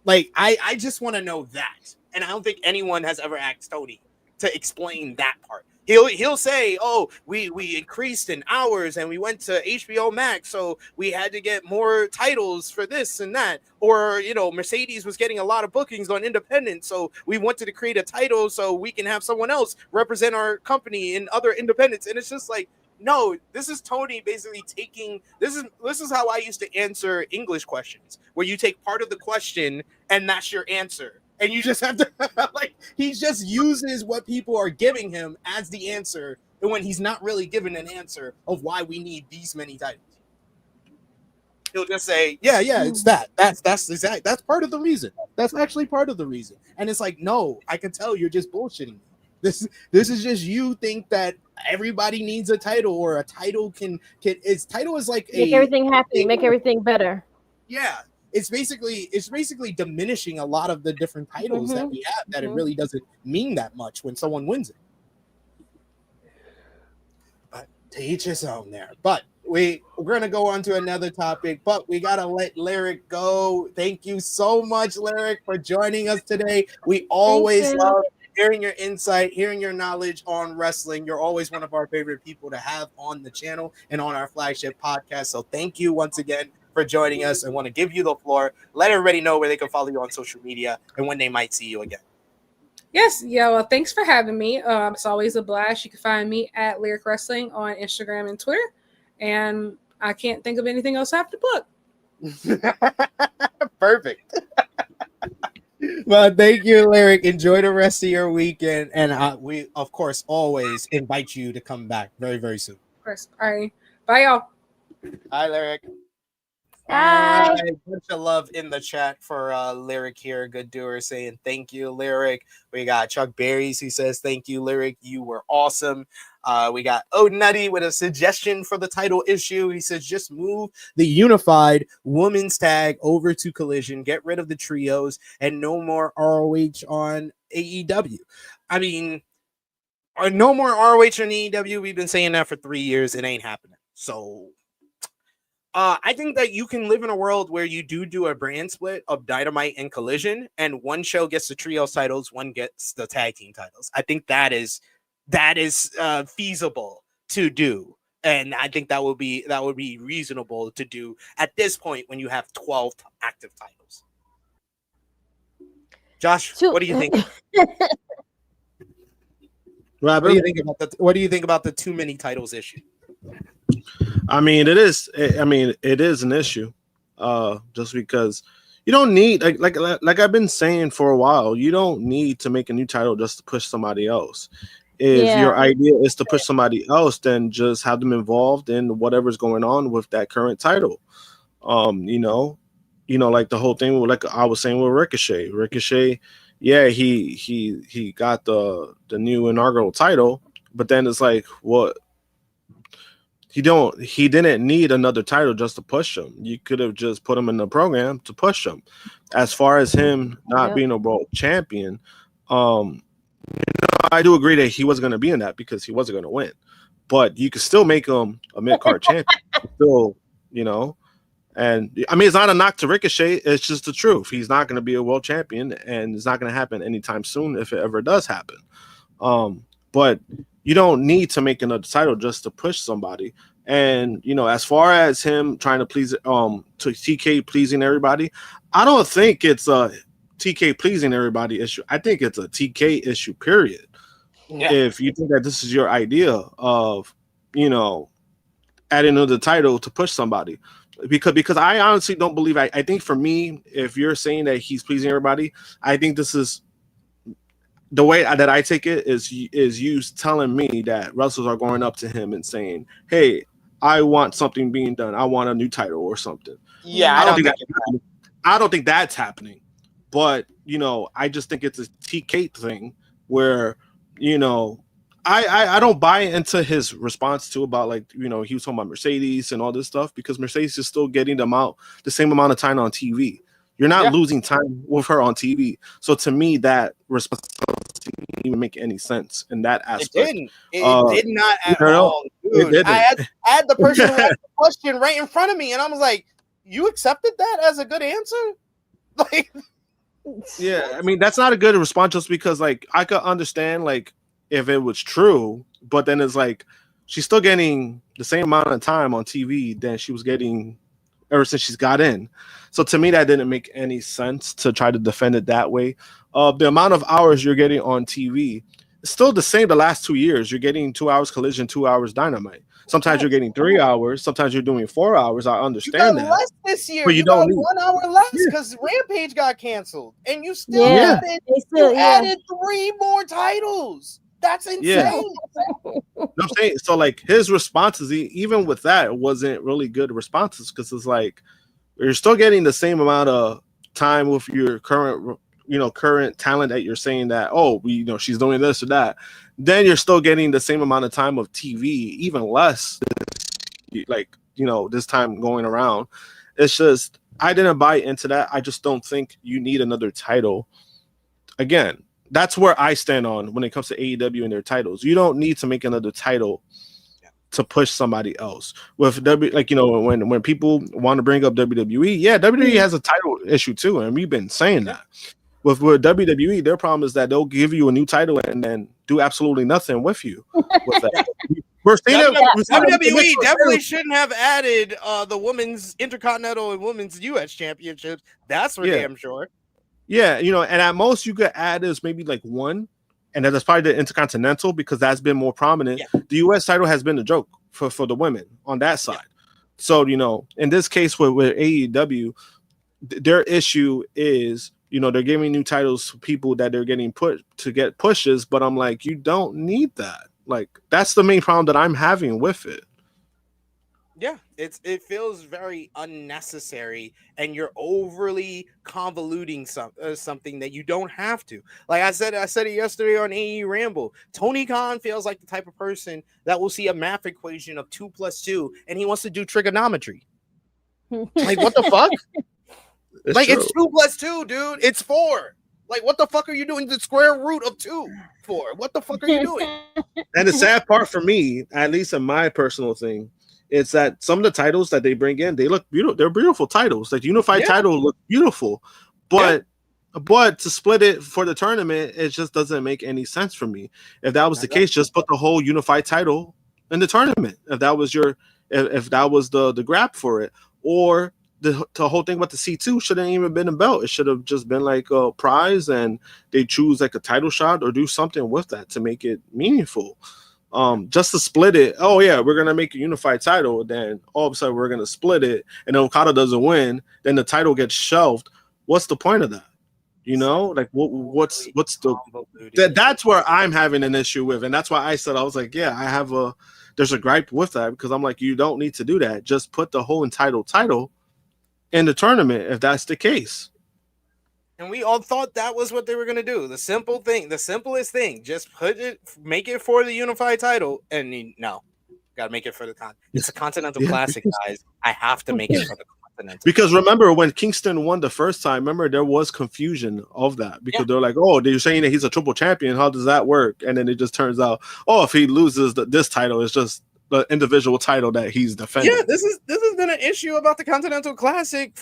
[SPEAKER 8] Like, I just want to know that. And I don't think anyone has ever asked Tony to explain that part. He'll say, oh, we increased in hours and we went to HBO Max, so we had to get more titles for this and that. Or, you know, Mercedes was getting a lot of bookings on independent, so we wanted to create a title so we can have someone else represent our company in other independents. And it's just like, no, this is Tony basically taking this is how I used to answer English questions, where you take part of the question and that's your answer. And you just have to, like, he just uses what people are giving him as the answer, and when he's not really given an answer of why we need these many titles, he'll just say, yeah, it's that. That's exactly, that's part of the reason. That's actually part of the reason. And it's like, no, I can tell you're just bullshitting. This is just you think that everybody needs a title, or a title can title is like
[SPEAKER 7] make everything happy, make everything better.
[SPEAKER 8] Yeah. It's basically diminishing a lot of the different titles that we have, that it really doesn't mean that much when someone wins it. But to each his own there. But we're gonna go on to another topic, but we gotta let Lyric go. Thank you so much, Lyric, for joining us today. We always love hearing your insight, hearing your knowledge on wrestling. You're always one of our favorite people to have on the channel and on our flagship podcast. So thank you once again for joining us, and want to give you the floor. Let everybody know where they can follow you on social media and when they might see you again.
[SPEAKER 6] Yes, yeah, well, thanks for having me. It's always a blast. You can find me at Lyric Wrestling on Instagram and Twitter. And I can't think of anything else I have to plug.
[SPEAKER 8] Perfect. Well, thank you, Lyric. Enjoy the rest of your weekend. And we, of course, always invite you to come back very, very soon.
[SPEAKER 6] Of course. All right. Bye, y'all.
[SPEAKER 8] Hi, Lyric.
[SPEAKER 7] Bye.
[SPEAKER 8] All right, bunch of love in the chat for Lyric here. Good doer saying thank you, Lyric. We got Chuck Berries who says thank you, Lyric. You were awesome. We got Oh Nutty with a suggestion for the title issue. He says just move the unified women's tag over to Collision, get rid of the trios, and no more ROH on AEW. I mean, no more ROH on AEW. We've been saying that for 3 years. It ain't happening. So I think that you can live in a world where you do a brand split of Dynamite and Collision, and one show gets the trios titles, one gets the tag team titles. I think that is feasible to do, and I think that would be reasonable to do at this point when you have 12 active titles. Josh, what do you think?
[SPEAKER 5] Robert,
[SPEAKER 8] what do you think about the too many titles issue?
[SPEAKER 5] I mean, it is an issue. Just because you don't need like I've been saying for a while, you don't need to make a new title just to push somebody else. If your idea is to push somebody else, then just have them involved in whatever's going on with that current title. You know, like the whole thing with, like I was saying with Ricochet. Ricochet, yeah, he got the new inaugural title, but then it's like, what? He didn't need another title just to push him. You could have just put him in the program to push him. As far as him not being a world champion, I do agree that he wasn't going to be in that because he wasn't going to win. But you could still make him a mid-card champion. Still, and I mean, it's not a knock to Ricochet. It's just the truth. He's not going to be a world champion, and it's not going to happen anytime soon if it ever does happen. But you don't need to make another title just to push somebody. And as far as him trying to please to TK pleasing everybody, I don't think it's a TK pleasing everybody issue. I think it's a TK issue, period. Yeah. If you think that this is your idea of adding another title to push somebody, because I honestly don't believe. I think for me, if you're saying that he's pleasing everybody, I think this is the way that I take it is you telling me that wrestlers are going up to him and saying, "Hey, I want something being done. I want a new title or something."
[SPEAKER 8] Yeah,
[SPEAKER 5] I don't think that's happening. But I just think it's a TK thing where I don't buy into his response to about he was talking about Mercedes and all this stuff, because Mercedes is still getting the same amount of time on TV. You're not losing time with her on TV. So to me, that response didn't even make any sense in that aspect.
[SPEAKER 8] It did not at all. Dude, I had the person who asked the question right in front of me, and I was like, "You accepted that as a good answer?"
[SPEAKER 5] Yeah, I mean, that's not a good response, just because I could understand if it was true, but then it's she's still getting the same amount of time on TV than she was getting ever since she's got in. So to me, that didn't make any sense to try to defend it that way. The amount of hours you're getting on TV is still the same the last 2 years. You're getting 2 hours Collision, 2 hours Dynamite. Sometimes you're getting 3 hours. Sometimes you're doing 4 hours. I understand that.
[SPEAKER 8] Less this year.
[SPEAKER 5] But you don't need
[SPEAKER 8] 1 hour less because Rampage got canceled, and you still added 3 more titles. That's insane.
[SPEAKER 5] Yeah. I'm saying, so his responses, even with that, wasn't really good responses, because it's you're still getting the same amount of time with your current talent that you're saying that, she's doing this or that. Then you're still getting the same amount of time of TV, even less, this time going around. It's just, I didn't buy into that. I just don't think you need another title. Again, that's where I stand on when it comes to AEW and their titles. You don't need to make another title to push somebody else. With when people want to bring up WWE, WWE has a title issue too, and we've been saying that. With WWE, their problem is that they'll give you a new title and then do absolutely nothing with you. With that.
[SPEAKER 8] WWE definitely shouldn't have added the women's Intercontinental and women's U.S. championships. That's for damn sure.
[SPEAKER 5] Yeah, and at most you could add is maybe like one, and that's probably the Intercontinental because that's been more prominent. Yeah. The U.S. title has been a joke for the women on that side. Yeah. So, in this case with AEW, their issue is, they're giving new titles to people that they're getting put to get pushes, but I'm like, you don't need that. Like, that's the main problem that I'm having with it.
[SPEAKER 8] Yeah, it feels very unnecessary, and you're overly convoluting something that you don't have to. Like I said it yesterday on AE Ramble. Tony Khan feels like the type of person that will see a math equation of 2 + 2, and he wants to do trigonometry. Like, what the fuck? It's 2 + 2, dude. It's 4. Like, what the fuck are you doing the square root of 2 for? What the fuck are you doing?
[SPEAKER 5] And the sad part for me, at least in my personal thing, it's that some of the titles that they bring in, they look beautiful. They're beautiful titles. Like the unified title look beautiful, but to split it for the tournament, it just doesn't make any sense for me. If that was the case, just put the whole unified title in the tournament. If that was if that was the grab for it, or the whole thing about the C2 shouldn't even been a belt. It should have just been like a prize, and they choose like a title shot or do something with that to make it meaningful. Just to split it. Oh yeah, we're gonna make a unified title. Then all of a sudden we're gonna split it, and Okada doesn't win. Then the title gets shelved. What's the point of that? Like what's the that's where I'm having an issue with, and that's why I said I was like, yeah, there's a gripe with that because I'm like, you don't need to do that. Just put the whole entitled title in the tournament if that's the case.
[SPEAKER 8] And we all thought that was what they were going to do. The simplest thing, just make it for the unified title. And no, got to make it for it's a Continental Classic, guys. I have to make it for the Continental.
[SPEAKER 5] Because remember when Kingston won the first time, remember there was confusion of that because they're like, oh, they're saying that he's a triple champion. How does that work? And then it just turns out, oh, if he loses this title, it's just the individual title that he's defending.
[SPEAKER 8] Yeah, this has been an issue about the Continental Classic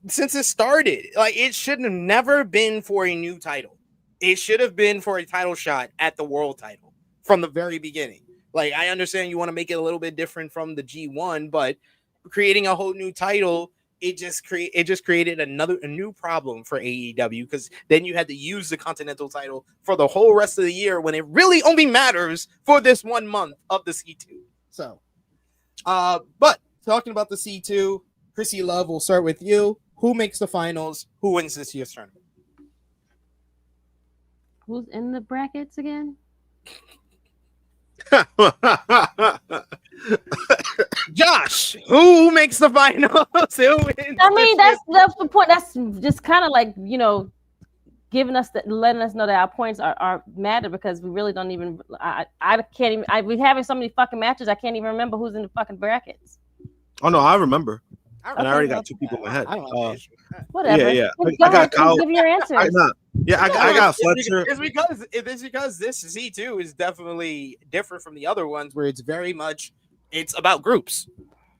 [SPEAKER 8] since it started. Like, it should have never been for a new title. It should have been for a title shot at the world title from the very beginning. Like, I understand you want to make it a little bit different from the G1, but creating a whole new title, it just created a new problem for AEW because then you had to use the Continental title for the whole rest of the year when it really only matters for this 1 month of the C2. So, but talking about the C2, Krssi Luv, we'll start with you. Who makes the finals? Who wins this year's tournament?
[SPEAKER 7] Who's in the brackets again?
[SPEAKER 8] Josh, who makes the finals? Who wins?
[SPEAKER 7] I mean, that's the point. That's just kind of like, giving us letting us know that our points are matter because we really don't even. I can't even. We're having so many fucking matches. I can't even remember who's in the fucking brackets.
[SPEAKER 5] Oh no, I remember. And I already got 2 people in my head.
[SPEAKER 7] Whatever.
[SPEAKER 5] Yeah.
[SPEAKER 7] I got Kyle. Give your answers.
[SPEAKER 5] I got Fletcher.
[SPEAKER 8] It's because this Z2 is definitely different from the other ones where it's about groups.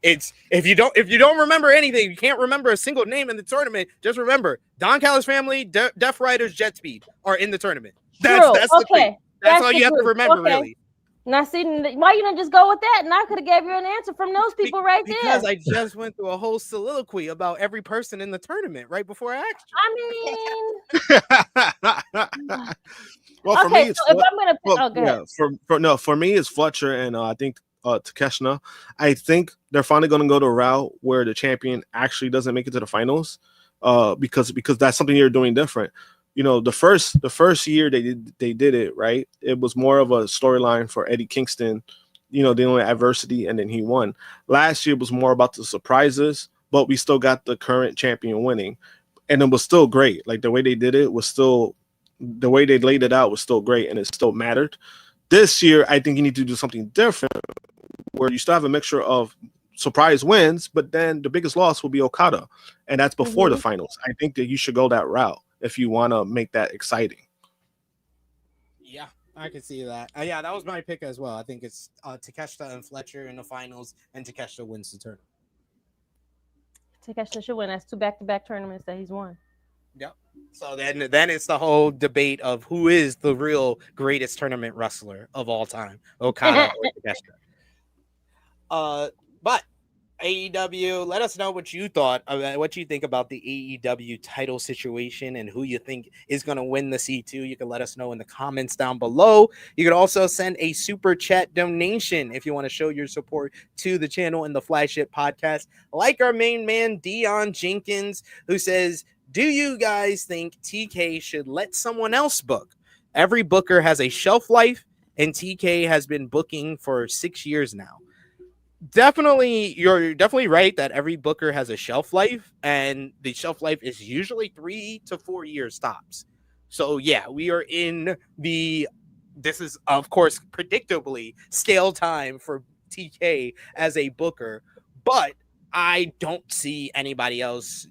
[SPEAKER 8] It's if you don't remember anything, you can't remember a single name in the tournament. Just remember, Don Callis family, Death Riders, Jet Speed are in the tournament. That's the thing. That's all you have to remember, really.
[SPEAKER 7] Now, see, why you don't just go with that? And I could have gave you an answer from those people right there.
[SPEAKER 8] Because I just went through a whole soliloquy about every person in the tournament right before I asked
[SPEAKER 7] you.
[SPEAKER 5] Well, for me, it's for me, it's Fletcher and I think Takeshita. I think they're finally going to go to a route where the champion actually doesn't make it to the finals, because that's something you're doing different. The first year they did it right. It was more of a storyline for Eddie Kingston, dealing with adversity, and then he won. Last year was more about the surprises, but we still got the current champion winning, and it was still great. Like the way they did it was still, the way they laid it out was still great, and it still mattered. This year, I think you need to do something different, where you still have a mixture of surprise wins, but then the biggest loss will be Okada, and that's before the finals. I think that you should go that route if you want to make that exciting.
[SPEAKER 8] Yeah, I can see that. Yeah, that was my pick as well. I think it's Takeshita and Fletcher in the finals, and Takeshita wins the tournament.
[SPEAKER 7] Takeshita should win. That's 2 back-to-back tournaments that he's won.
[SPEAKER 8] Yep. So then it's the whole debate of who is the real greatest tournament wrestler of all time, Okada or Takeshita. But AEW, let us know what you thought, what you think about the AEW title situation and who you think is going to win the C2. You can let us know in the comments down below. You can also send a super chat donation if you want to show your support to the channel and the flagship podcast, like our main man, Dion Jenkins, who says, do you guys think TK should let someone else book? Every booker has a shelf life, and TK has been booking for 6 years now. You're definitely right that every booker has a shelf life, and the shelf life is usually 3 to 4 years tops. So yeah, we are in this is of course predictably stale time for TK as a booker, but I don't see anybody else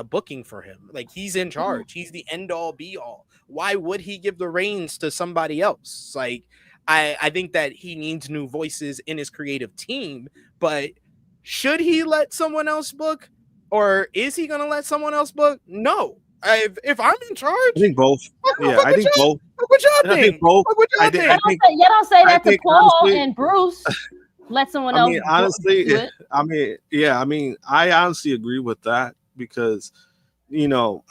[SPEAKER 8] booking for him. Like, he's in charge. He's the end all be all. Why would he give the reins to somebody else? Like, I think that he needs new voices in his creative team, but should he let someone else book, or is he going to let someone else book? No. If I'm in charge,
[SPEAKER 5] I think both. I think both.
[SPEAKER 8] What y'all think?
[SPEAKER 5] I think both.
[SPEAKER 7] Y'all don't say that to Paul
[SPEAKER 5] honestly,
[SPEAKER 7] and Bruce. Let someone else.
[SPEAKER 5] Honestly, I honestly agree with that, because, you know,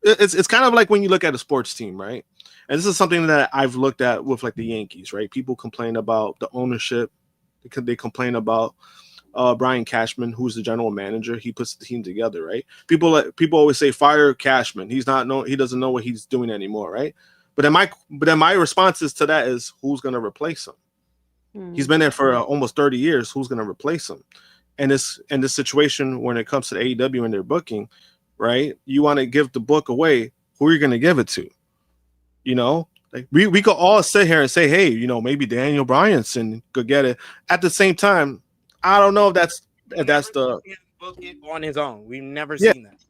[SPEAKER 5] it's kind of like when you look at a sports team, right? And this is something that I've looked at with like the Yankees, right? People complain about the ownership. They complain about Brian Cashman, who's the general manager. He puts the team together, right? People always say fire Cashman. He doesn't know what he's doing anymore, right? But then my responses to that is, who's going to replace him? He's been there for almost 30 years. Who's going to replace him? And this situation, when it comes to the AEW and their booking, right? You want to give the book away. Who are you going to give it to? You know, like we could all sit here and say, hey, you know, maybe Daniel Bryanson could get it. At the same time, I don't know if that's the
[SPEAKER 8] book it on his own. We've never seen that.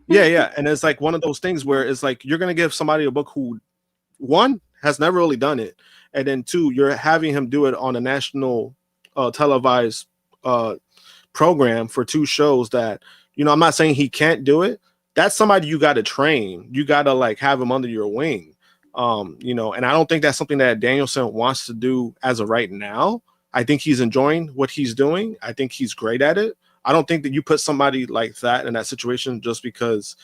[SPEAKER 5] Yeah. And it's like one of those things where it's like you're gonna give somebody a book who, one, has never really done it, and then two, you're having him do it on a national televised program for 2 shows that, you know, I'm not saying he can't do it. That's somebody you got to train. You got to like have him under your wing. You know, and I don't think that's something that Danielson wants to do as of right now. I think he's enjoying what he's doing. I think he's great at it. I don't think that you put somebody like that in that situation just because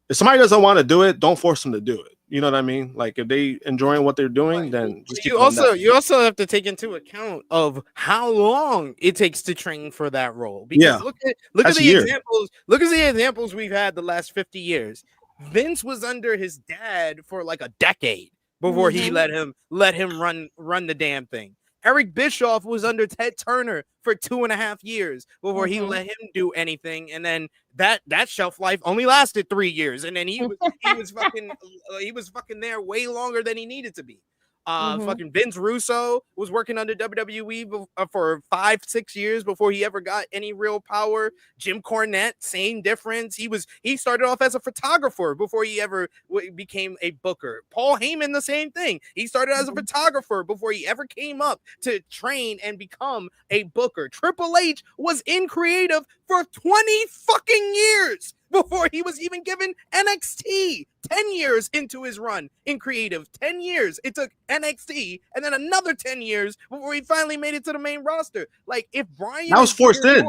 [SPEAKER 5] if somebody doesn't want to do it, don't force them to do it. You know what I mean? Like, if they enjoying what they're doing, then just
[SPEAKER 8] you also have to take into account of how long it takes to train for that role. Because look at the examples we've had the last 50 years. Vince was under his dad for like a decade before he let him run the damn thing. Eric Bischoff was under Ted Turner for 2.5 years before he let him do anything, and then that shelf life only lasted 3 years, and then he was fucking there way longer than he needed to be. Fucking Vince Russo was working under WWE for 5-6 years before he ever got any real power. Jim Cornette, same difference. He started off as a photographer before he ever became a booker. Paul Heyman, the same thing. He started as a photographer before he ever came up to train and become a booker. Triple H was in creative for 20 fucking years before he was even given NXT. 10 years into his run in creative. 10 years. It took NXT and then another 10 years before he finally made it to the main roster. Like, if Brian
[SPEAKER 5] was forced in.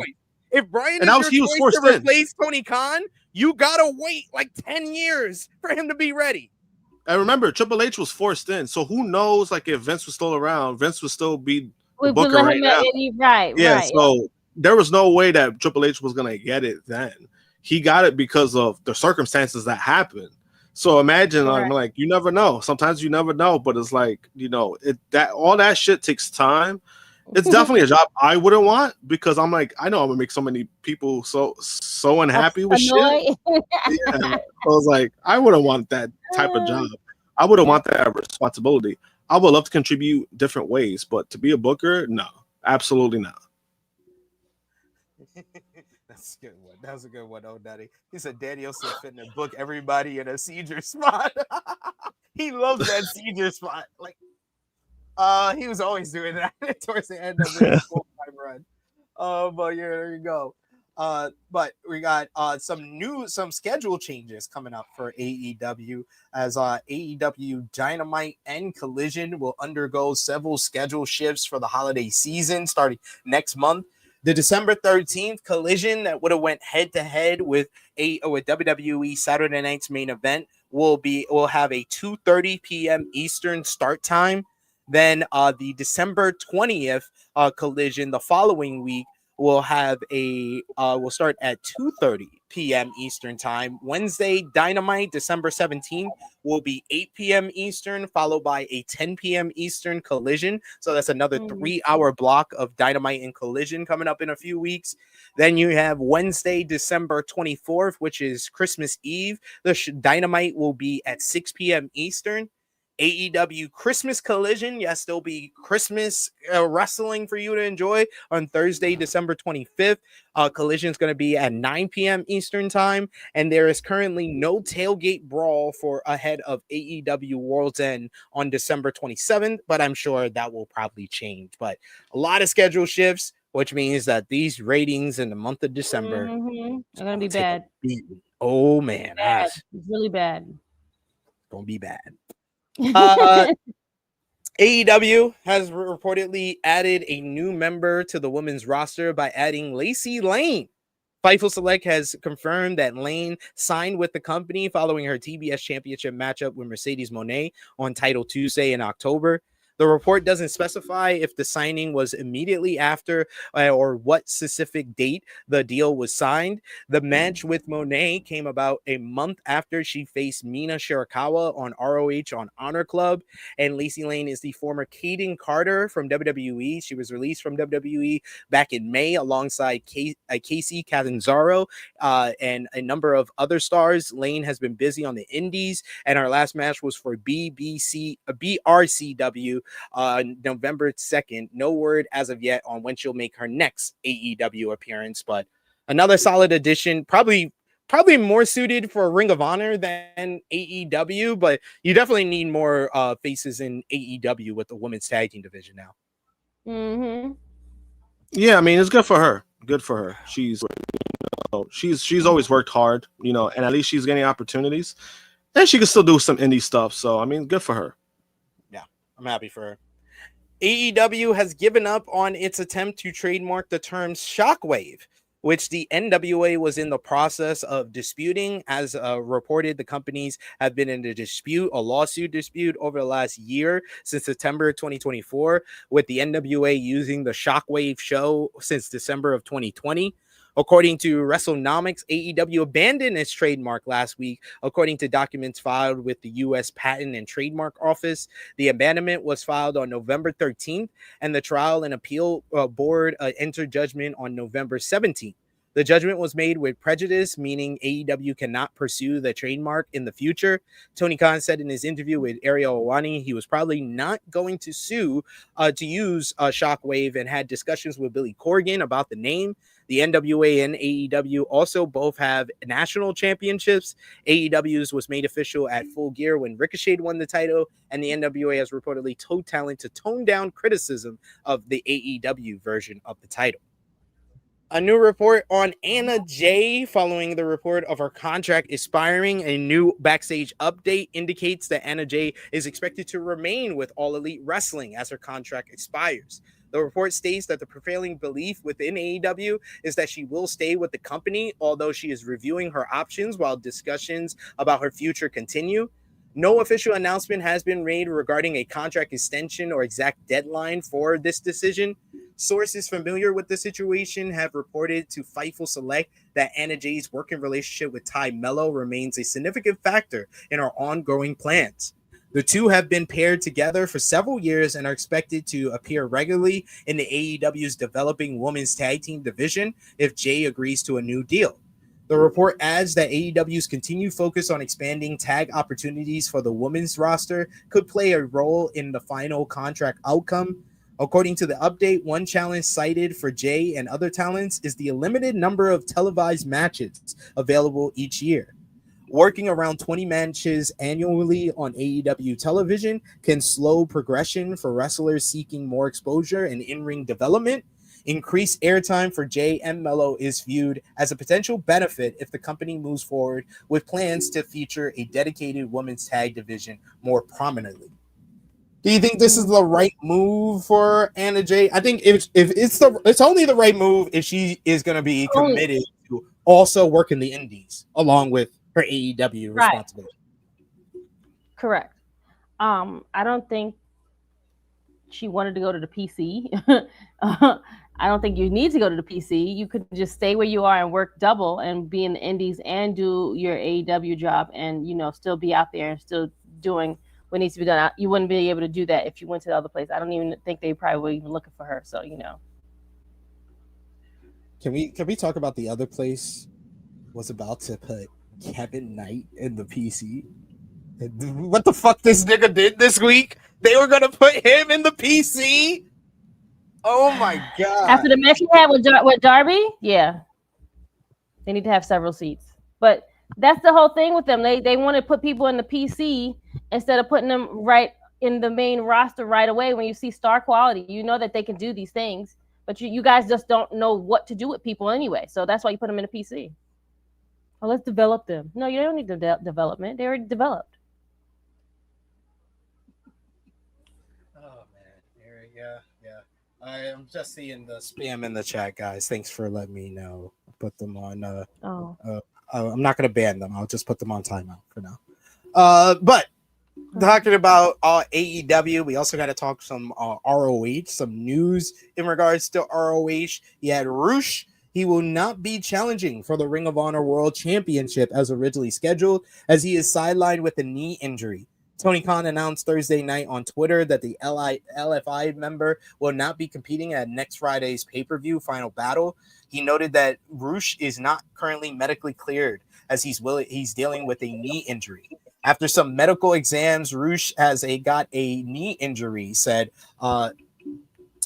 [SPEAKER 8] If Brian is your choice to replace Tony Khan, you gotta wait like 10 years for him to be ready.
[SPEAKER 5] I remember Triple H was forced in, so who knows? Like, if Vince was still around, Vince would still be the booker right now.
[SPEAKER 7] Right.
[SPEAKER 5] So there was no way that Triple H was gonna get it then. He got it because of the circumstances that happened. So imagine, like you never know. Sometimes you never know, but it's like, you know, all that shit takes time. It's definitely a job I wouldn't want, because I'm like, I know I'm gonna make so many people so unhappy with shit. I was like, I wouldn't want that type of job. I wouldn't want that responsibility. I would love to contribute different ways, but to be a booker, no, absolutely not.
[SPEAKER 8] That's a good one. That was a good one, Daddy. He said Danielson finna book everybody in a seizure spot. He loves that seizure spot. Like, he was always doing that towards the end of his full-time run. But yeah, there you go. But we got some schedule changes coming up for AEW, as AEW Dynamite and Collision will undergo several schedule shifts for the holiday season starting next month.
[SPEAKER 4] The December 13th collision that would have went head to head with WWE Saturday Night's main event will have a 2:30 p.m. Eastern start time. Then the December 20th collision the following week will start at 2:30 p.m. Eastern time. Wednesday Dynamite December 17th will be 8 p.m. Eastern, followed by a 10 p.m. Eastern collision. So that's another 3-hour block of Dynamite and collision coming up in a few weeks. Then you have Wednesday December 24th, which is Christmas Eve. The Dynamite will be at 6 p.m. Eastern. AEW Christmas Collision. Yes, there'll be Christmas wrestling for you to enjoy on Thursday, December 25th. Collision is going to be at 9 p.m. Eastern time, and there is currently no tailgate brawl for ahead of AEW World's End on December 27th, but I'm sure that will probably change. But a lot of schedule shifts, which means that these ratings in the month of December
[SPEAKER 7] are going to be bad.
[SPEAKER 4] Oh, man.
[SPEAKER 7] It's really bad.
[SPEAKER 4] It's going to be bad. AEW has reportedly added a new member to the women's roster by adding Lacey Lane. Fightful Select has confirmed that Lane signed with the company following her TBS championship matchup with Mercedes Mone on Title Tuesday in October. The report doesn't specify if the signing was immediately after or what specific date the deal was signed. The match with Monet came about a month after she faced Mina Shirakawa on ROH on Honor Club. And Lacey Lane is the former Kaden Carter from WWE. She was released from WWE back in May alongside Casey Catanzaro and a number of other stars. Lane has been busy on the indies, and our last match was for BRCW November 2nd. No word as of yet on when she'll make her next AEW appearance, but another solid addition, probably more suited for Ring of Honor than AEW, but you definitely need more faces in AEW with the women's tag team division now.
[SPEAKER 5] Yeah, I mean, it's good for her. Good for her. She's always worked hard, and at least she's getting opportunities, and she can still do some indie stuff. So I mean, good for her.
[SPEAKER 4] I'm happy for her. AEW has given up on its attempt to trademark the term Shockwave, which the NWA was in the process of disputing. As reported, the companies have been in a lawsuit dispute over the last year since September 2024, with the NWA using the Shockwave show since December of 2020. According to WrestleNomics, AEW abandoned its trademark last week, according to documents filed with the U.S. Patent and Trademark Office. The abandonment was filed on November 13th, and the Trial and Appeal Board entered judgment on November 17th. The judgment was made with prejudice, meaning AEW cannot pursue the trademark in the future. Tony Khan said in his interview with Ariel Helwani he was probably not going to sue to use Shockwave, and had discussions with Billy Corgan about the name. The NWA and AEW also both have national championships. AEW's was made official at Full Gear when Ricochet won the title, and the NWA has reportedly told talent to tone down criticism of the AEW version of the title. A new report on Anna Jay following the report of her contract expiring. A new backstage update indicates that Anna Jay is expected to remain with All Elite Wrestling as her contract expires. The report states that the prevailing belief within AEW is that she will stay with the company, although she is reviewing her options while discussions about her future continue. No official announcement has been made regarding a contract extension or exact deadline for this decision. Sources familiar with the situation have reported to Fightful Select that Anna Jay's working relationship with Ty Mello remains a significant factor in our ongoing plans. The two have been paired together for several years and are expected to appear regularly in the AEW's developing women's tag team division if Jay agrees to a new deal. The report adds that AEW's continued focus on expanding tag opportunities for the women's roster could play a role in the final contract outcome. According to the update, one challenge cited for Jay and other talents is the limited number of televised matches available each year. Working around 20 matches annually on AEW television can slow progression for wrestlers seeking more exposure and in-ring development. Increased airtime for Jay and Mello is viewed as a potential benefit if the company moves forward with plans to feature a dedicated women's tag division more prominently.
[SPEAKER 8] Do you think this is the right move for Anna Jay? I think if it's only the right move if she is going to be committed to also working the indies along with her AEW responsibility.
[SPEAKER 7] Correct. I don't think she wanted to go to the PC. I don't think you need to go to the PC. You could just stay where you are and work double and be in the indies and do your AEW job and, still be out there and still doing what needs to be done. You wouldn't be able to do that if you went to the other place. I don't even think they probably were even looking for her. So,
[SPEAKER 8] Can we talk about the other place was about to put Kevin Knight in the PC? What the fuck this nigga did this week? They were gonna put him in the PC. Oh my god!
[SPEAKER 7] After the match he had with Darby, yeah, they need to have several seats. But that's the whole thing with them. They want to put people in the PC instead of putting them right in the main roster right away. When you see star quality, you know that they can do these things, but you guys just don't know what to do with people anyway. So that's why you put them in a PC. Oh, let's develop them. No, you don't need development. They already developed.
[SPEAKER 8] Yeah. I am just seeing the spam in the chat, guys. Thanks for letting me know. Put them on. I'm not going to ban them. I'll just put them on timeout for now. But talking about AEW, we also got to talk some ROH, some news in regards to ROH. You had Rush. He will not be challenging for the Ring of Honor World Championship as originally scheduled, as he is sidelined with a knee injury. Tony Khan announced Thursday night on Twitter that the LFI member will not be competing at next Friday's pay-per-view Final Battle. He noted that Rush is not currently medically cleared as he's dealing with a knee injury. After some medical exams, Rush got a knee injury, said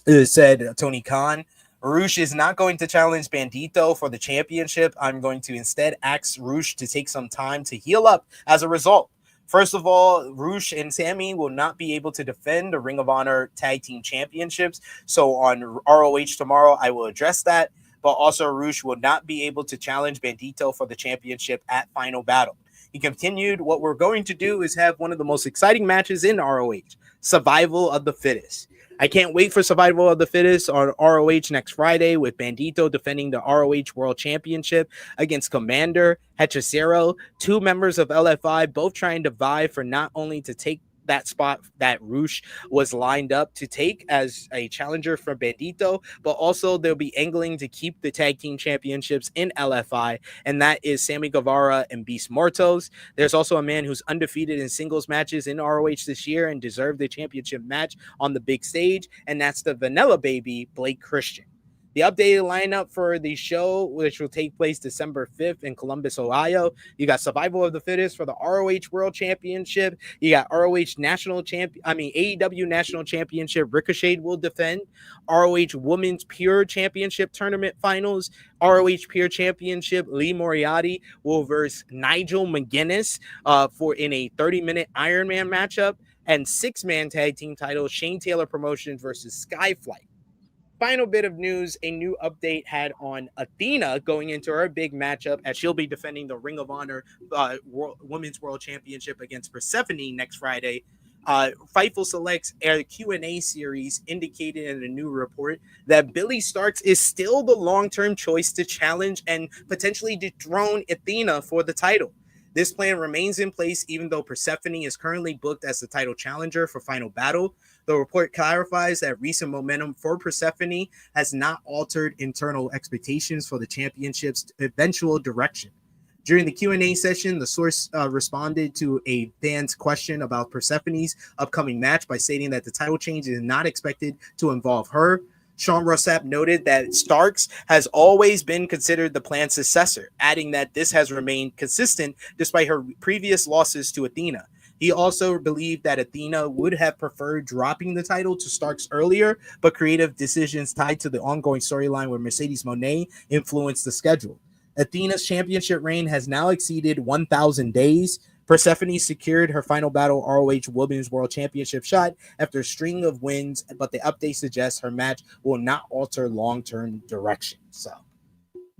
[SPEAKER 8] Tony Khan. Rush is not going to challenge Bandito for the championship. I'm going to instead ask Rush to take some time to heal up as a result. First of all, Rush and Sammy will not be able to defend the Ring of Honor Tag Team Championships. So on ROH tomorrow, I will address that. But also, Rush will not be able to challenge Bandito for the championship at Final Battle. He continued, what we're going to do is have one of the most exciting matches in ROH, Survival of the Fittest. I can't wait for Survival of the Fittest on ROH next Friday with Bandito defending the ROH World Championship against Commander, Hechicero, two members of LFI, both trying to vie for not only to take that spot that Rush was lined up to take as a challenger for Bandito, but also they'll be angling to keep the tag team championships in LFI, and that is Sammy Guevara and Beast Mortos. There's also a man who's undefeated in singles matches in ROH this year and deserved the championship match on the big stage, and that's the Vanilla Baby, Blake Christian. The updated lineup for the show, which will take place December 5th in Columbus, Ohio. You got Survival of the Fittest for the ROH World Championship. You got AEW National Championship. Ricochet will defend. ROH Women's Pure Championship Tournament Finals. ROH Pure Championship. Lee Moriarty will verse Nigel McGuinness in a 30-minute Iron Man matchup. And 6-man tag team title, Shane Taylor Promotions versus Skyflight. Final bit of news, a new update had on Athena going into her big matchup as she'll be defending the Ring of Honor Women's World Championship against Persephone next Friday. Fightful Select's Q&A series indicated in a new report that Billy Starks is still the long-term choice to challenge and potentially dethrone Athena for the title. This plan remains in place even though Persephone is currently booked as the title challenger for Final Battle. The report clarifies that recent momentum for Persephone has not altered internal expectations for the championship's eventual direction. During the Q&A session, the source responded to a fan's question about Persephone's upcoming match by stating that the title change is not expected to involve her. Sean Rossap noted that Starks has always been considered the planned successor, adding that this has remained consistent despite her previous losses to Athena. He also believed that Athena would have preferred dropping the title to Starks earlier, but creative decisions tied to the ongoing storyline with Mercedes Mone influenced the schedule. Athena's championship reign has now exceeded 1,000 days. Persephone secured her Final Battle ROH Women's World Championship shot after a string of wins, but the update suggests her match will not alter long-term direction. So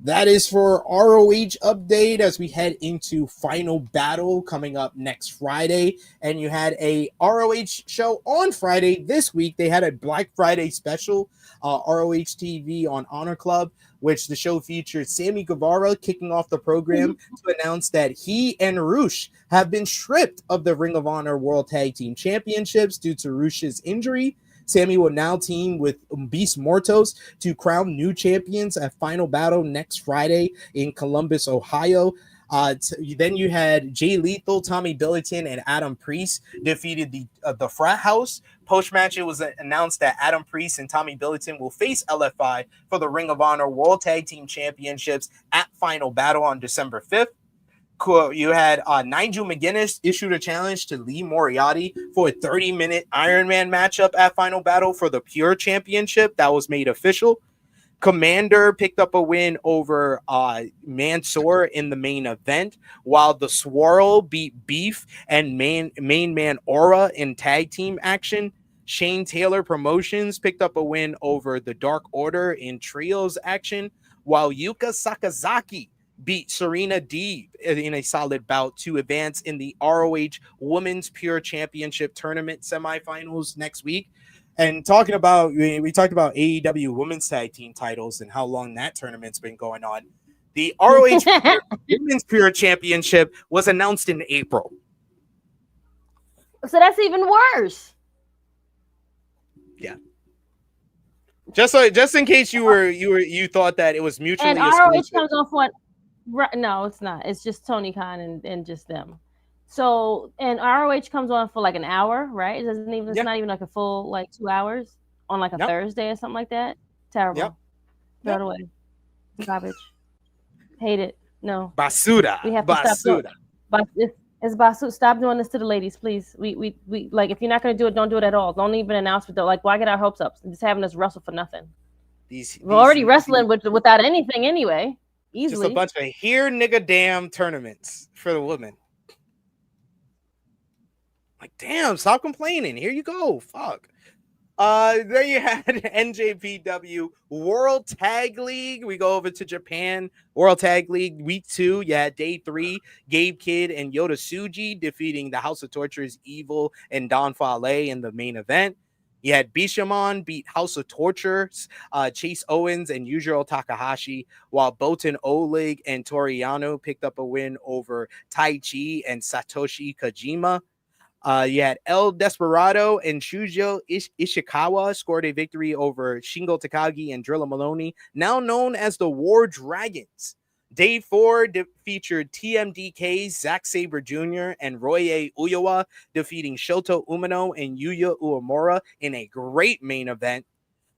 [SPEAKER 4] that is for ROH update as we head into Final Battle coming up next Friday. And you had a ROH show on Friday this week. They had a Black Friday special, ROH TV on Honor Club, which the show featured Sammy Guevara kicking off the program to announce that he and Rush have been stripped of the Ring of Honor World Tag Team Championships due to Rush's injury. Sammy will now team with Beast Mortos to crown new champions at Final Battle next Friday in Columbus, Ohio. Then you had Jay Lethal, Tommy Billington, and Adam Priest defeated the Frat House. Post-match, it was announced that Adam Priest and Tommy Billington will face LFI for the Ring of Honor World Tag Team Championships at Final Battle on December 5th. You had Nigel McGuinness issued a challenge to Lee Moriarty for a 30-minute Iron Man matchup at Final Battle for the Pure Championship. That was made official. Commander picked up a win over Mansoor in the main event, while the Swirl beat Beef and main man Aura in tag team action. Shane Taylor Promotions picked up a win over the Dark Order in trios action, while Yuka Sakazaki beat Serena Deeb in a solid bout to advance in the ROH Women's Pure Championship Tournament semifinals next week. And talking about, we talked about AEW Women's Tag Team titles and how long that tournament's been going on. The ROH Women's Pure Championship was announced in April.
[SPEAKER 7] So that's even worse.
[SPEAKER 4] Yeah. Just in case you thought that it was mutually
[SPEAKER 7] and
[SPEAKER 4] exclusive.
[SPEAKER 7] ROH comes off what? Right, no, it's not. It's just Tony Khan and just them. So, and ROH comes on for like an hour, right? It doesn't even. It's not even like a full like 2 hours on like a Thursday or something like that. Terrible. Throw it away. Garbage. Hate it. No.
[SPEAKER 4] Basura.
[SPEAKER 7] We have to stop. It's Basura. Stop doing this to the ladies, please. We like if you're not gonna do it, don't do it at all. Don't even announce it. Like, why get our hopes up? Just having us wrestle for nothing. We're already wrestling without anything anyway. Easily.
[SPEAKER 4] Just a bunch of here nigga damn tournaments for the women. Like, damn, stop complaining. Here you go. Fuck. There you had NJPW World Tag League. We go over to Japan. World Tag League Week 2. You had Day 3. Gabe Kidd and Yota Tsuji defeating the House of Torture's Evil and Don Fale in the main event. You had Bishamon beat House of Torture's Chase Owens and Yujiro Takahashi, while Bolton Oleg and Toriano picked up a win over Tai Chi and Satoshi Kojima. You had El Desperado and Shujo Ishikawa scored a victory over Shingo Takagi and Drilla Maloney, now known as the War Dragons. Day 4 featured TMDK's Zack Sabre Jr. and Roye Uyawa defeating Shoto Umino and Yuya Uemura in a great main event.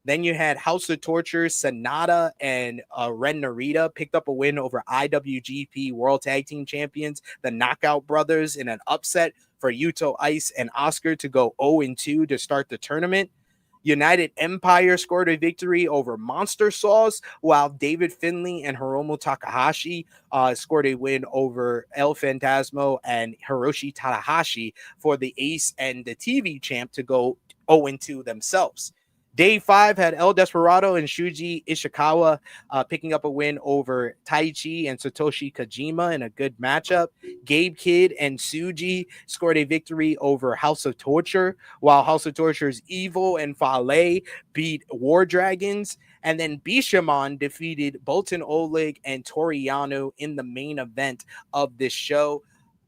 [SPEAKER 4] Then you had House of Torture, Sonata, and Ren Narita picked up a win over IWGP World Tag Team Champions, the Knockout Brothers, in an upset for Yuto Ice and Oscar to go 0-2 to start the tournament. United Empire scored a victory over Monster Sauce, while David Finlay and Hiromu Takahashi scored a win over El Phantasmo and Hiroshi Tanahashi for the Ace and the TV champ to go 0-2 themselves. Day 5 had El Desperado and Shuji Ishikawa picking up a win over Tai Chi and Satoshi Kojima in a good matchup. Gabe Kidd and Tsuji scored a victory over House of Torture, while House of Torture's Evil and Fale beat War Dragons. And then Bishamon defeated Bolton Oleg and Toriano in the main event of this show.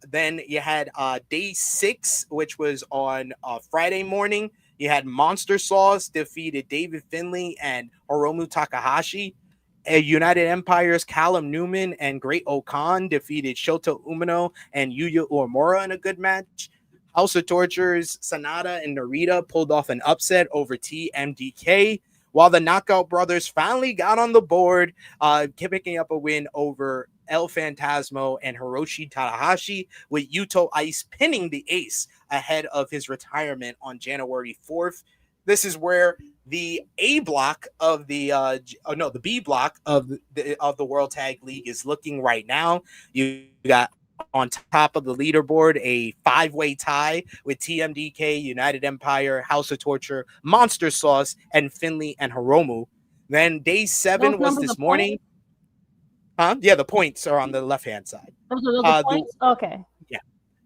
[SPEAKER 4] Then you had Day 6, which was on Friday morning. You had Monster Sauce defeated David Finlay and Hiromu Takahashi. United Empire's Callum Newman and Great Okan defeated Shota Umino and Yuya Uemura in a good match. House of Torture's Sonata and Narita pulled off an upset over TMDK, while the Knockout Brothers finally got on the board, picking up a win over El Phantasmo and Hiroshi Tanahashi, with Yuto Ice pinning the Ace ahead of his retirement on January 4th. This is where the A block of the B block of the World Tag League is looking right now. You got on top of the leaderboard a 5-way tie with TMDK, United Empire, House of Torture, Monster Sauce, and Finlay and Hiromu. Then Day 7 was this morning.
[SPEAKER 8] Yeah, the points are on the left-hand side.
[SPEAKER 7] Those are the points? Okay.
[SPEAKER 8] Yeah.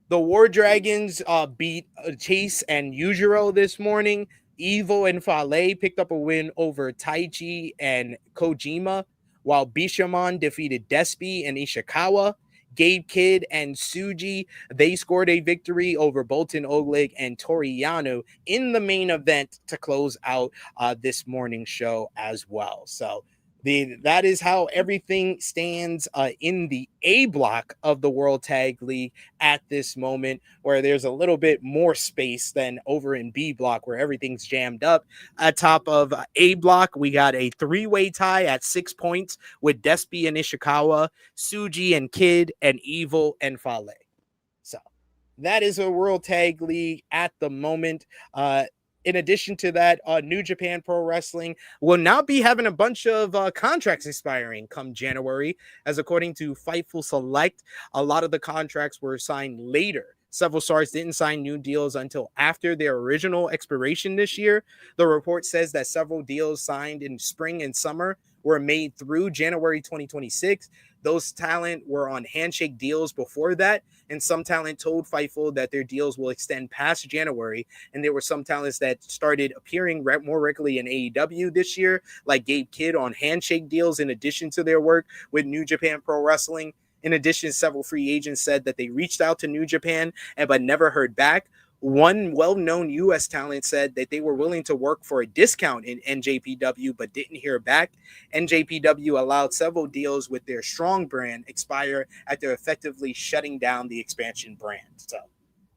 [SPEAKER 8] The War Dragons beat Chase and Yujiro this morning. Evil and Fale picked up a win over Taichi and Kojima, while Bishamon defeated Despi and Ishikawa. Gabe Kidd and Tsuji, they scored a victory over Bolton Oleg and Toriyano in the main event to close out this morning's show as well. So that is how everything stands in the A block of the World Tag League at this moment, where there's a little bit more space than over in B block, where everything's jammed up. At top of A block, we got a 3-way tie at 6 points with Despi and Ishikawa, Tsuji and Kid, and Evil and Fale. So that is a World Tag League at the moment. In addition to that, New Japan Pro Wrestling will now be having a bunch of contracts expiring come January, as according to Fightful Select, a lot of the contracts were signed later. Several stars didn't sign new deals until after their original expiration this year. The report says that several deals signed in spring and summer were made through January 2026. Those talent were on handshake deals before that, and some talent told Fightful that their deals will extend past January, and there were some talents that started appearing more regularly in AEW this year, like Gabe Kidd on handshake deals in addition to their work with New Japan Pro Wrestling. In addition, several free agents said that they reached out to New Japan but never heard back. One well-known U.S. talent said that they were willing to work for a discount in NJPW but didn't hear back. NJPW allowed several deals with their Strong brand expire after effectively shutting down the expansion brand. So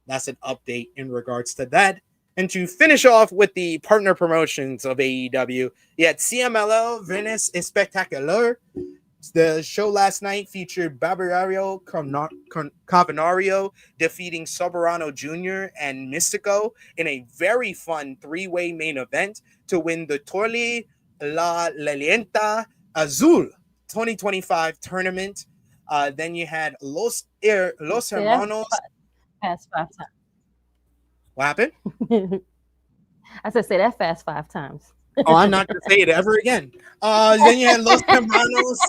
[SPEAKER 8] that's an update in regards to that. And to finish off with the partner promotions of AEW, you had CMLL, Viernes, Espectacular. The show last night featured Barbario Cavanario defeating Soberano Jr. and Mystico in a very fun 3-way main event to win the Torli La Leyenda Azul 2025 tournament. Then you had Los Hermanos.
[SPEAKER 7] Fast 5 times.
[SPEAKER 8] What happened?
[SPEAKER 7] I said, say that fast 5 times.
[SPEAKER 8] Oh, I'm not going to say it ever again. Then you had Los Hermanos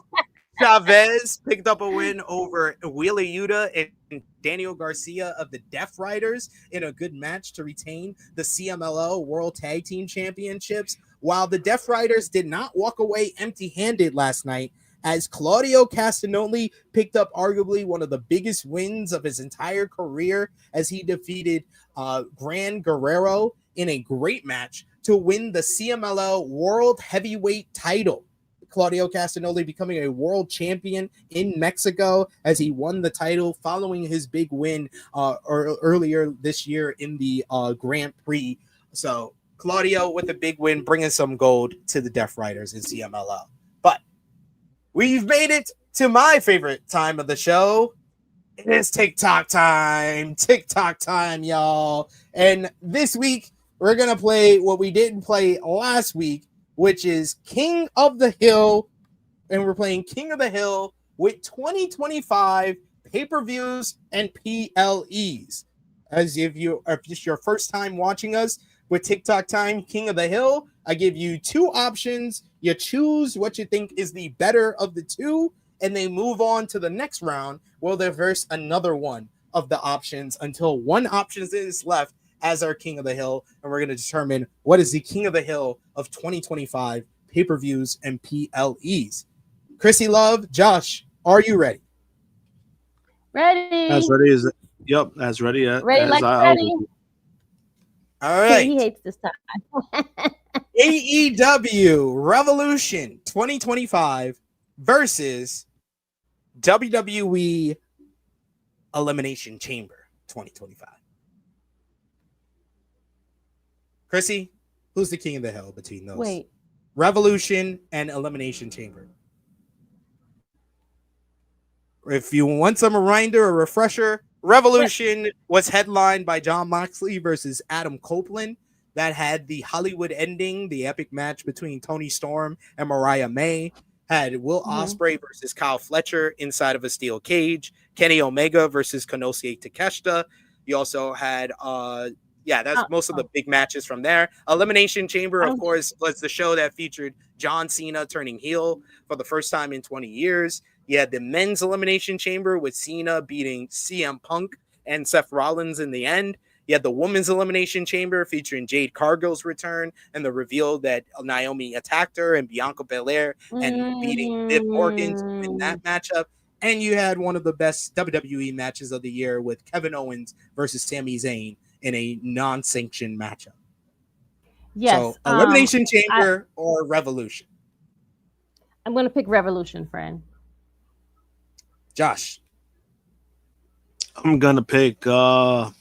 [SPEAKER 8] Chavez picked up a win over Wheeler Yuta and Daniel Garcia of the Death Riders in a good match to retain the CMLL World Tag Team Championships, while the Death Riders did not walk away empty-handed last night, as Claudio Castagnoli picked up arguably one of the biggest wins of his entire career as he defeated Gran Guerrero in a great match to win the CMLL World Heavyweight title. Claudio Castagnoli becoming a world champion in Mexico as he won the title following his big win earlier this year in the Grand Prix. So Claudio with a big win, bringing some gold to the Death Riders in CMLL. But we've made it to my favorite time of the show. It is TikTok time. TikTok time, y'all. And this week, we're going to play what we didn't play last week, which is King of the Hill. And we're playing King of the Hill with 2025 pay-per-views and PLEs. As if it's your first time watching us with TikTok time, King of the Hill, I give you 2 options. You choose what you think is the better of the 2, and they move on to the next round where they verse another one of the options until one option is left as our King of the Hill, and we're going to determine what is the King of the Hill of 2025 pay-per-views and PLEs. Krssi Luv, Josh, are you ready?
[SPEAKER 7] Ready.
[SPEAKER 5] As ready as as ready as
[SPEAKER 7] like ready.
[SPEAKER 8] All right.
[SPEAKER 7] He hates this time.
[SPEAKER 8] AEW Revolution 2025 versus WWE Elimination Chamber 2025. Krssi, who's the King of the Hill between those?
[SPEAKER 7] Wait.
[SPEAKER 8] Revolution and Elimination Chamber. If you want some reminder or refresher, Revolution was headlined by Jon Moxley versus Adam Copeland. That had the Hollywood ending, the epic match between Toni Storm and Mariah May. Had Will Ospreay versus Kyle Fletcher inside of a steel cage. Kenny Omega versus Konosuke Takeshita. You also had that's most of the big matches from there. Elimination Chamber, of course, was the show that featured John Cena turning heel for the first time in 20 years. You had the men's elimination chamber with Cena beating CM Punk and Seth Rollins in the end. You had the women's elimination chamber featuring Jade Cargill's return and the reveal that Naomi attacked her and Bianca Belair and beating Liv Morgan to win that matchup. And you had one of the best WWE matches of the year with Kevin Owens versus Sami Zayn in a non-sanctioned matchup.
[SPEAKER 7] Yes.
[SPEAKER 8] So elimination chamber or Revolution?
[SPEAKER 7] I'm going to pick Revolution, friend.
[SPEAKER 8] Josh.
[SPEAKER 5] I'm gonna pick Revolution.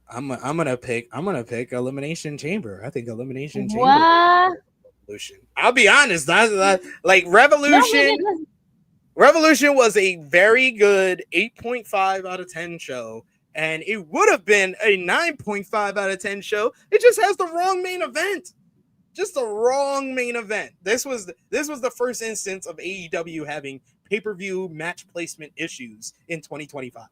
[SPEAKER 8] I'm gonna pick Elimination Chamber. I think Elimination Chamber.
[SPEAKER 7] What?
[SPEAKER 8] Revolution. I'll be honest. Like Revolution. Revolution was a very good 8.5 out of 10 show, and it would have been a 9.5 out of 10 show. It just has the wrong main event. Just the wrong main event. This was the first instance of AEW having pay-per-view match placement issues in 2025.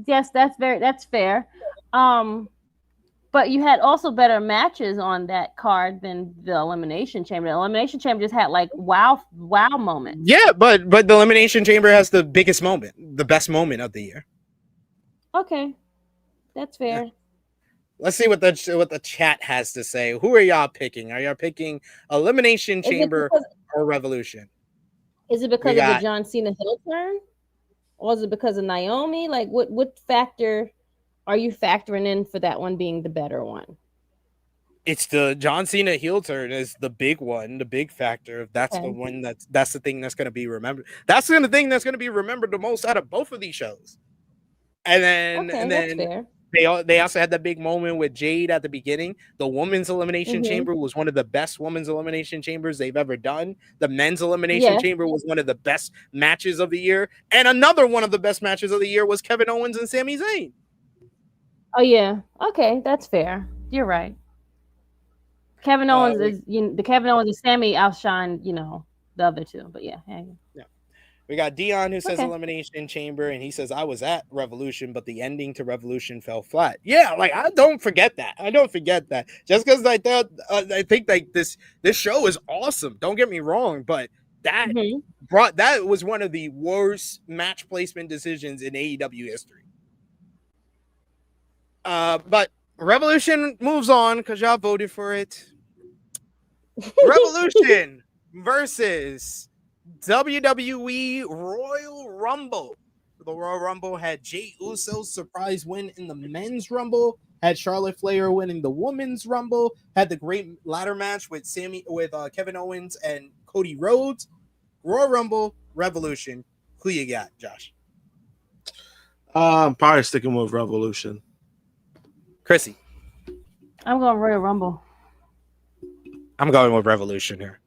[SPEAKER 7] Yes, that's fair. But you had also better matches on that card than the Elimination Chamber. The Elimination Chamber just had like wow moments.
[SPEAKER 8] Yeah, but the Elimination Chamber has the biggest moment, the best moment of the year.
[SPEAKER 7] Okay, that's fair.
[SPEAKER 8] Yeah. Let's see what the chat has to say. Who are y'all picking? Are y'all picking Elimination Chamber or Revolution?
[SPEAKER 7] Is it because of the John Cena heel turn? Or is it because of Naomi? Like, what factor are you factoring in for that one being the better one?
[SPEAKER 8] It's the John Cena heel turn is the big one, the big factor. That's the one that's the thing that's going to be remembered. That's the thing that's going to be remembered the most out of both of these shows. And then
[SPEAKER 7] that's fair.
[SPEAKER 8] They also had that big moment with Jade at the beginning. The women's elimination chamber was one of the best women's elimination chambers they've ever done. The men's elimination chamber was one of the best matches of the year. And another one of the best matches of the year was Kevin Owens and Sami Zayn.
[SPEAKER 7] Oh, yeah. Okay, that's fair. You're right. Kevin Owens the Kevin Owens and Sami outshine, the other two. But yeah.
[SPEAKER 8] We got Dion who says Elimination Chamber, and he says, I was at Revolution, but the ending to Revolution fell flat. Yeah, like I don't forget that. Just because I thought I think like this show is awesome. Don't get me wrong, but that was one of the worst match placement decisions in AEW history. But Revolution moves on because y'all voted for it. Revolution versus WWE Royal Rumble. The Royal Rumble had Jey Uso's surprise win in the men's Rumble, had Charlotte Flair winning the women's Rumble, had the great ladder match with Kevin Owens and Cody Rhodes. Royal Rumble, Revolution. Who you got, Josh?
[SPEAKER 5] Probably sticking with Revolution.
[SPEAKER 8] Krssi.
[SPEAKER 7] I'm going Royal Rumble.
[SPEAKER 8] I'm going with Revolution here.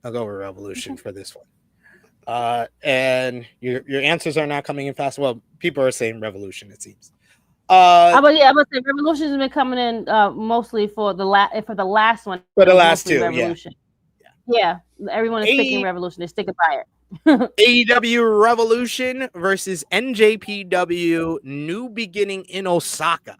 [SPEAKER 8] I'll go with Revolution for this one. And your answers are not coming in fast. Well, people are saying Revolution, it seems.
[SPEAKER 7] I would say Revolution has been coming in mostly for the last one.
[SPEAKER 8] For the last two,
[SPEAKER 7] Revolution. Yeah. Everyone is picking Revolution. They're sticking by it.
[SPEAKER 8] AEW Revolution versus NJPW New Beginning in Osaka.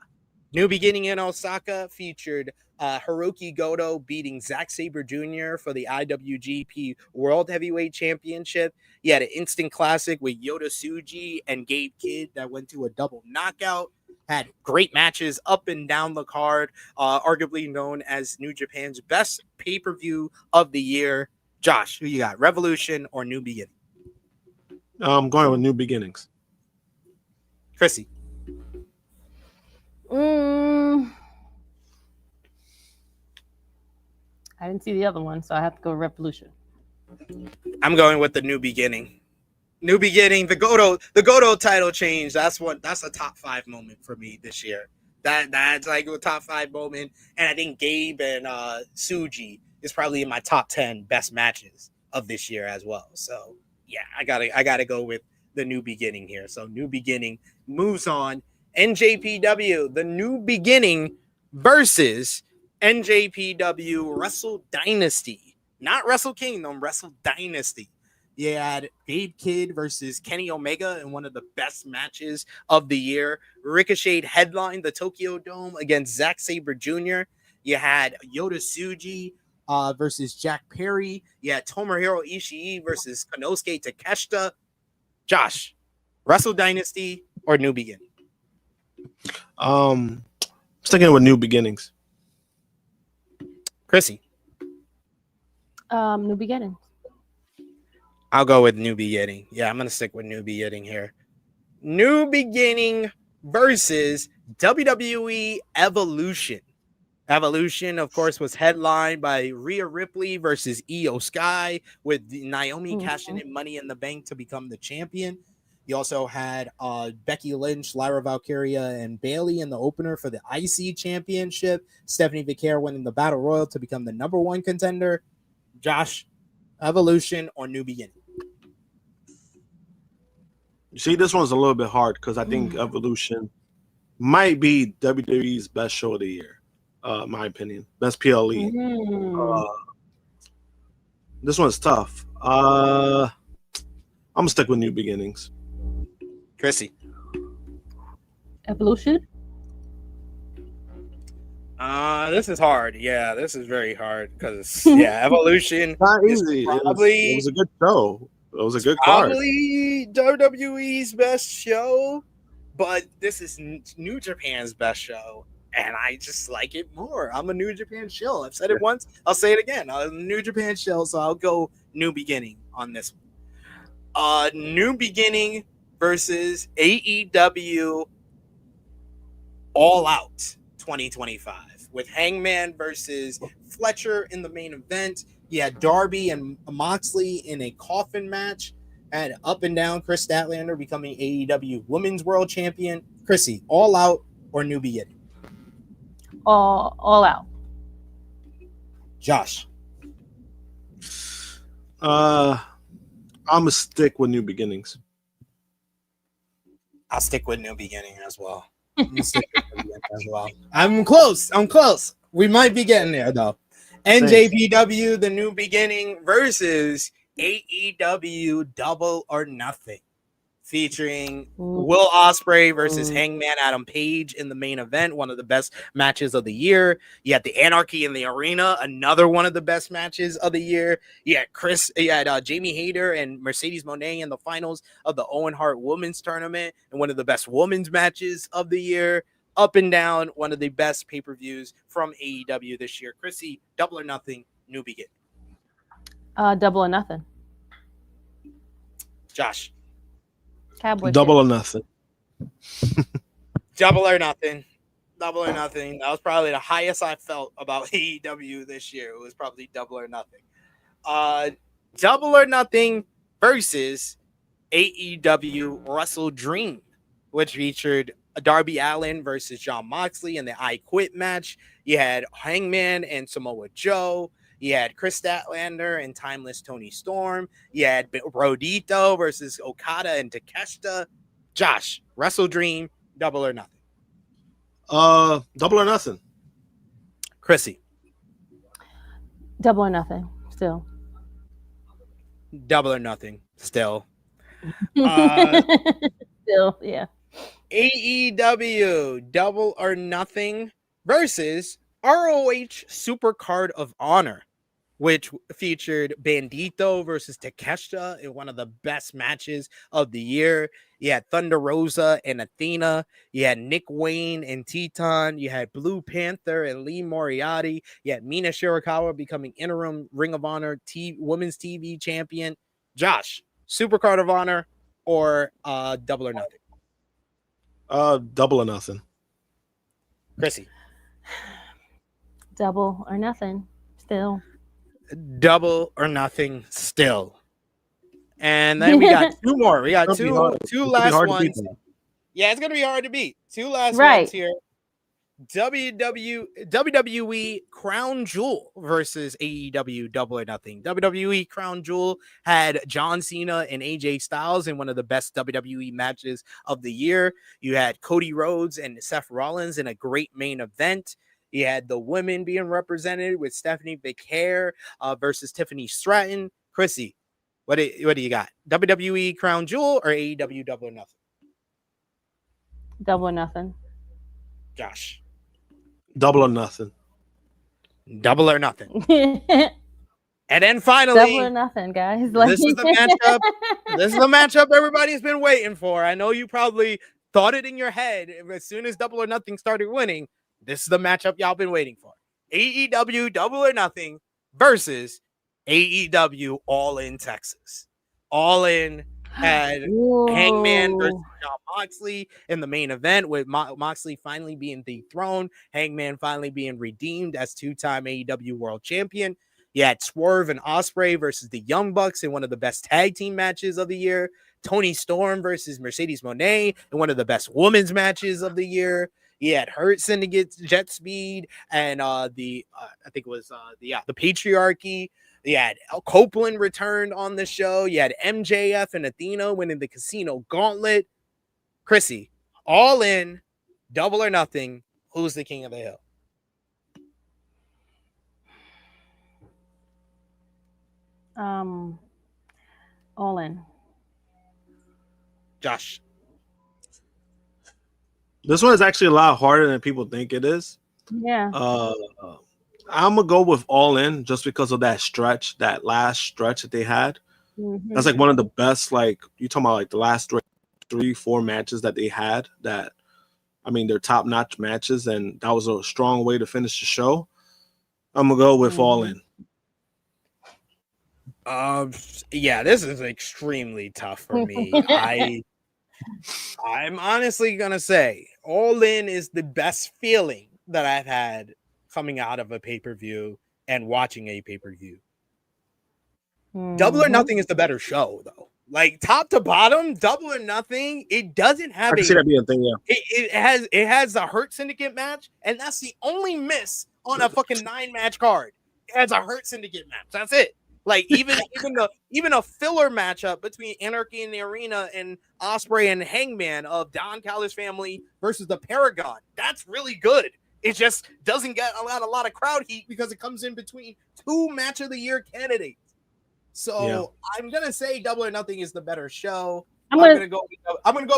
[SPEAKER 8] New Beginning in Osaka featured Hiroki Goto beating Zack Sabre Jr. for the IWGP World Heavyweight Championship. He had an instant classic with Yota Tsuji and Gabe Kidd that went to a double knockout. Had great matches up and down the card, arguably known as New Japan's best pay-per-view of the year. Josh, who you got, Revolution or New Beginning?
[SPEAKER 5] I'm going with New Beginnings.
[SPEAKER 8] Krssi.
[SPEAKER 7] I didn't see the other one, so I have to go Revolution.
[SPEAKER 8] I'm going with the New Beginning. New Beginning, the Goto title change. That's a top 5 moment for me this year. That's like a top 5 moment, and I think Gabe and Tsuji is probably in my top 10 best matches of this year as well. So yeah, I gotta go with the New Beginning here. So New Beginning moves on. NJPW, the New Beginning versus NJPW Wrestle Dynasty. Not Wrestle Kingdom, Wrestle Dynasty. You had Gabe Kidd versus Kenny Omega in one of the best matches of the year. Ricochet headlined the Tokyo Dome against Zack Sabre Jr. You had Yota Tsuji versus Jack Perry. You had Tomohiro Ishii versus Konosuke Takeshita. Josh, Wrestle Dynasty or New Beginning?
[SPEAKER 5] Sticking with New Beginnings.
[SPEAKER 8] Krssi.
[SPEAKER 7] New Beginnings.
[SPEAKER 8] I'll go with New Beginning. Yeah, I'm going to stick with New Beginning here. New Beginning versus WWE Evolution. Evolution, of course, was headlined by Rhea Ripley versus Io Sky, with Naomi cashing in Money in the Bank to become the champion. You also had Becky Lynch, Lyra Valkyria, and Bayley in the opener for the IC Championship. Stephanie McMahon winning the Battle Royal to become the #1 contender. Josh, Evolution or New Beginning?
[SPEAKER 5] You see, this one's a little bit hard because I think Evolution might be WWE's best show of the year, my opinion. Best PLE. This one's tough. I'm going to stick with New Beginnings.
[SPEAKER 8] Krssi.
[SPEAKER 7] Evolution.
[SPEAKER 8] This is hard. Yeah, this is very hard because Evolution.
[SPEAKER 5] Not easy. It was a good show. It was a good card.
[SPEAKER 8] Probably WWE's best show, but this is New Japan's best show, and I just like it more. I'm a New Japan shill. I've said it once. I'll say it again. I'm a New Japan shill, so I'll go New Beginning on this one. New Beginning versus AEW All Out 2025 with Hangman versus Fletcher in the main event. You had Darby and Moxley in a coffin match. And up and down, Chris Statlander becoming AEW Women's World Champion. Krssi, All Out or New Beginning?
[SPEAKER 7] All Out.
[SPEAKER 8] Josh.
[SPEAKER 5] I'm going to stick with New Beginnings.
[SPEAKER 8] I'll stick with New Beginning as well. I'm close. We might be getting there, though. NJPW, the New Beginning versus AEW Double or Nothing, featuring Will Ospreay versus Hangman Adam Page in the main event, one of the best matches of the year. You had the Anarchy in the Arena, another one of the best matches of the year. You had Jamie Hayter and Mercedes Mone in the finals of the Owen Hart Women's Tournament, and one of the best women's matches of the year. Up and down, one of the best pay-per-views from AEW this year. Krssi, Double or Nothing, New Beginning.
[SPEAKER 7] Double or Nothing.
[SPEAKER 8] Josh.
[SPEAKER 7] Cowboy
[SPEAKER 5] Double or
[SPEAKER 7] shit.
[SPEAKER 5] Nothing.
[SPEAKER 8] Double or Nothing. Double or Nothing. That was probably the highest I felt about AEW this year. It was probably Double or Nothing. Double or Nothing versus AEW Wrestle Dream, which featured Darby Allin versus Jon Moxley in the I Quit match. You had Hangman and Samoa Joe. You had Chris Statlander and Timeless Tony Storm. You had Rodito versus Okada and Takeshita. Josh, Wrestle Dream, Double or Nothing.
[SPEAKER 5] Double or Nothing.
[SPEAKER 8] Krssi.
[SPEAKER 7] Double or Nothing. Still.
[SPEAKER 8] Double or Nothing. Still.
[SPEAKER 7] Still, yeah.
[SPEAKER 8] AEW Double or Nothing versus ROH Supercard of Honor, which featured Bandito versus Takeshita in one of the best matches of the year. You had Thunder Rosa and Athena. You had Nick Wayne and Teton. You had Blue Panther and Lee Moriarty. You had Mina Shirakawa becoming interim Ring of Honor Women's TV champion. Josh, Supercard of Honor or Double or Nothing?
[SPEAKER 5] Double or Nothing.
[SPEAKER 8] Krssi.
[SPEAKER 7] Double or Nothing. Still.
[SPEAKER 8] Double or Nothing still. And then we got two more. We got two last ones. Yeah, it's gonna be hard to beat. Two last ones here. WWE Crown Jewel versus AEW Double or Nothing. WWE Crown Jewel had John Cena and AJ Styles in one of the best WWE matches of the year. You had Cody Rhodes and Seth Rollins in a great main event. You had the women being represented with Stephanie McMahon versus Tiffany Stratton. Krssi, what do you got? WWE Crown Jewel or AEW Double or Nothing?
[SPEAKER 7] Double or Nothing.
[SPEAKER 8] Josh.
[SPEAKER 5] Double or Nothing.
[SPEAKER 8] Double or Nothing. And then
[SPEAKER 7] Double
[SPEAKER 8] finally,
[SPEAKER 7] or nothing, guys.
[SPEAKER 8] this is the matchup. This is the matchup everybody's been waiting for. I know you probably thought it in your head as soon as Double or Nothing started winning. This is the matchup y'all been waiting for. AEW Double or Nothing versus AEW All In Texas. All In had Hangman versus Jon Moxley in the main event, with Moxley finally being dethroned, Hangman finally being redeemed as two-time AEW World Champion. You had Swerve and Ospreay versus the Young Bucks in one of the best tag team matches of the year. Toni Storm versus Mercedes Mone in one of the best women's matches of the year. You had Hurt Syndicate, Jet Speed, and the Patriarchy. You had Copeland returned on the show. You had MJF and Athena winning the Casino Gauntlet. Krssi, All In, Double or Nothing. Who's the king of the hill?
[SPEAKER 7] All In.
[SPEAKER 8] Josh.
[SPEAKER 5] This one is actually a lot harder than people think it is.
[SPEAKER 7] Yeah.
[SPEAKER 5] I'm gonna go with All In just because of that stretch, that last stretch that they had.
[SPEAKER 7] Mm-hmm.
[SPEAKER 5] That's like one of the best, like you talking about, like the last 3-4 matches that they had. That, I mean, they're top notch matches, and that was a strong way to finish the show. I'm gonna go with All In.
[SPEAKER 8] Yeah, this is extremely tough for me. I'm honestly gonna say All In is the best feeling that I've had coming out of a pay-per-view and watching a pay-per-view. Double or Nothing is the better show, though. Like top to bottom, Double or Nothing, it doesn't have
[SPEAKER 5] I can see that being a thing, yeah.
[SPEAKER 8] It has a Hurt Syndicate match, and that's the only miss on a fucking 9-match card. It has a Hurt Syndicate match. That's it. Like even a filler matchup between Anarchy in the Arena and Ospreay and Hangman of Don Callis family versus the Paragon. That's really good. It just doesn't get a lot of crowd heat because it comes in between 2 match of the year candidates. So I'm gonna say Double or Nothing is the better show. I'm gonna go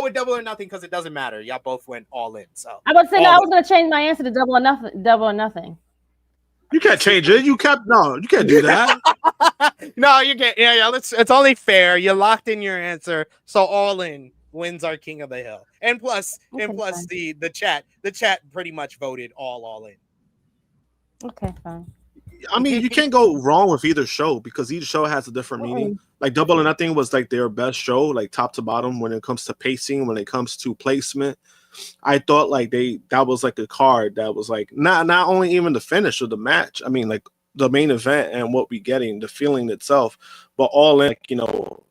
[SPEAKER 8] with Double or Nothing because it doesn't matter. Y'all both went All In. So
[SPEAKER 7] I was gonna change my answer to Double or Nothing. Double or Nothing.
[SPEAKER 5] You can't change it. You can't do that.
[SPEAKER 8] No, you can't. Yeah. It's only fair. You locked in your answer. So All In wins our King of the Hill. And plus the chat pretty much voted all in.
[SPEAKER 7] Okay, fine.
[SPEAKER 5] I mean, you can't go wrong with either show because each show has a different meaning. Like Double or Nothing was like their best show, like top to bottom when it comes to pacing, when it comes to placement. I thought like that was like a card that was like not only even the finish of the match. I mean, like the main event and what we getting, the feeling itself, but All In, you know,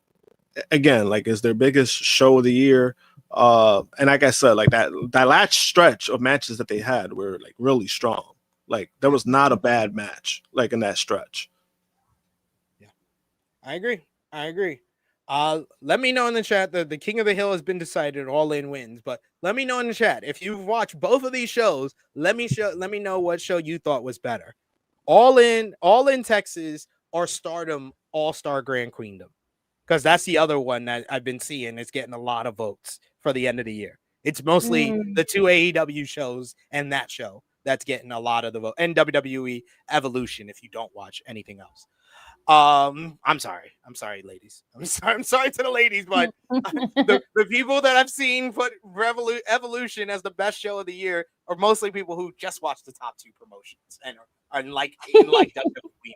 [SPEAKER 5] again, like is their biggest show of the year. And like I said, like that last stretch of matches that they had were like really strong. Like there was not a bad match like in that stretch.
[SPEAKER 8] Yeah, I agree. Let me know in the chat that the King of the Hill has been decided. All In wins, but let me know in the chat if you've watched both of these shows. Let me know what show you thought was better. All In Texas or Stardom All-Star Grand Queendom, because that's the other one that I've been seeing is getting a lot of votes for the end of the year. It's mostly the 2 AEW shows and that show that's getting a lot of the vote, and WWE Evolution if you don't watch anything else. I'm sorry, ladies. I'm sorry to the ladies, but the people that I've seen put Evolution as the best show of the year are mostly people who just watch the top 2 promotions and are like WWE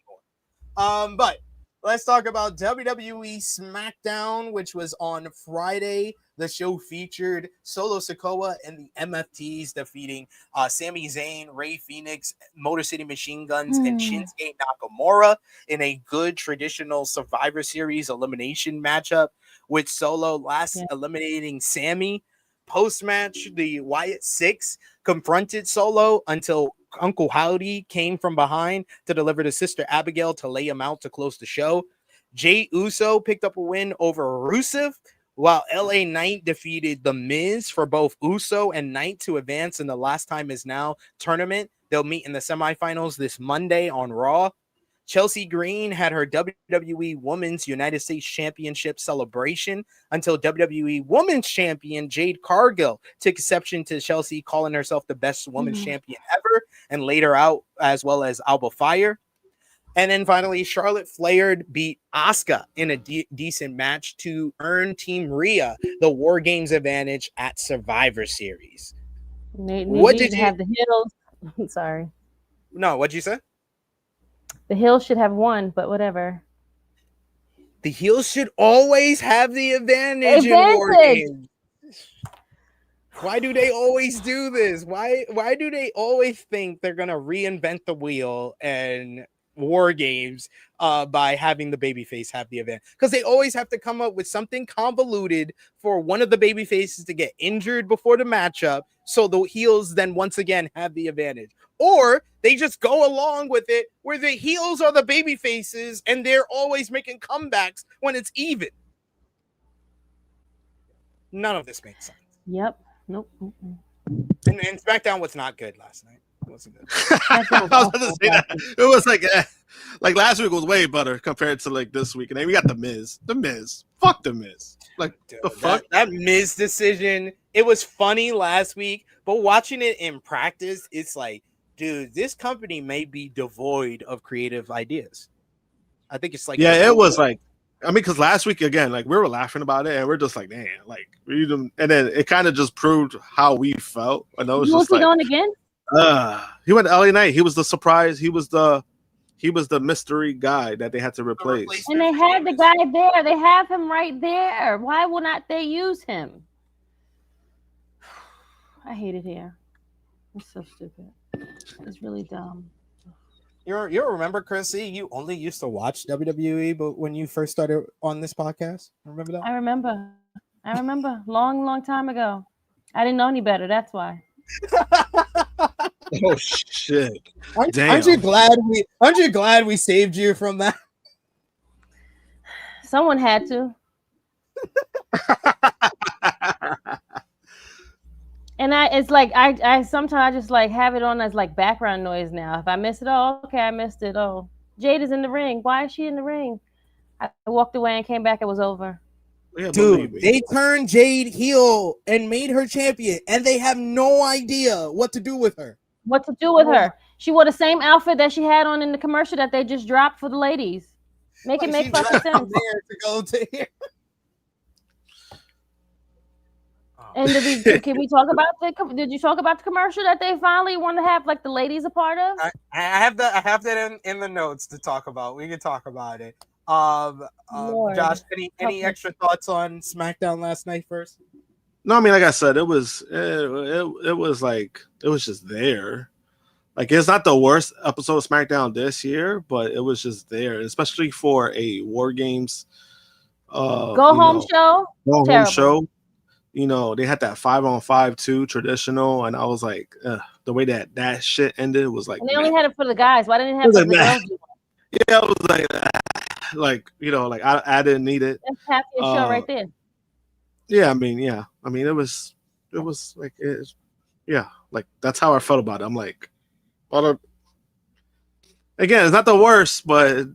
[SPEAKER 8] more. But let's talk about WWE SmackDown, which was on Friday. The show featured Solo Sikoa and the MFTs defeating Sami Zayn, Rey Fenix, Motor City Machine Guns, and Shinsuke Nakamura in a good traditional Survivor Series elimination matchup, with Solo eliminating Sami. Post-match, the Wyatt Six confronted Solo until Uncle Howdy came from behind to deliver to Sister Abigail to lay him out to close the show. Jey Uso picked up a win over Rusev, while LA Knight defeated The Miz for both Uso and Knight to advance in the Last Time Is Now tournament. They'll meet in the semifinals this Monday on Raw.
[SPEAKER 4] Chelsea Green had her WWE Women's United States Championship celebration until WWE Women's Champion Jade Cargill took exception to Chelsea calling herself the best women's champion ever and laid her out, as well as Alba Fire. And then finally, Charlotte Flair beat Asuka in a decent match to earn Team Rhea the WarGames advantage at Survivor Series.
[SPEAKER 7] What did you have the Hills? Sorry.
[SPEAKER 4] No, what'd you say?
[SPEAKER 7] The Hills should have won, but whatever.
[SPEAKER 4] The Heels should always have the advantage in WarGames. Why do they always do this? Why do they always think they're gonna reinvent the wheel and WarGames by having the babyface have the event? Because they always have to come up with something convoluted for one of the babyfaces to get injured before the matchup, so the heels then once again have the advantage. Or they just go along with it where the heels are the babyfaces and they're always making comebacks when it's even. None of this makes sense.
[SPEAKER 7] Yep. Nope.
[SPEAKER 4] And SmackDown was not good last night. It wasn't good.
[SPEAKER 5] I was about to say that. It was like last week was way better compared to like this week. And then we got the Miz. The Miz. Fuck the Miz. Like, dude, the fuck?
[SPEAKER 4] That Miz decision, it was funny last week, but watching it in practice, it's like, dude, this company may be devoid of creative ideas. I think it's like,
[SPEAKER 5] yeah, it was like, I mean, because last week again, like we were laughing about it, and we're just like, damn, like, and then it kind of just proved how we felt. And I was just like,
[SPEAKER 7] on again?
[SPEAKER 5] He went to LA Knight. He was the surprise. He was the mystery guy that they had to replace.
[SPEAKER 7] And they had the guy there. They have him right there. Why will not they use him? I hate it here. It's so stupid. It's really dumb.
[SPEAKER 4] You remember, Krssi, you only used to watch WWE, but when you first started on this podcast, remember that?
[SPEAKER 7] I remember. Long time ago. I didn't know any better. That's why.
[SPEAKER 5] Oh shit!
[SPEAKER 4] Aren't you glad we saved you from that?
[SPEAKER 7] Someone had to. And it's like I sometimes just like have it on as like background noise now. If I miss it, okay, I missed it. Oh, Jade is in the ring. Why is she in the ring? I walked away and came back. It was over.
[SPEAKER 5] Yeah,
[SPEAKER 4] dude, they turned Jade heel and made her champion, and they have no idea what to do with her.
[SPEAKER 7] She wore the same outfit that she had on in the commercial that they just dropped for the ladies. Make fucking sense.
[SPEAKER 4] There to go to here.
[SPEAKER 7] And can we talk about did you talk about the commercial that they finally want to have like the ladies a part of?
[SPEAKER 4] I have that in the notes to talk about. We can talk about it. Josh, any extra thoughts on SmackDown last night first?
[SPEAKER 5] No, I mean, like I said, it was like it was just there. Like, it's not the worst episode of SmackDown this year, but it was just there, especially for a WarGames
[SPEAKER 7] go home show.
[SPEAKER 5] You know, they had that 5-on-5 too, traditional, and I was like, the way that shit ended was like.
[SPEAKER 7] And they only had it for the guys. Why didn't it have it for the girls?
[SPEAKER 5] Yeah, I was like, you know, like I didn't need it.
[SPEAKER 7] That's half your show right there.
[SPEAKER 5] Yeah, I mean, it was like like that's how I felt about it. I'm like, again, it's not the worst, but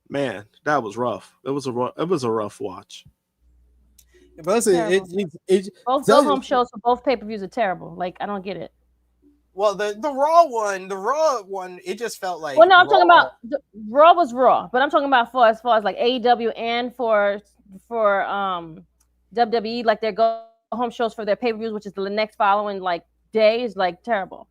[SPEAKER 5] man, that was rough. It was a rough watch.
[SPEAKER 7] Both go home shows for both pay-per-views are terrible. Like, I don't get it.
[SPEAKER 4] Well, the Raw one, it just felt like.
[SPEAKER 7] Well, no, I'm talking about Raw was Raw, but I'm talking about as far as like AEW and for WWE, like their go home shows for their pay-per-views, which is the next following like day, is like terrible.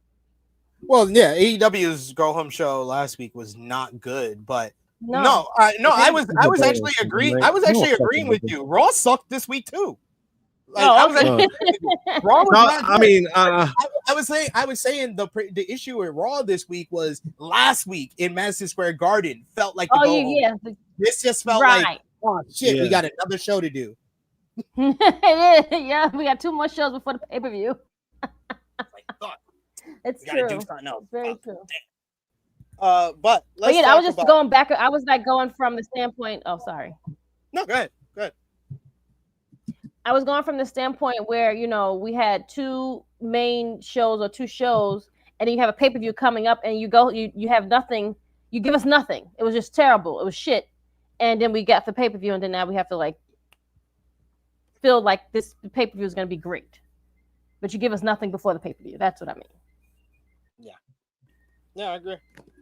[SPEAKER 4] Well, yeah, AEW's go home show last week was not good, but I was actually agreeing. I was actually agreeing with you. Raw sucked this week too. Like, Raw was not good.
[SPEAKER 5] I mean,
[SPEAKER 4] I was saying the issue with Raw this week was last week in Madison Square Garden felt like this just felt like, oh shit, we got another show to do.
[SPEAKER 7] Yeah, we got 2 more shows before the pay-per-view. It's true. It's very true.
[SPEAKER 4] But
[SPEAKER 7] I was just going back. I was like going from the standpoint. Oh, sorry.
[SPEAKER 4] No, go ahead.
[SPEAKER 7] I was going from the standpoint where, you know, we had 2 main shows or 2 shows, and then you have a pay-per-view coming up, and you have nothing. You give us nothing. It was just terrible. It was shit. And then we got the pay-per-view, and then now we have to like feel like this pay-per-view is going to be great. But you give us nothing before the pay-per-view. That's what I mean.
[SPEAKER 8] Yeah, I agree.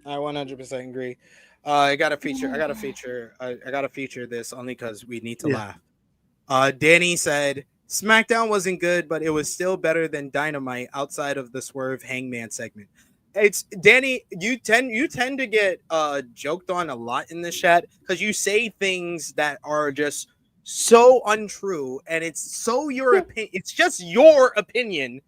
[SPEAKER 8] I 100% agree. I gotta feature this only because we need to laugh. Danny said SmackDown wasn't good, but it was still better than Dynamite outside of the Swerve Hangman segment. It's Danny. You tend to get joked on a lot in the chat because you say things that are just so untrue, and it's so your opinion. It's just your opinion.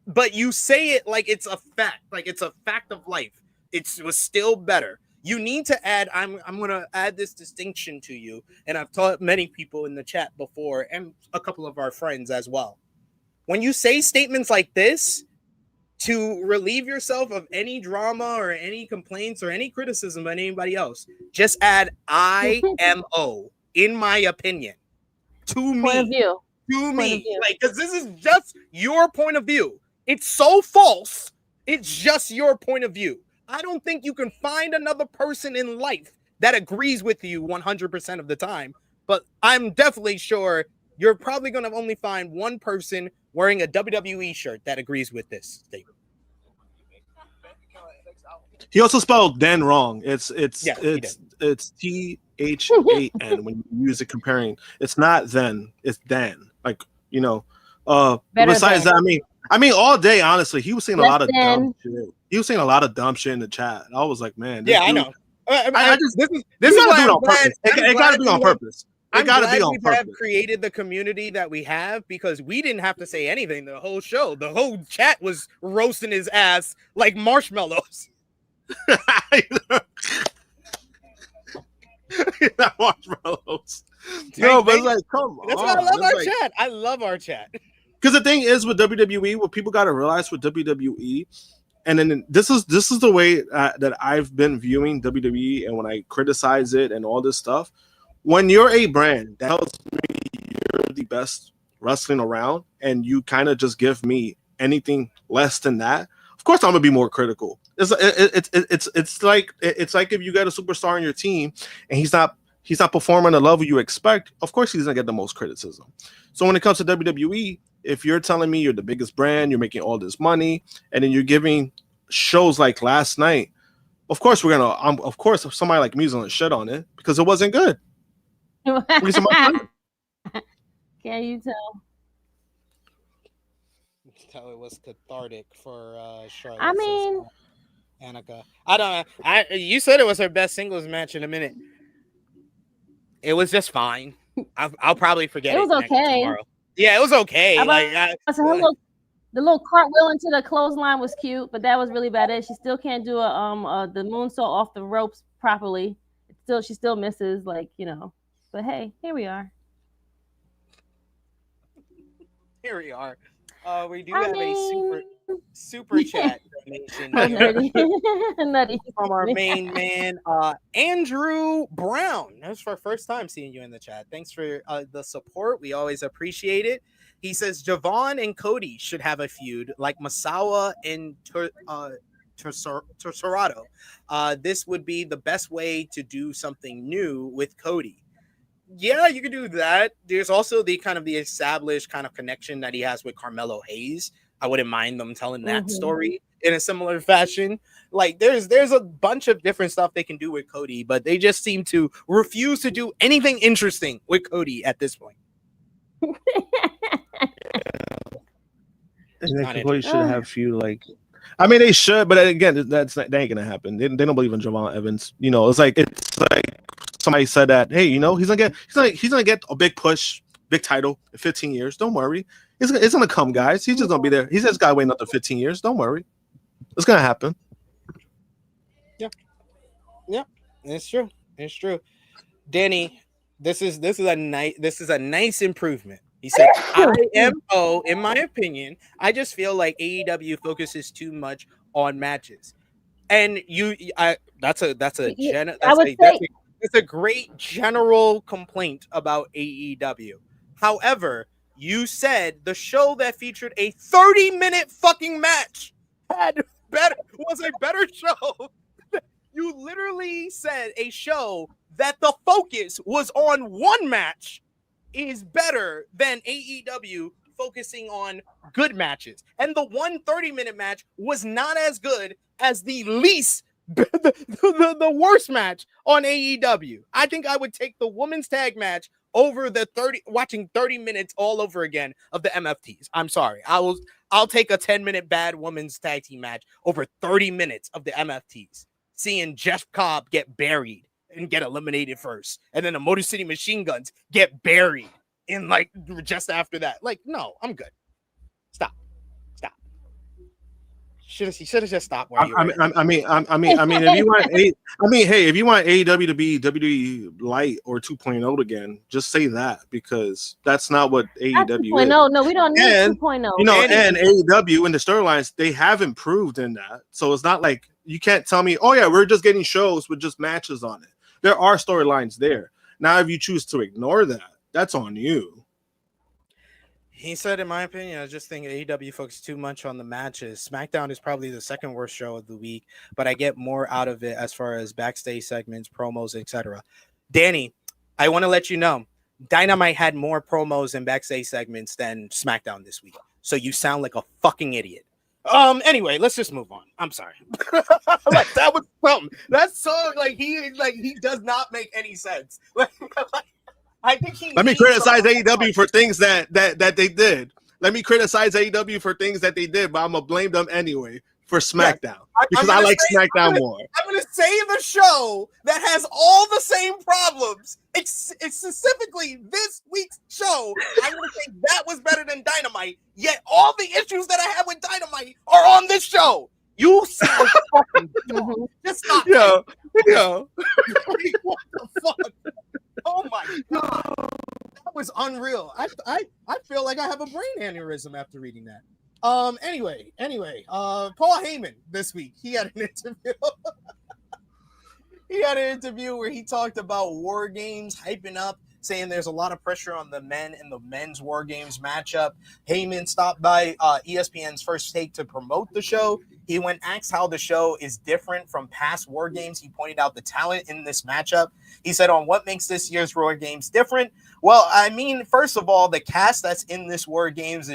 [SPEAKER 8] But you say it like it's a fact, like it's a fact of life. It was still better. You need to add, I'm going to add this distinction to you. And I've taught many people in the chat before and a couple of our friends as well. When you say statements like this, to relieve yourself of any drama or any complaints or any criticism of anybody else, just add IMO, in my opinion, to me.
[SPEAKER 7] Point of view.
[SPEAKER 8] To me. Like, because this is just your point of view. It's so false. It's just your point of view. I don't think you can find another person in life that agrees with you 100% of the time. But I'm definitely sure you're probably going to only find one person wearing a WWE shirt that agrees with this statement.
[SPEAKER 5] He also spelled Den wrong. It's THAN when you use it comparing. It's not then. It's Dan. Like, you know. Besides that, I mean, all day, honestly, he was saying a lot of dumb shit. He was saying a lot of dumb shit in the chat. I was like, man.
[SPEAKER 8] I know. This is why I'm glad.
[SPEAKER 5] It got to be on purpose. It got to be on purpose.
[SPEAKER 8] Have created the community that we have because we didn't have to say anything the whole show. The whole chat was roasting his ass like marshmallows.
[SPEAKER 5] Not marshmallows. No, but it's like, come on.
[SPEAKER 8] That's why I love our chat. I love our chat.
[SPEAKER 5] Because the thing is with WWE, what people got to realize with WWE, and then this is the way that I've been viewing WWE, and when I criticize it and all this stuff, when you're a brand that tells me you're the best wrestling around, and you kind of just give me anything less than that, of course I'm gonna be more critical. It's like if you got a superstar on your team and he's not performing the level you expect, of course he's gonna get the most criticism. So when it comes to WWE, if you're telling me you're the biggest brand, you're making all this money, and then you're giving shows like last night, of course we're gonna. Of course, if somebody like me is gonna shit on it because it wasn't good.
[SPEAKER 7] Can you tell?
[SPEAKER 8] Tell it was cathartic for Charlotte.
[SPEAKER 7] I mean,
[SPEAKER 8] Annika. I don't. You said it was her best singles match in a minute. It was just fine. I'll probably forget.
[SPEAKER 7] It was okay.
[SPEAKER 8] Tomorrow. Yeah, it was okay.
[SPEAKER 7] The little cartwheel into the clothesline was cute, but that was really about it. She still can't do the moonsault off the ropes properly. She still misses, like, you know. But hey, here we are.
[SPEAKER 8] Here we are. We do have a super chat donation from our main man, Andrew Brown. That's for our first time seeing you in the chat. Thanks for the support. We always appreciate it. He says Javon and Cody should have a feud like Masawa and Torcerado. This would be the best way to do something new with Cody. Yeah, you could do that. There's also the established kind of connection that he has with Carmelo Hayes. I wouldn't mind them telling that story in a similar fashion. Like there's a bunch of different stuff they can do with Cody, but they just seem to refuse to do anything interesting with Cody at this point.
[SPEAKER 5] Cody should have few I mean, they should, but again, that ain't gonna happen. They don't believe in Javon Evans. You know, it's like somebody said that. Hey, you know, he's gonna get a big push, big title in 15 years. Don't worry, it's gonna come, guys. He's just gonna be there. He's just gotta wait another 15 years. Don't worry, it's gonna happen.
[SPEAKER 8] Yeah, it's true. It's true. Danny, this is a nice improvement. He said, IMO, in my opinion, I just feel like AEW focuses too much on matches. And that's a great general complaint about AEW. However, you said the show that featured a 30-minute fucking match was a better show You literally said a show that the focus was on one match is better than AEW focusing on good matches. And the 30-minute match was not as good as the worst match on AEW. I think I would take the women's tag match over the watching 30 minutes all over again of the MFTs. I'm sorry. I'll take a 10-minute bad women's tag team match over 30 minutes of the MFTs. Seeing Jeff Cobb get buried and get eliminated first, and then the Motor City Machine Guns get buried in like just after that. Like, no, I'm good. Stop. Should have just stopped where you were.
[SPEAKER 5] I mean, if you want, if you want AEW to be WWE Light or 2.0 again, just say that, because that's not what AEW is.
[SPEAKER 7] No, we don't need 2.0.
[SPEAKER 5] You know, and AEW in the storylines, they have improved in that. So it's not like you can't tell me, oh yeah, we're just getting shows with just matches on it. There are storylines there. Now, if you choose to ignore that, that's on you.
[SPEAKER 8] He said, in my opinion, I just think AEW focuses too much on the matches. SmackDown is probably the second worst show of the week, but I get more out of it as far as backstage segments, promos, etc. Danny, I want to let you know, Dynamite had more promos and backstage segments than SmackDown this week. So you sound like a fucking idiot. Anyway, let's just move on. I'm sorry. Like, that was something. That's so he does not make any sense. I think
[SPEAKER 5] Let me criticize AEW for things that they did. Let me criticize AEW for things that they did, but I'm gonna blame them anyway for SmackDown because I like SmackDown more.
[SPEAKER 8] I'm gonna say the show that has all the same problems, it's specifically this week's show. I'm gonna say that was better than Dynamite. Yet all the issues that I have with Dynamite are on this show. You sound fucking dumb. Just stop.
[SPEAKER 5] Yo.
[SPEAKER 8] What the fuck? Oh my god, that was unreal. I feel like I have a brain aneurysm after reading that. Anyway, Paul Heyman this week, he had an interview. He had an interview where he talked about WarGames, hyping up, saying there's a lot of pressure on the men in the men's WarGames matchup. Heyman stopped by ESPN's First Take to promote the show. He went asked how the show is different from past WarGames. He pointed out the talent in this matchup. He said on what makes this year's WarGames different. Well, I mean, first of all, the cast that's in this WarGames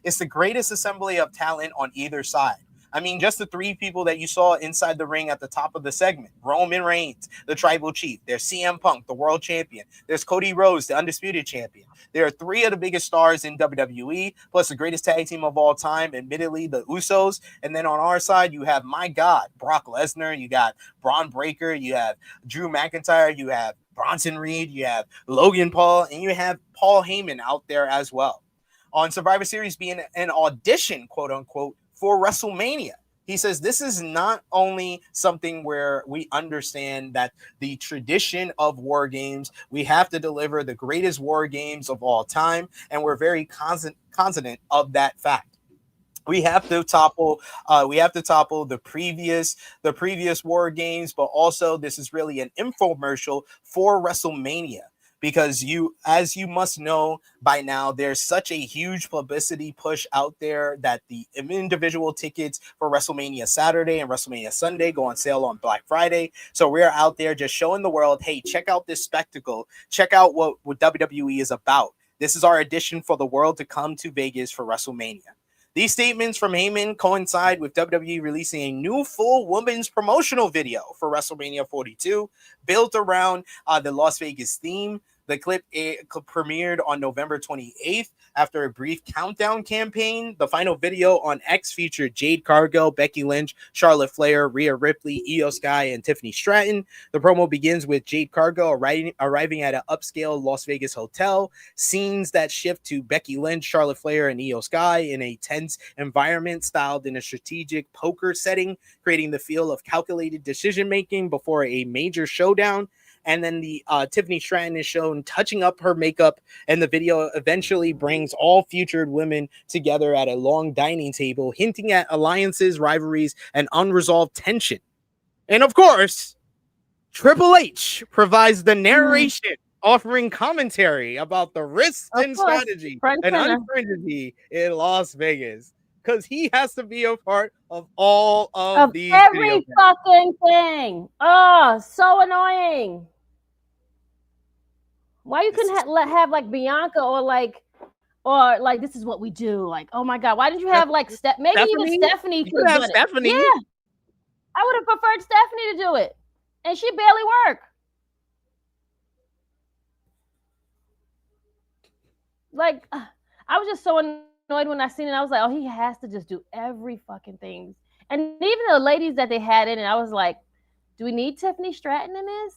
[SPEAKER 8] it's the greatest assembly of talent on either side. I mean, just the three people that you saw inside the ring at the top of the segment. Roman Reigns, the Tribal Chief. There's CM Punk, the World Champion. There's Cody Rhodes, the Undisputed Champion. There are three of the biggest stars in WWE, plus the greatest tag team of all time, admittedly, the Usos. And then on our side, you have, my God, Brock Lesnar. You got Braun Breaker. You have Drew McIntyre. You have Bronson Reed. You have Logan Paul. And you have Paul Heyman out there as well. On Survivor Series being an audition, quote unquote, for WrestleMania. He says this is not only something where we understand that the tradition of WarGames, we have to deliver the greatest WarGames of all time, and we're very confident of that fact. We have to topple the previous WarGames, but also this is really an infomercial for WrestleMania. Because as you must know by now, there's such a huge publicity push out there that the individual tickets for WrestleMania Saturday and WrestleMania Sunday go on sale on Black Friday. So we're out there just showing the world, hey, check out this spectacle. Check out what WWE is about. This is our audition for the world to come to Vegas for WrestleMania. These statements from Heyman coincide with WWE releasing a new full women's promotional video for WrestleMania 42, built around the Las Vegas theme. The clip premiered on November 28th after a brief countdown campaign. The final video on X featured Jade Cargill, Becky Lynch, Charlotte Flair, Rhea Ripley, Io Sky, and Tiffany Stratton. The promo begins with Jade Cargill arriving at an upscale Las Vegas hotel. Scenes that shift to Becky Lynch, Charlotte Flair, and Io Sky in a tense environment styled in a strategic poker setting, creating the feel of calculated decision-making before a major showdown. And then the Tiffany Stratton is shown touching up her makeup, and the video eventually brings all featured women together at a long dining table, hinting at alliances, rivalries, and unresolved tension. And of course, Triple H provides the narration, offering commentary about the risks and strategy and uncertainty in Las Vegas. because he has to be a part of all of these
[SPEAKER 7] every fucking thing. Oh, so annoying. Why you couldn't have like Bianca or like this is what we do? Like, oh my god, why didn't you have like maybe even Stephanie could have done
[SPEAKER 8] Stephanie.
[SPEAKER 7] it. Yeah, I would have preferred Stephanie to do it, and she barely worked. Like, I was just so annoyed when I seen it. I was like, oh, he has to just do every fucking thing. And even the ladies that they had in it, I was like, do we need Tiffany Stratton in this?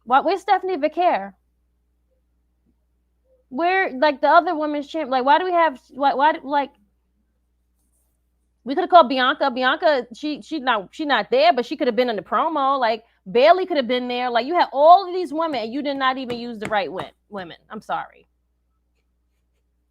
[SPEAKER 7] Where's Stephanie Vicaire? Where, like, the other women's champ? Like, why do we have, why like, we could have called Bianca. Bianca, she's not there, but she could have been in the promo. Like, Bailey could have been there. Like, you had all of these women, and you did not even use the right women. I'm sorry.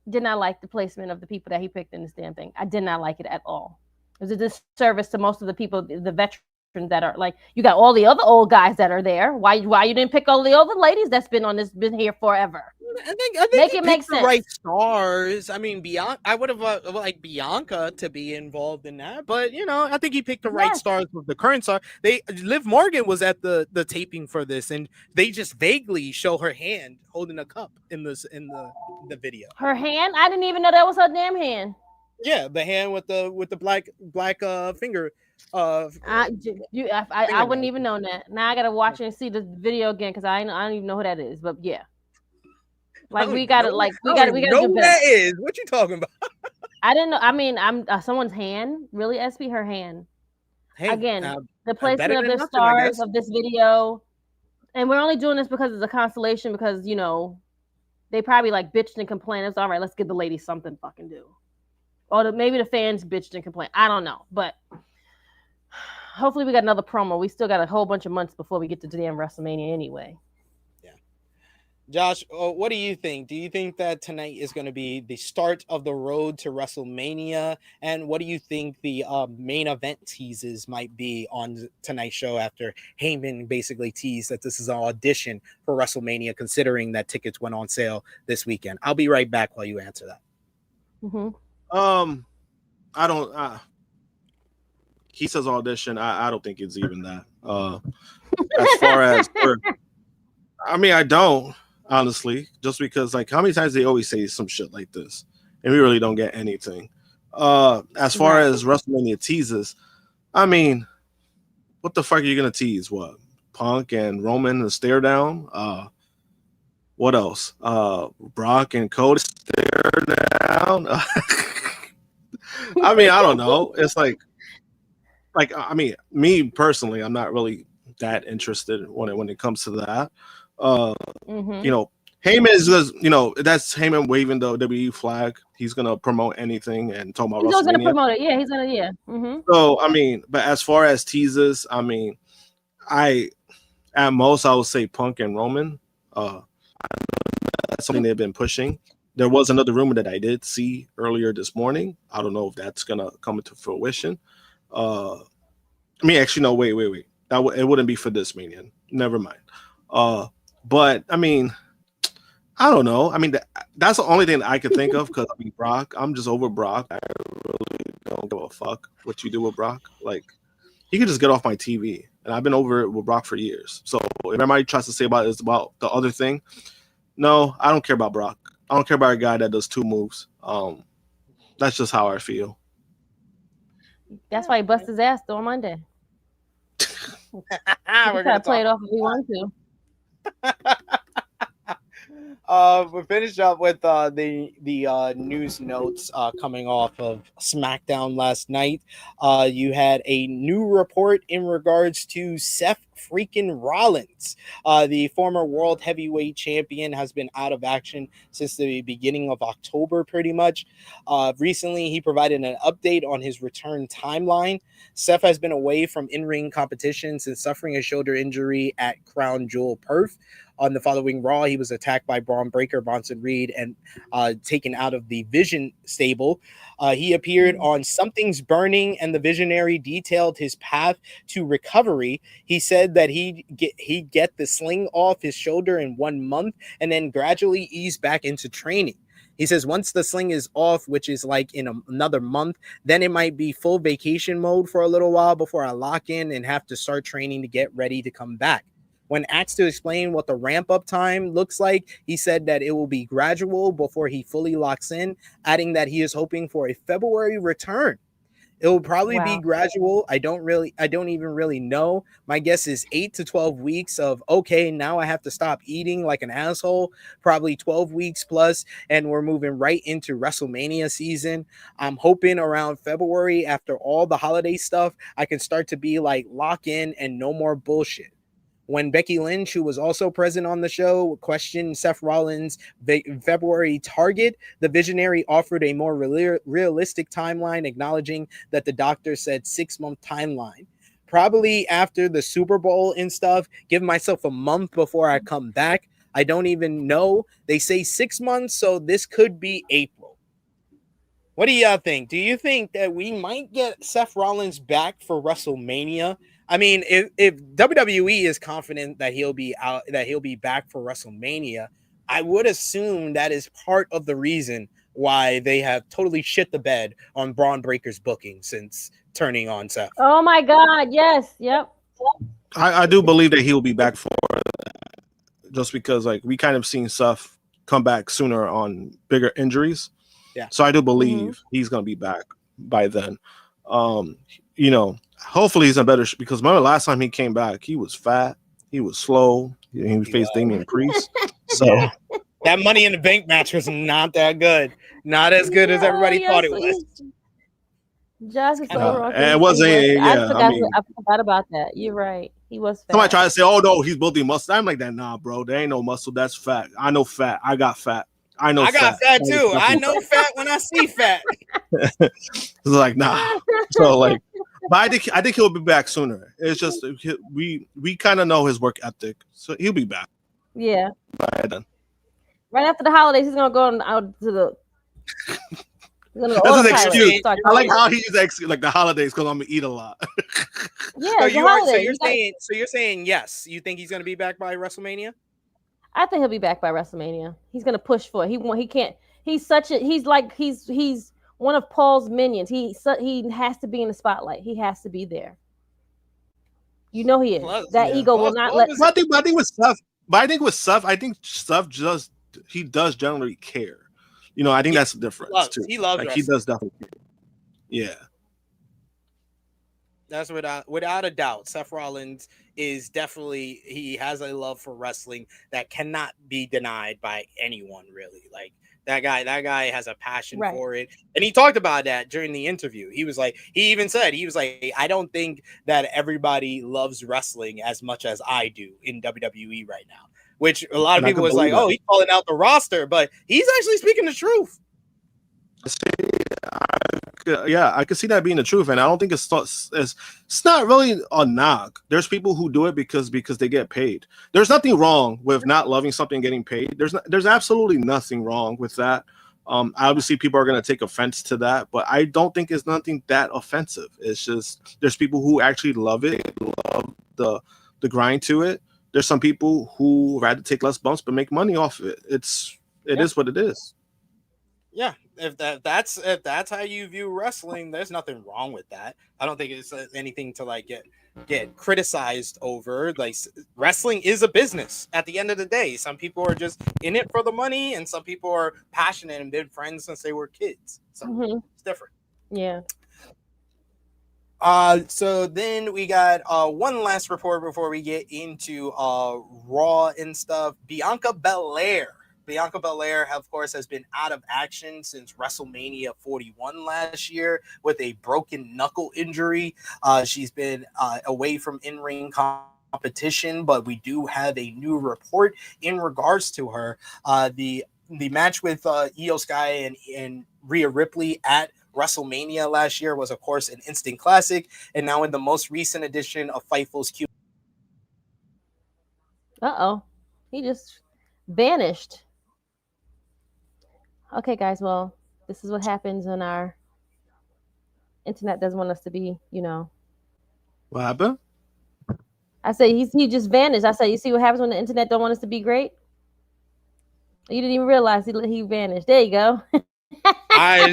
[SPEAKER 7] Did not like the placement of the people that he picked in this damn thing. I did not like it at all. It was a disservice to most of the people, the veterans that are like, you got all the other old guys that are there. Why you didn't pick all the other ladies that's been here forever?
[SPEAKER 8] I think
[SPEAKER 7] make it make sense.
[SPEAKER 8] Right stars. I mean, I would have liked Bianca to be involved in that, but I think he picked the right stars with the current star. Liv Morgan was at the taping for this, and they just vaguely show her hand holding a cup in the video.
[SPEAKER 7] Her hand? I didn't even know that was her damn hand.
[SPEAKER 8] Yeah, the hand with the black finger.
[SPEAKER 7] I wouldn't even know that. Now I gotta watch it and see the video again because I don't even know who that is. But yeah. Like we gotta do better.
[SPEAKER 8] That is what you talking about.
[SPEAKER 7] I didn't know. I mean, I'm someone's hand. Really, SP, her hand.
[SPEAKER 8] Hey,
[SPEAKER 7] again, the placement of the stars of this video, and we're only doing this because it's a constellation. Because they probably like bitched and complained. It's all right. Let's give the ladies something fucking do. Or maybe the fans bitched and complained. I don't know, but hopefully we got another promo. We still got a whole bunch of months before we get to damn WrestleMania anyway.
[SPEAKER 8] Josh, what do you think? Do you think that tonight is going to be the start of the road to WrestleMania? And what do you think the main event teases might be on tonight's show after Heyman basically teased that this is an audition for WrestleMania, considering that tickets went on sale this weekend? I'll be right back while you answer that.
[SPEAKER 7] Mm-hmm.
[SPEAKER 5] I don't. He says audition. I don't think it's even that. As far as, I mean, I don't. Honestly, just because like how many times they always say some shit like this and we really don't get anything. As far as WrestleMania teases, I mean, what the fuck are you gonna tease? What? Punk and Roman and stare down? What else? Brock and Cody stare down. I mean, I don't know. It's like I mean, me personally, I'm not really that interested when it comes to that. Heyman is just, that's Heyman waving the WWE flag. He's gonna promote anything and talk about WrestleMania.
[SPEAKER 7] He's gonna promote it. Yeah, he's gonna. Yeah. Mm-hmm.
[SPEAKER 5] So I mean, but as far as teases, I mean, at most I would say Punk and Roman. That's something they've been pushing. There was another rumor that I did see earlier this morning. I don't know if that's gonna come into fruition. I mean, actually, no. Wait. It wouldn't be for this Mania. Never mind. But I mean, I don't know. I mean, that's the only thing that I could think of because I mean, Brock. I'm just over Brock. I really don't give a fuck what you do with Brock. Like, he could just get off my TV, and I've been over it with Brock for years. So if everybody tries to say about the other thing, no, I don't care about Brock. I don't care about a guy that does two moves. That's just how I feel.
[SPEAKER 7] That's why he busted his ass on Monday. We're gonna play it off if we want to.
[SPEAKER 8] We finished up with the news notes coming off of SmackDown last night. You had a new report in regards to Seth freaking Rollins. The former world heavyweight champion has been out of action since the beginning of October, pretty much. Recently, he provided an update on his return timeline. Seth has been away from in-ring competition since suffering a shoulder injury at Crown Jewel Perth. On the following Raw, he was attacked by Braun Breaker, Bronson Reed, and taken out of the Vision stable. He appeared on Something's Burning, and the Visionary detailed his path to recovery. He said that he'd get the sling off his shoulder in 1 month and then gradually ease back into training.
[SPEAKER 4] He says once the sling is off, which is like in another month, then it might be full vacation mode for a little while before I lock in and have to start training to get ready to come back. When asked to explain what the ramp-up time looks like, he said that it will be gradual before he fully locks in, adding that he is hoping for a February return. It will probably be gradual. I don't even really know. My guess is 8 to 12 weeks of, okay, now I have to stop eating like an asshole, probably 12 weeks plus, and we're moving right into WrestleMania season. I'm hoping around February, after all the holiday stuff, I can start to be like lock in and no more bullshit. When Becky Lynch, who was also present on the show, questioned Seth Rollins' February target, the visionary offered a more realistic timeline, acknowledging that the doctor said 6-month timeline. Probably after the Super Bowl and stuff, give myself a month before I come back. I don't even know. They say 6 months, so this could be April. What do y'all think? Do you think that we might get Seth Rollins back for WrestleMania? I mean, if WWE is confident that he'll be back for WrestleMania, I would assume that is part of the reason why they have totally shit the bed on Braun Breaker's booking since turning on Seth.
[SPEAKER 7] Oh my God! Yes, yep.
[SPEAKER 5] I do believe that he'll be back for that, just because like we kind of seen Seth come back sooner on bigger injuries.
[SPEAKER 4] Yeah.
[SPEAKER 5] So I do believe he's gonna be back by then. Hopefully he's in better because remember last time he came back, he was fat, he was slow, he faced Damian Priest. So
[SPEAKER 4] that Money in the Bank match was not that good, not as good as everybody thought it was.
[SPEAKER 7] Josh is so wrong.
[SPEAKER 5] And it wasn't.
[SPEAKER 7] I forgot about that. You're right. He was fat.
[SPEAKER 5] Somebody tried to say, "Oh no, he's building muscle." I'm like that. Nah, bro, there ain't no muscle. That's fat. I know fat. I got fat. I got
[SPEAKER 4] fat too. I know fat when I see fat.
[SPEAKER 5] It's like nah. So like. But I think he'll be back sooner. It's just we kind of know his work ethic, so he'll be back.
[SPEAKER 7] Yeah.
[SPEAKER 5] By then.
[SPEAKER 7] Right after the holidays, he's gonna go out to the.
[SPEAKER 5] That's an excuse. I like how he uses like the holidays because I'm gonna eat a lot.
[SPEAKER 7] Yeah.
[SPEAKER 4] So you're saying yes? You think he's gonna be back by WrestleMania?
[SPEAKER 7] I think he'll be back by WrestleMania. He's gonna push for it. He can't. He's one of Paul's minions. He has to be in the spotlight. He has to be there. You know he is. That ego will not let.
[SPEAKER 5] I think with Seth, I think Seth just he does generally care. I think that's the difference too.
[SPEAKER 4] He loves.
[SPEAKER 5] Like he does definitely care. Yeah.
[SPEAKER 4] That's without a doubt. Seth Rollins is definitely he has a love for wrestling that cannot be denied by anyone really. Like. That guy has a passion for it. And he talked about that during the interview. He was like, I don't think that everybody loves wrestling as much as I do in WWE right now. Which a lot of people was like, oh, he's calling out the roster, but he's actually speaking the truth.
[SPEAKER 5] I can see that being the truth, and I don't think it's not really a knock. There's people who do it because they get paid. There's nothing wrong with not loving something and getting paid. There's absolutely nothing wrong with that. Obviously, people are going to take offense to that, but I don't think it's nothing that offensive. It's just there's people who actually love it, love the grind to it. There's some people who rather take less bumps but make money off of it. It is what it is.
[SPEAKER 4] Yeah, if that's how you view wrestling, there's nothing wrong with that. I don't think it's anything to like get criticized over. Like wrestling is a business at the end of the day. Some people are just in it for the money, and some people are passionate and been friends since they were kids. So it's different.
[SPEAKER 7] Yeah.
[SPEAKER 4] So then we got one last report before we get into Raw and stuff. Bianca Belair, of course, has been out of action since WrestleMania 41 last year with a broken knuckle injury. She's been away from in-ring competition, but we do have a new report in regards to her. The match with Io Sky and Rhea Ripley at WrestleMania last year was, of course, an instant classic, and now in the most recent edition of Fightful's Q.
[SPEAKER 7] He just vanished. Okay, guys. Well, this is what happens when our internet doesn't want us to be,
[SPEAKER 5] What happened?
[SPEAKER 7] I say he just vanished. I said, you see what happens when the internet don't want us to be great? You didn't even realize he vanished. There you go.
[SPEAKER 8] I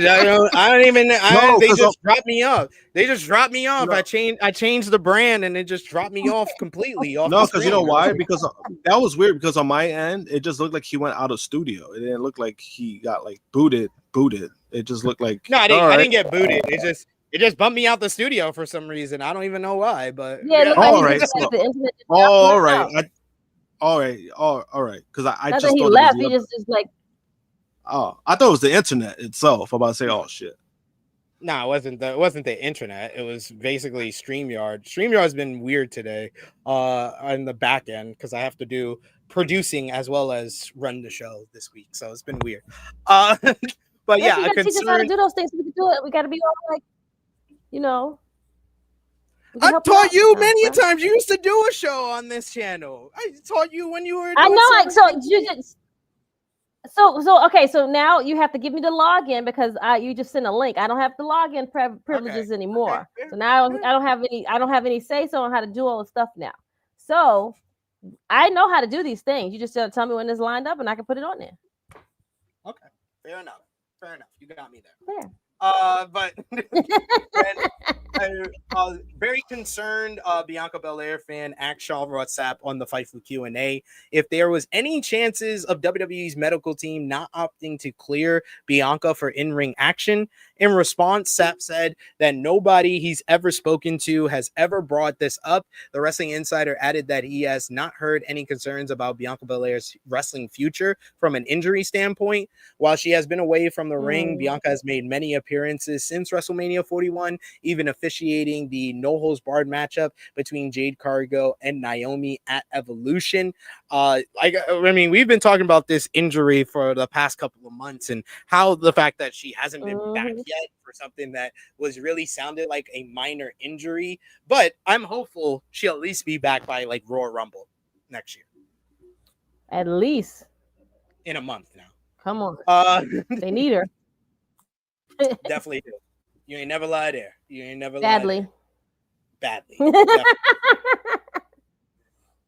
[SPEAKER 8] don't even.
[SPEAKER 5] No,
[SPEAKER 8] they just dropped me off. They just dropped me off.
[SPEAKER 5] No.
[SPEAKER 8] I changed the brand and it just dropped me off completely.
[SPEAKER 5] No, because you know why? Because that was weird. Because on my end, it just looked like he went out of studio. It didn't look like he got like booted. It just looked like
[SPEAKER 8] no, I didn't get booted. It just bumped me out the studio for some reason. I don't even know why. But
[SPEAKER 7] yeah,
[SPEAKER 5] all right. All right. Because I just
[SPEAKER 7] he
[SPEAKER 5] thought
[SPEAKER 7] left. He just like.
[SPEAKER 5] Oh, I thought it was the internet itself. I'm about to say, oh shit.
[SPEAKER 8] No, it wasn't the internet. It was basically StreamYard. StreamYard's been weird today on the back end because I have to do producing as well as run the show this week. So it's been weird. But yeah,
[SPEAKER 7] you gotta teach us how to do those things. We can do it. We got to be all like, you know.
[SPEAKER 8] I taught you many times. You used to do a show on this channel. I taught you when you were.
[SPEAKER 7] I know. So you just. So okay. So now you have to give me the login because you just sent a link. I don't have the login privileges anymore. Okay. So now I don't have any say so on how to do all the stuff now. So I know how to do these things. You just gotta tell me when it's lined up and I can put it on there.
[SPEAKER 8] Okay, fair enough. You got me there.
[SPEAKER 7] Fair.
[SPEAKER 8] But very concerned Bianca Belair fan asked Shaw WhatsApp on the Fightful Q&A if there was any chances of WWE's medical team not opting to clear Bianca for in-ring action. In response, Seth said that nobody he's ever spoken to has ever brought this up. The Wrestling Insider added that he has not heard any concerns about Bianca Belair's wrestling future from an injury standpoint. While she has been away from the ring, Bianca has made many appearances since WrestleMania 41, even officiating the no-holds-barred matchup between Jade Cargill and Naomi at Evolution. I mean, we've been talking about this injury for the past couple of months and how the fact that she hasn't been back yet for something that was really sounded like a minor injury. But I'm hopeful she'll at least be back by like Royal Rumble next year.
[SPEAKER 7] At least.
[SPEAKER 8] In a month now.
[SPEAKER 7] Come on. They need her.
[SPEAKER 8] Definitely do. You ain't never lie there. You ain't never
[SPEAKER 7] Badly.
[SPEAKER 8] lie there. Badly.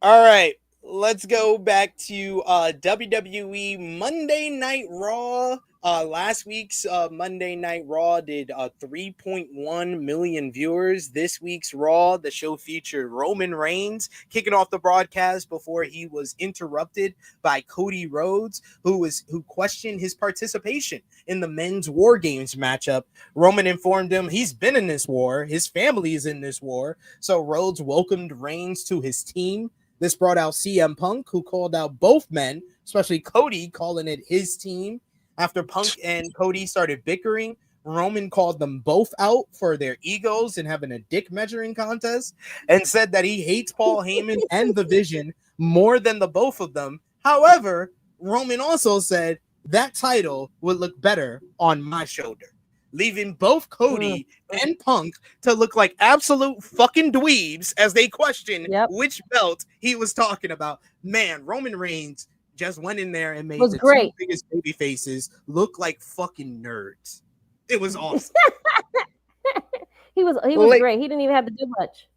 [SPEAKER 8] All right. Let's go back to WWE Monday Night Raw. Last week's Monday Night Raw did 3.1 million viewers. This week's Raw, the show featured Roman Reigns kicking off the broadcast before he was interrupted by Cody Rhodes, who questioned his participation in the men's WarGames matchup. Roman informed him he's been in this war, his family is in this war, so Rhodes welcomed Reigns to his team. This brought out CM Punk, who called out both men, especially Cody, calling it his team. After Punk and Cody started bickering, Roman called them both out for their egos and having a dick measuring contest and said that he hates Paul Heyman and The Vision more than the both of them. However, Roman also said that title would look better on my shoulder, leaving both Cody and Punk to look like absolute fucking dweebs as they question which belt he was talking about. Man, Roman Reigns just went in there and made the two biggest baby faces look like fucking nerds. It was awesome.
[SPEAKER 7] he was great. He didn't even have to do much.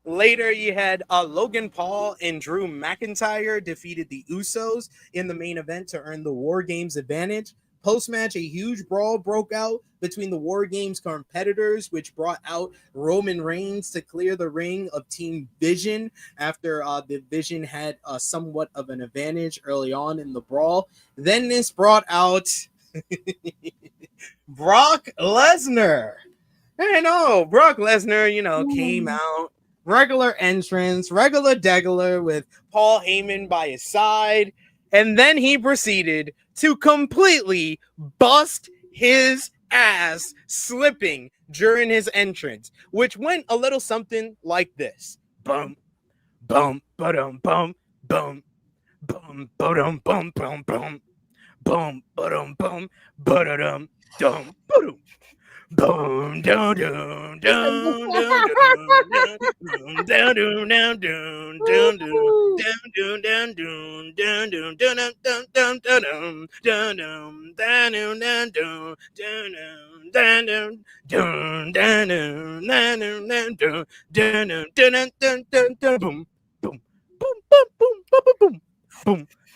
[SPEAKER 8] Later, you had Logan Paul and Drew McIntyre defeated the Usos in the main event to earn the WarGames advantage. Post-match, a huge brawl broke out between the WarGames competitors, which brought out Roman Reigns to clear the ring of Team Vision after the Vision had somewhat of an advantage early on in the brawl. Then this brought out Brock Lesnar. I know, Brock Lesnar, came out. Regular entrance, regular degular with Paul Heyman by his side. And then he proceeded to completely bust his ass slipping during his entrance, which went a little something like this. Bum, bum, ba-dum, bum, bum, bum, ba-dum, bum, bum, bum, bum, ba-dum, bum, ba-da-dum, dum, ba-dum. Boom, down, down, down, down, down, down, down, down, down, down, down, down, down, down, down, down, down, down,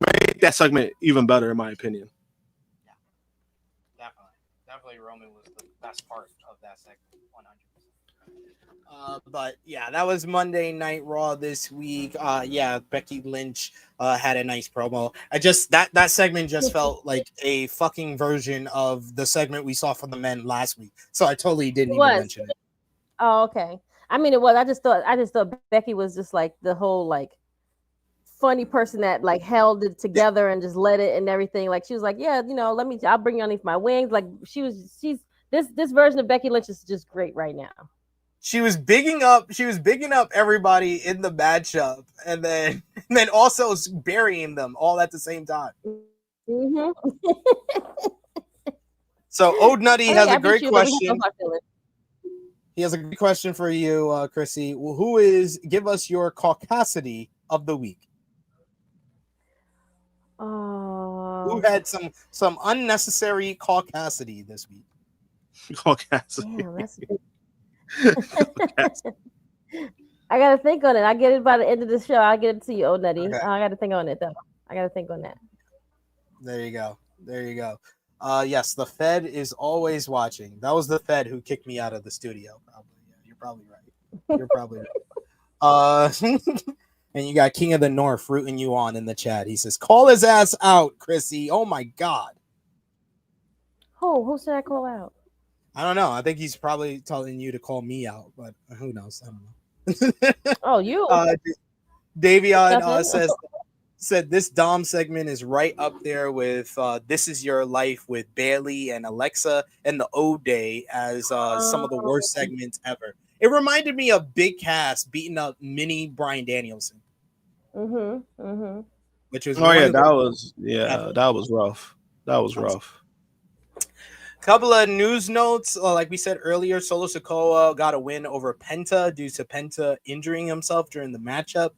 [SPEAKER 5] made that segment even better, in my opinion.
[SPEAKER 8] Yeah, definitely Roman was the best part of that segment, 100%. But yeah, that was Monday Night Raw this week. Yeah, Becky Lynch had a nice promo. That segment just felt like a fucking version of the segment we saw from the men last week. So I totally didn't even mention it.
[SPEAKER 7] Oh, okay. I mean, it was. I just thought Becky was just like the whole like funny person that like held it together and just let it and everything. Like she was like, yeah, I'll bring you underneath my wings. Like she's this version of Becky Lynch is just great right now.
[SPEAKER 8] She was bigging up everybody in the matchup, and then also burying them all at the same time.
[SPEAKER 7] Mm-hmm.
[SPEAKER 8] So Ode Nutty has a great question. He has a good question for you, Krssi. Well, give us your caucasity of the week? Who had some unnecessary caucasity this week?
[SPEAKER 5] Caucasity.
[SPEAKER 7] Damn, that's I gotta think on it. I get it by the end of the show. I'll get it to you, Ode Nutty. Okay. I gotta think on it though. I gotta think on that.
[SPEAKER 8] There you go. Yes, the Fed is always watching. That was the Fed who kicked me out of the studio. Probably. Yeah, you're probably right. And you got King of the North rooting you on in the chat. He says, "Call his ass out, Krssi." Oh my God.
[SPEAKER 7] Who should I call out?
[SPEAKER 8] I don't know. I think he's probably telling you to call me out, but who knows? I don't know.
[SPEAKER 7] Oh, you.
[SPEAKER 8] Davion said this Dom segment is right up there with This Is Your Life with Bailey and Alexa and the O-Day as some of the worst segments ever. It reminded me of Big Cass beating up mini Bryan Danielson. Which was
[SPEAKER 5] that was rough. That was rough.
[SPEAKER 8] Couple of news notes. Like we said earlier, Solo Sikoa got a win over Penta due to Penta injuring himself during the matchup.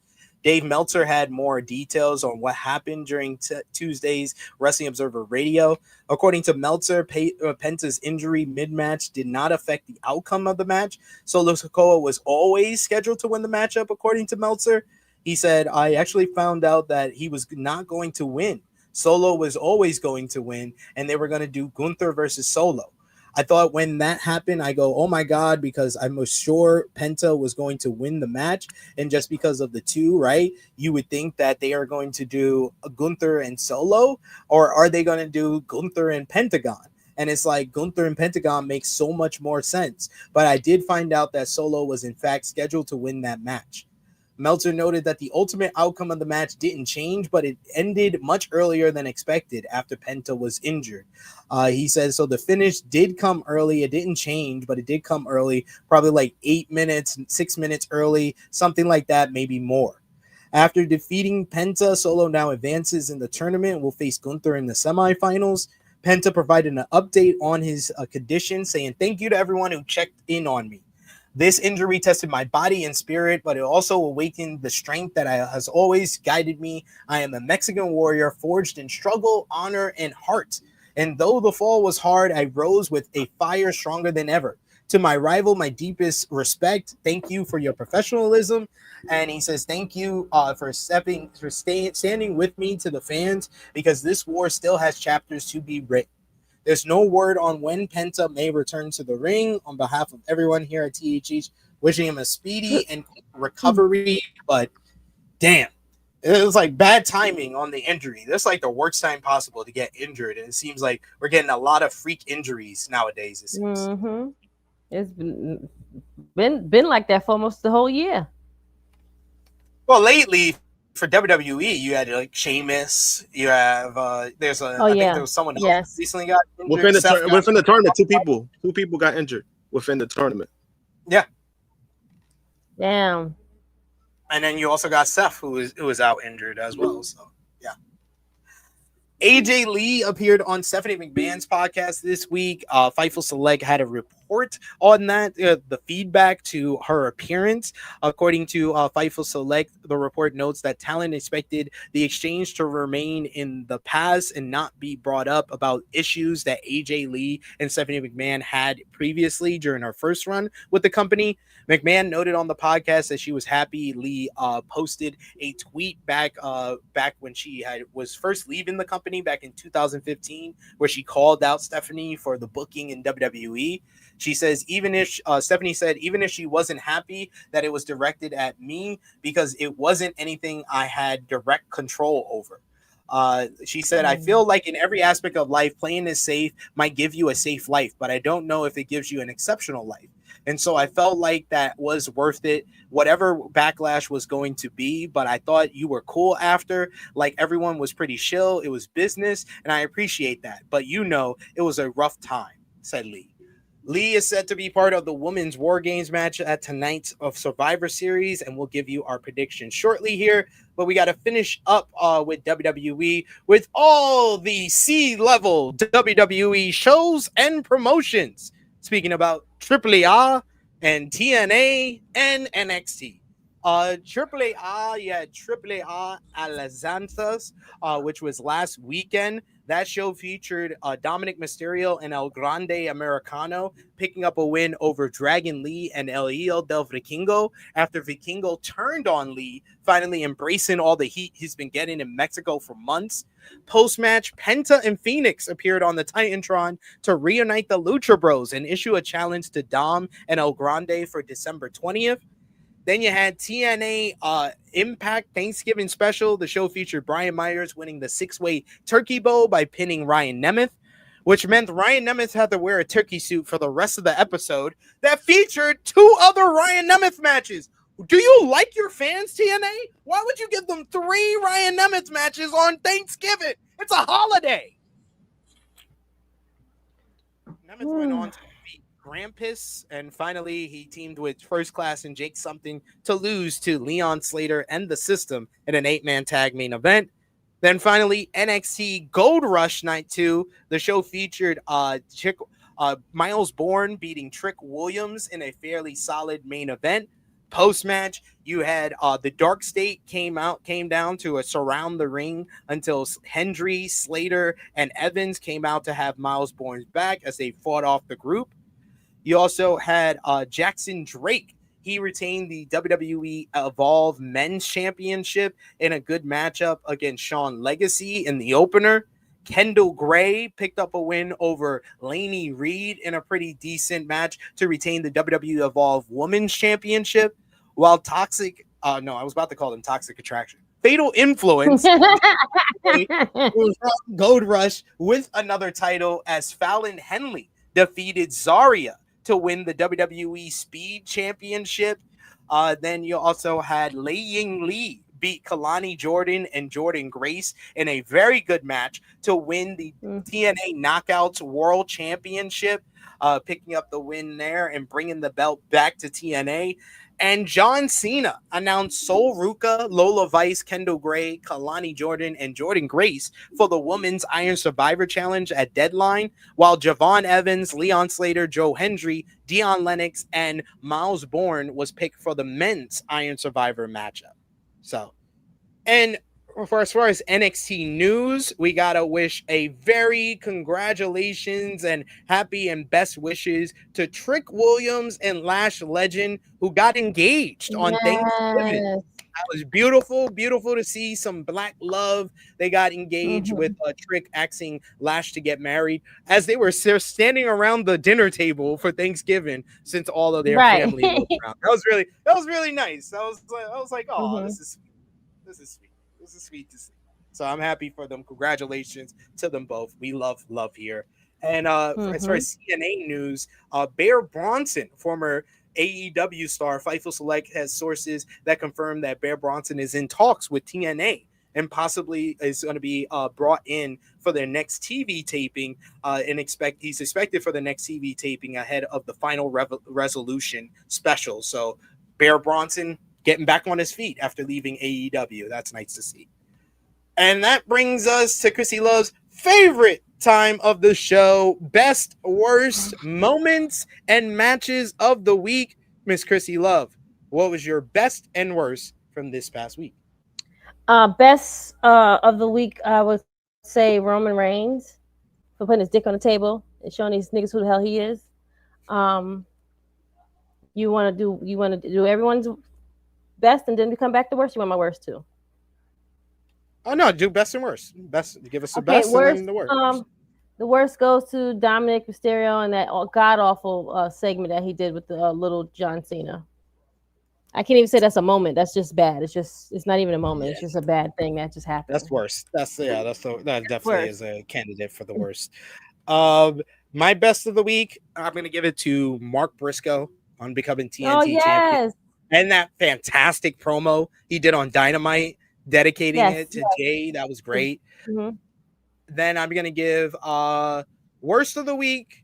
[SPEAKER 8] Dave Meltzer had more details on what happened during Tuesday's Wrestling Observer Radio. According to Meltzer, Penta's injury mid-match did not affect the outcome of the match. Solo Sikoa was always scheduled to win the matchup, according to Meltzer. He said, I actually found out that he was not going to win. Solo was always going to win, and they were going to do Gunther versus Solo. I thought when that happened, I go, oh my God, because I was sure Penta was going to win the match. And just because of the two, right, you would think that they are going to do a Gunther and Solo, or are they going to do Gunther and Pentagon? And it's like Gunther and Pentagon makes so much more sense. But I did find out that Solo was in fact scheduled to win that match. Meltzer noted that the ultimate outcome of the match didn't change, but it ended much earlier than expected after Penta was injured. He says, so the finish did come early. It didn't change, but it did come early, probably like 6 minutes early, something like that, maybe more. After defeating Penta, Solo now advances in the tournament and will face Gunther in the semifinals. Penta provided an update on his condition, saying, thank you to everyone who checked in on me. This injury tested my body and spirit, but it also awakened the strength that has always guided me. I am a Mexican warrior forged in struggle, honor, and heart. And though the fall was hard, I rose with a fire stronger than ever. To my rival, my deepest respect. Thank you for your professionalism. And he says, thank you for standing with me to the fans, because this war still has chapters to be written. There's no word on when Penta may return to the ring. On behalf of everyone here at THH, wishing him a speedy and quick recovery. But damn, it was like bad timing on the injury. That's like the worst time possible to get injured. And it seems like we're getting a lot of freak injuries nowadays. It seems.
[SPEAKER 7] Mm-hmm. It's been like that for almost the whole year.
[SPEAKER 8] Well, lately, for WWE, you had like Sheamus. You have I think there was someone else recently got injured.
[SPEAKER 5] Within the tournament, two people got injured within the tournament.
[SPEAKER 8] Yeah.
[SPEAKER 7] Damn.
[SPEAKER 8] And then you also got Seth, who was out injured as well. So yeah. AJ Lee appeared on Stephanie McMahon's podcast this week. Fightful Select had a report report on that, the feedback to her appearance. According to Fightful Select, the report notes that talent expected the exchange to remain in the past and not be brought up about issues that AJ Lee and Stephanie McMahon had previously during her first run with the company. McMahon noted on the podcast that she was happy Lee posted a tweet back when she was first leaving the company back in 2015, where she called out Stephanie for the booking in WWE. She says, Stephanie said, even if she wasn't happy that it was directed at me, because it wasn't anything I had direct control over. She said, I feel like in every aspect of life, playing it safe might give you a safe life, but I don't know if it gives you an exceptional life. And so I felt like that was worth it, whatever backlash was going to be. But I thought you were cool after. Like, everyone was pretty chill. It was business, and I appreciate that. But it was a rough time, said Lee. Lee is set to be part of the women's WarGames match at tonight's of Survivor Series, and we'll give you our predictions shortly here. But we got to finish up with WWE with all the C-level WWE shows and promotions. Speaking about AAA and TNA and NXT. AAA, you had AAA Alazanzas, which was last weekend. That show featured Dominic Mysterio and El Grande Americano picking up a win over Dragon Lee and El Hijo del Vikingo after Vikingo turned on Lee, finally embracing all the heat he's been getting in Mexico for months. Post-match, Penta and Phoenix appeared on the Titantron to reunite the Lucha Bros and issue a challenge to Dom and El Grande for December 20th. Then you had TNA Impact Thanksgiving Special. The show featured Brian Myers winning the 6-way Turkey Bowl by pinning Ryan Nemeth, which meant Ryan Nemeth had to wear a turkey suit for the rest of the episode that featured 2 other Ryan Nemeth matches. Do you like your fans, TNA? Why would you give them 3 Ryan Nemeth matches on Thanksgiving? It's a holiday. Nemeth went on to beat Grampus, and finally he teamed with First Class and Jake Something to lose to Leon Slater and The System in an 8-man tag main event. Then finally, NXT Gold Rush Night 2. The show featured Miles Bourne beating Trick Williams in a fairly solid main event. Post-match, you had the Dark State came down to surround the ring until Hendry, Slater, and Evans came out to have Miles Bourne's back as they fought off the group. You also had Jackson Drake. He retained the WWE Evolve Men's Championship in a good matchup against Sean Legacy in the opener. Kendall Gray picked up a win over Laney Reed in a pretty decent match to retain the WWE Evolve Women's Championship, while Toxic Attraction. Fatal Influence Gold Rush with another title as Fallon Henley defeated Zarya to win the WWE Speed Championship. Then you also had Lei Ying Lee beat Kalani Jordan and Jordan Grace in a very good match to win the TNA Knockouts World Championship, picking up the win there and bringing the belt back to TNA. And John Cena announced Sol Ruka, Lola Vice, Kendall Gray, Kalani Jordan, and Jordan Grace for the Women's Iron Survivor Challenge at Deadline, while Javon Evans, Leon Slater, Joe Hendry, Dion Lennox, and Miles Bourne was picked for the Men's Iron Survivor matchup. So, and as far as NXT news, we gotta wish a very congratulations and happy and best wishes to Trick Williams and Lash Legend, who got engaged on Thanksgiving. That was beautiful to see some black love. They got engaged with Trick asking Lash to get married as they were standing around the dinner table for Thanksgiving, since all of their family was around. That was really nice. I was like, oh, this is sweet. This is sweet to see. So I'm happy for them. Congratulations to them both. We love here. And as far as CNA news, Bear Bronson, former AEW star, Fightful Select has sources that confirm that Bear Bronson is in talks with TNA and possibly is going to be brought in for their next TV taping. He's expected for the next TV taping ahead of the Final Resolution special. So Bear Bronson getting back on his feet after leaving AEW. That's nice to see. And that brings us to Krssi Luv's favorite
[SPEAKER 4] time of the show. Best, worst moments and matches of the week. Miss Krssi Luv, what was your best and worst from this past week?
[SPEAKER 7] Best of the week, I would say Roman Reigns for putting his dick on the table and showing these niggas who the hell he is. You want to do everyone's best and then come back to worst. You want my worst too?
[SPEAKER 4] Oh no, do best and worst. Best, give us the best
[SPEAKER 7] worst,
[SPEAKER 4] and then the worst.
[SPEAKER 7] The worst goes to Dominic Mysterio and that god awful segment that he did with the little John Cena. I can't even say that's a moment. That's just bad. It's not even a moment. Yeah. It's just a bad thing that just happened.
[SPEAKER 4] That's worse. That definitely is a candidate for the worst. My best of the week, I'm gonna give it to Mark Briscoe on becoming TNT champion. And that fantastic promo he did on Dynamite, dedicating it to Jay. That was great. Mm-hmm. Then I'm gonna give worst of the week.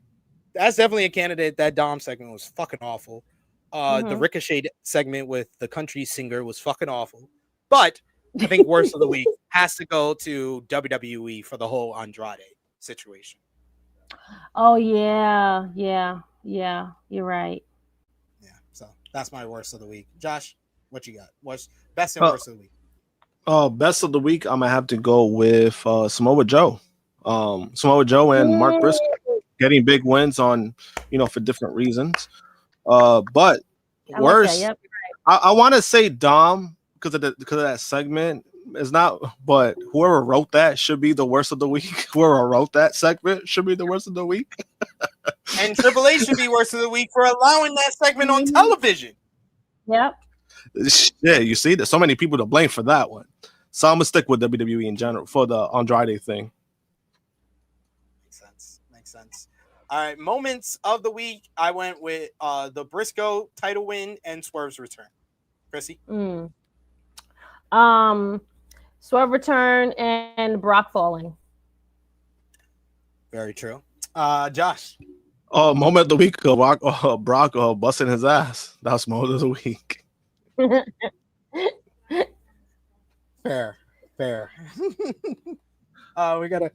[SPEAKER 4] That's definitely a candidate. That Dom segment was fucking awful. The Ricochet segment with the country singer was fucking awful. But I think worst of the week has to go to WWE for the whole Andrade situation.
[SPEAKER 7] Oh yeah. You're right.
[SPEAKER 4] Yeah, so that's my worst of the week. Josh, what you got? What's best and worst of the week?
[SPEAKER 5] Best of the week, I'm gonna have to go with Samoa Joe. Samoa Joe and Mark Briscoe getting big wins on, for different reasons. But worse, like I want to say Dom because of that segment is not, but whoever wrote that should be the worst of the week. Whoever wrote that segment should be the worst of the week.
[SPEAKER 4] And Triple H should be worst of the week for allowing that segment on television.
[SPEAKER 7] Yep.
[SPEAKER 5] Yeah, you see, there's so many people to blame for that one. So I'm gonna stick with WWE in general for the Andrade thing.
[SPEAKER 4] Makes sense. All right, moments of the week. I went with the Briscoe title win and Swerve's return. Krssi?
[SPEAKER 7] Swerve return and Brock falling.
[SPEAKER 4] Very true. Josh?
[SPEAKER 5] Moment of the week, Brock busting his ass. That's moment of the week.
[SPEAKER 4] Fair. We got a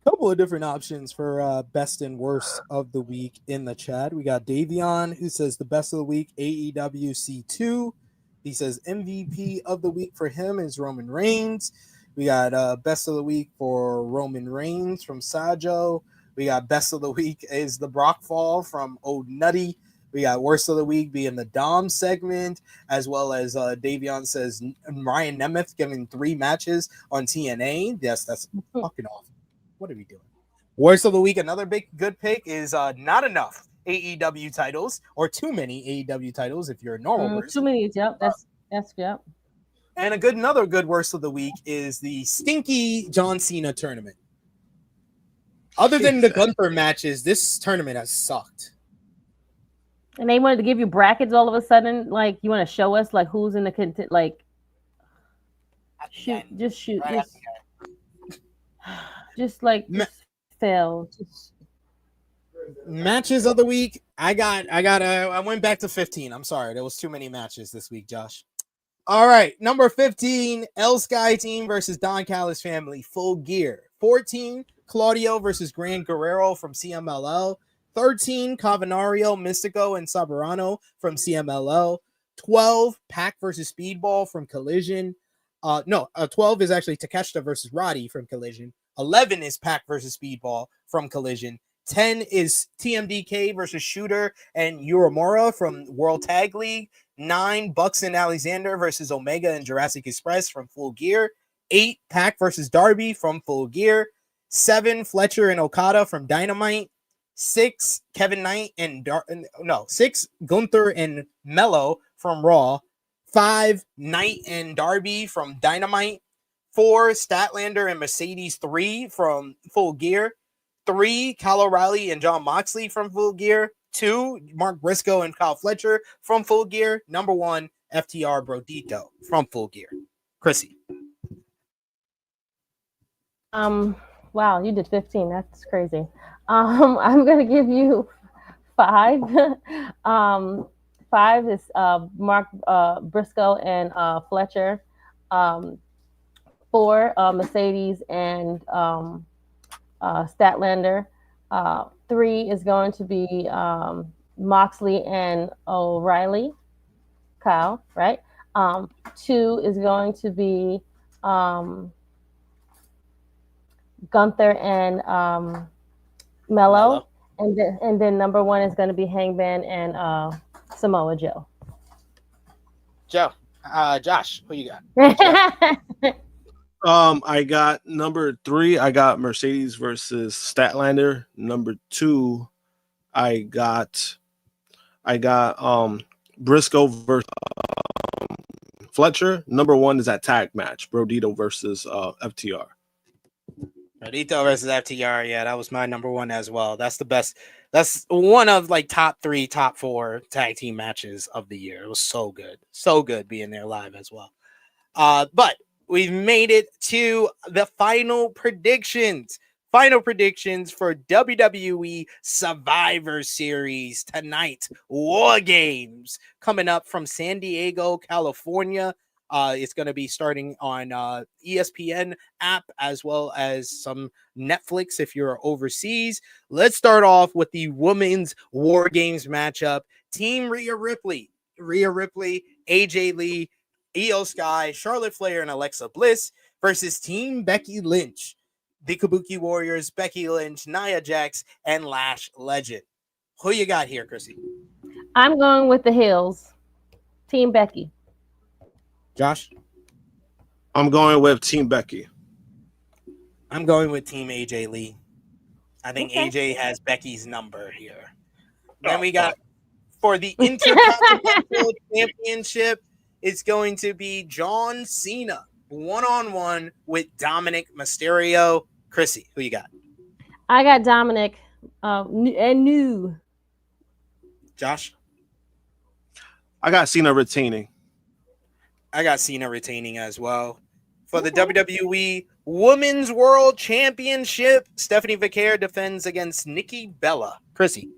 [SPEAKER 4] couple of different options for best and worst of the week in the chat. We got Davion, who says the best of the week, AEW C2. He says MVP of the week for him is Roman Reigns. We got best of the week for Roman Reigns from Sajo. We got best of the week is the Brock fall from Old Nutty. We got worst of the week being the Dom segment, as well as Davion says Ryan Nemeth giving 3 matches on TNA. Yes, that's fucking awful. What are we doing? Worst of the week, another big good pick is not enough AEW titles or too many AEW titles if you're a normal person.
[SPEAKER 7] Too many, yep. That's yep.
[SPEAKER 4] And another good worst of the week is the stinky John Cena tournament. Other than the Gunther matches, this tournament has sucked.
[SPEAKER 7] And they wanted to give you brackets all of a sudden. Like, you want to show us like who's in the like. Shoot. Just fail.
[SPEAKER 4] Matches of the week. I went back to 15. I'm sorry. There was too many matches this week, Josh. All right. Number 15, El Sky Team versus Don Callis family. Full Gear. 14, Claudio versus Gran Guerrero from CMLL. 13, Cavernario, Mystico, and Saburano from CMLL. 12, Pac versus Speedball from Collision. 12 is actually Takeshita versus Roddy from Collision. 11 is Pac versus Speedball from Collision. 10 is TMDK versus Shooter and Uemura from World Tag League. 9, Bucks and Alexander versus Omega and Jurassic Express from Full Gear. 8, Pac versus Darby from Full Gear. 7, Fletcher and Okada from Dynamite. 6, Kevin Knight and 6, Gunther and Mello from Raw. 5, Knight and Darby from Dynamite. 4, Statlander and Mercedes 3 from Full Gear. 3, Kyle O'Reilly and John Moxley from Full Gear. 2, Mark Briscoe and Kyle Fletcher from Full Gear. Number 1, FTR Brodito from Full Gear. Krssi.
[SPEAKER 7] Wow, you did 15. That's crazy. I'm gonna give you 5. 5 is Mark Briscoe and Fletcher. 4, Mercedes and Statlander. 3 is going to be Moxley and O'Reilly. Kyle, right? 2 is going to be Gunther and Mello. And then number 1 is going to be Hangman and Samoa Joe.
[SPEAKER 8] Josh, who you got?
[SPEAKER 5] I got number 3. I got Mercedes versus Statlander. Number 2, I got Briscoe versus Fletcher. Number 1 is that tag match, Brodito versus FTR.
[SPEAKER 8] Rodito versus FTR. Yeah, that was my number 1 as well. That's the best. That's one of like top 3, top 4 tag team matches of the year. It was so good being there live as well. But we've made it to the final predictions. Final predictions for WWE Survivor Series tonight. WarGames coming up from San Diego, California. It's going to be starting on ESPN app as well as some Netflix if you're overseas. Let's start off with the women's WarGames matchup. Team Rhea Ripley, AJ Lee, Io Sky, Charlotte Flair, and Alexa Bliss versus Team Becky Lynch, the Kabuki Warriors, Becky Lynch, Nia Jax, and Lash Legend. Who you got here, Krssi?
[SPEAKER 7] I'm going with the Hills. Team Becky.
[SPEAKER 8] Josh?
[SPEAKER 5] I'm going with Team Becky.
[SPEAKER 8] I'm going with Team AJ Lee. I think AJ has Becky's number here. Then we got for the Intercontinental Championship, it's going to be John Cena one-on-one with Dominic Mysterio. Krssi, who you got?
[SPEAKER 7] I got Dominic and New.
[SPEAKER 8] Josh?
[SPEAKER 5] I got Cena retaining.
[SPEAKER 8] I got Cena retaining as well. For the WWE Women's World Championship, Stephanie McMahon defends against Nikki Bella. Krssi?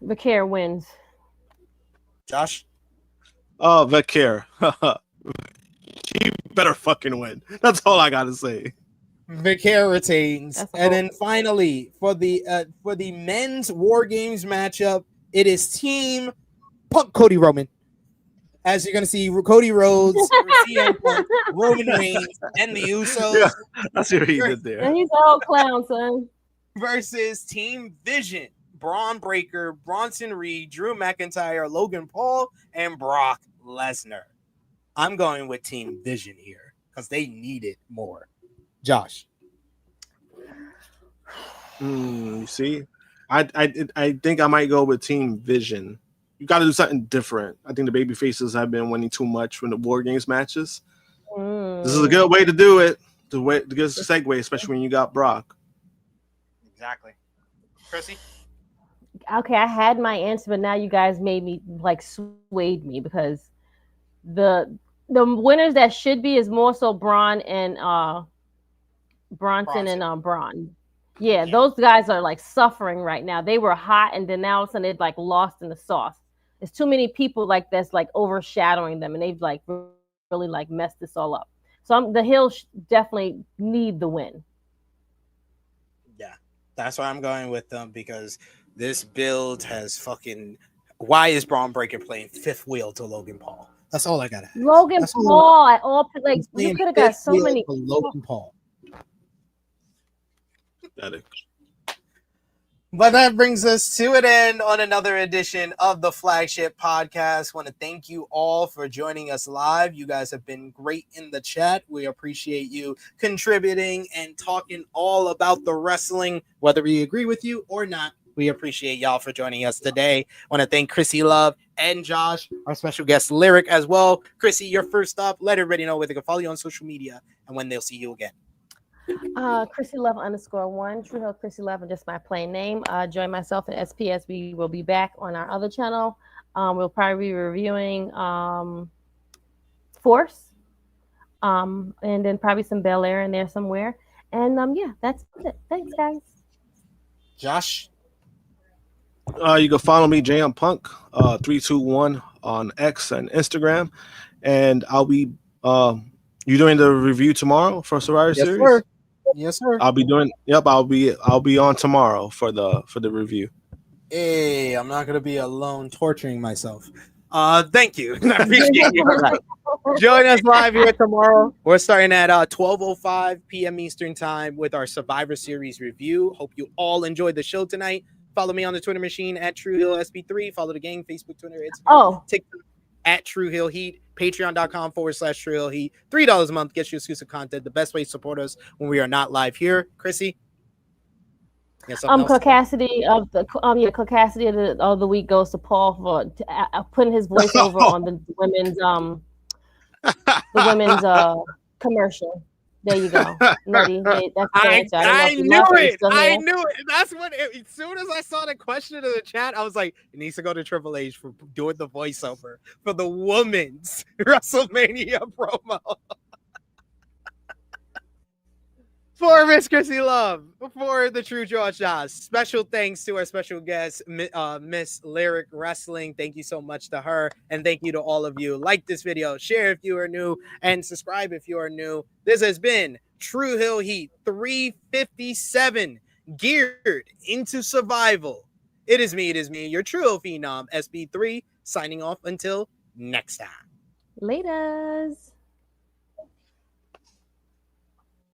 [SPEAKER 7] McMahon wins.
[SPEAKER 8] Josh?
[SPEAKER 5] Oh, Vecchia. She better fucking win. That's all I gotta say.
[SPEAKER 8] McMahon retains. And then finally, for the men's WarGames matchup, it is Team Punk Cody Roman. As you're going to see Cody Rhodes, Roman Reigns, and the Usos.
[SPEAKER 5] Yeah, that's what he did there.
[SPEAKER 7] And he's all clown, son.
[SPEAKER 8] Versus Team Vision, Braun Breaker, Bronson Reed, Drew McIntyre, Logan Paul, and Brock Lesnar. I'm going with Team Vision here because they need it more. Josh.
[SPEAKER 5] You see, I think I might go with Team Vision. You got to do something different. I think the baby faces have been winning too much from the WarGames matches. This is a good way to do it. The good segue, especially when you got Brock.
[SPEAKER 8] Exactly. Krssi?
[SPEAKER 7] Okay, I had my answer, but now you guys made me swayed me because the winners that should be is more so Braun and Bronson and Braun. Yeah, those guys are suffering right now. They were hot, and then now all of a sudden they're lost in the sauce. There's too many people that's overshadowing them, and they've really messed this all up. So the Hills definitely need the win.
[SPEAKER 8] Yeah, that's why I'm going with them because this build has fucking. Why is Braun Breaker playing fifth wheel to Logan Paul? That's all I got.
[SPEAKER 7] Logan Paul at all you could have got so many.
[SPEAKER 8] Logan Paul.
[SPEAKER 5] Got it.
[SPEAKER 8] But that brings us to an end on another edition of the Flagship Podcast. Want to thank you all for joining us live. You guys have been great in the chat. We appreciate you contributing and talking all about the wrestling, whether we agree with you or not. We appreciate y'all for joining us today. Want to thank Krssi Luv and Josh, our special guest Lyric as well. Krssi, you're first up. Let everybody know where they can follow you on social media and when they'll see you again.
[SPEAKER 7] Krssi Luv _1, Tru Heel Krssi Luv, and just my plain name. Join myself and SPS. We will be back on our other channel. We'll probably be reviewing Force, and then probably some Belair in there somewhere. And yeah, that's it. Thanks, guys.
[SPEAKER 8] Josh,
[SPEAKER 5] you can follow me, JM Punk 321 on X and Instagram, and I'll be you doing the review tomorrow for Survivor Series?
[SPEAKER 8] Sir. Yes, sir.
[SPEAKER 5] I'll be doing. Yep, I'll be on tomorrow for the review.
[SPEAKER 8] Hey, I'm not gonna be alone torturing myself. Thank you. I appreciate you. Join us live here tomorrow. We're starting at 12:05 p.m. Eastern time with our Survivor Series review. Hope you all enjoyed the show tonight. Follow me on the Twitter machine at Tru Heel SB3. Follow the gang, Facebook, Twitter, Instagram, TikTok at Tru Heel Heat. Patreon.com/Tru Heel Heat. $3 a month gets you exclusive content. The best way to support us when we are not live here. Krssi.
[SPEAKER 7] Caucasity of the week goes to Paul for putting his voiceover on the women's commercial. There you go. Nutty. That's
[SPEAKER 8] I knew it. I knew it. That's what. As soon as I saw the question in the chat, I was like, it needs to go to Triple H for doing the voiceover for the women's WrestleMania promo. For Miss Krssi Luv, for the Tru Draw Josh, special thanks to our special guest, Miss Lyric Wrestling. Thank you so much to her, and thank you to all of you. Like this video, share if you are new, and subscribe if you are new. This has been Tru Heel Heat 357, geared into survival. It is me, your Tru Heel Phenom, SB3, signing off until next time.
[SPEAKER 7] Laters.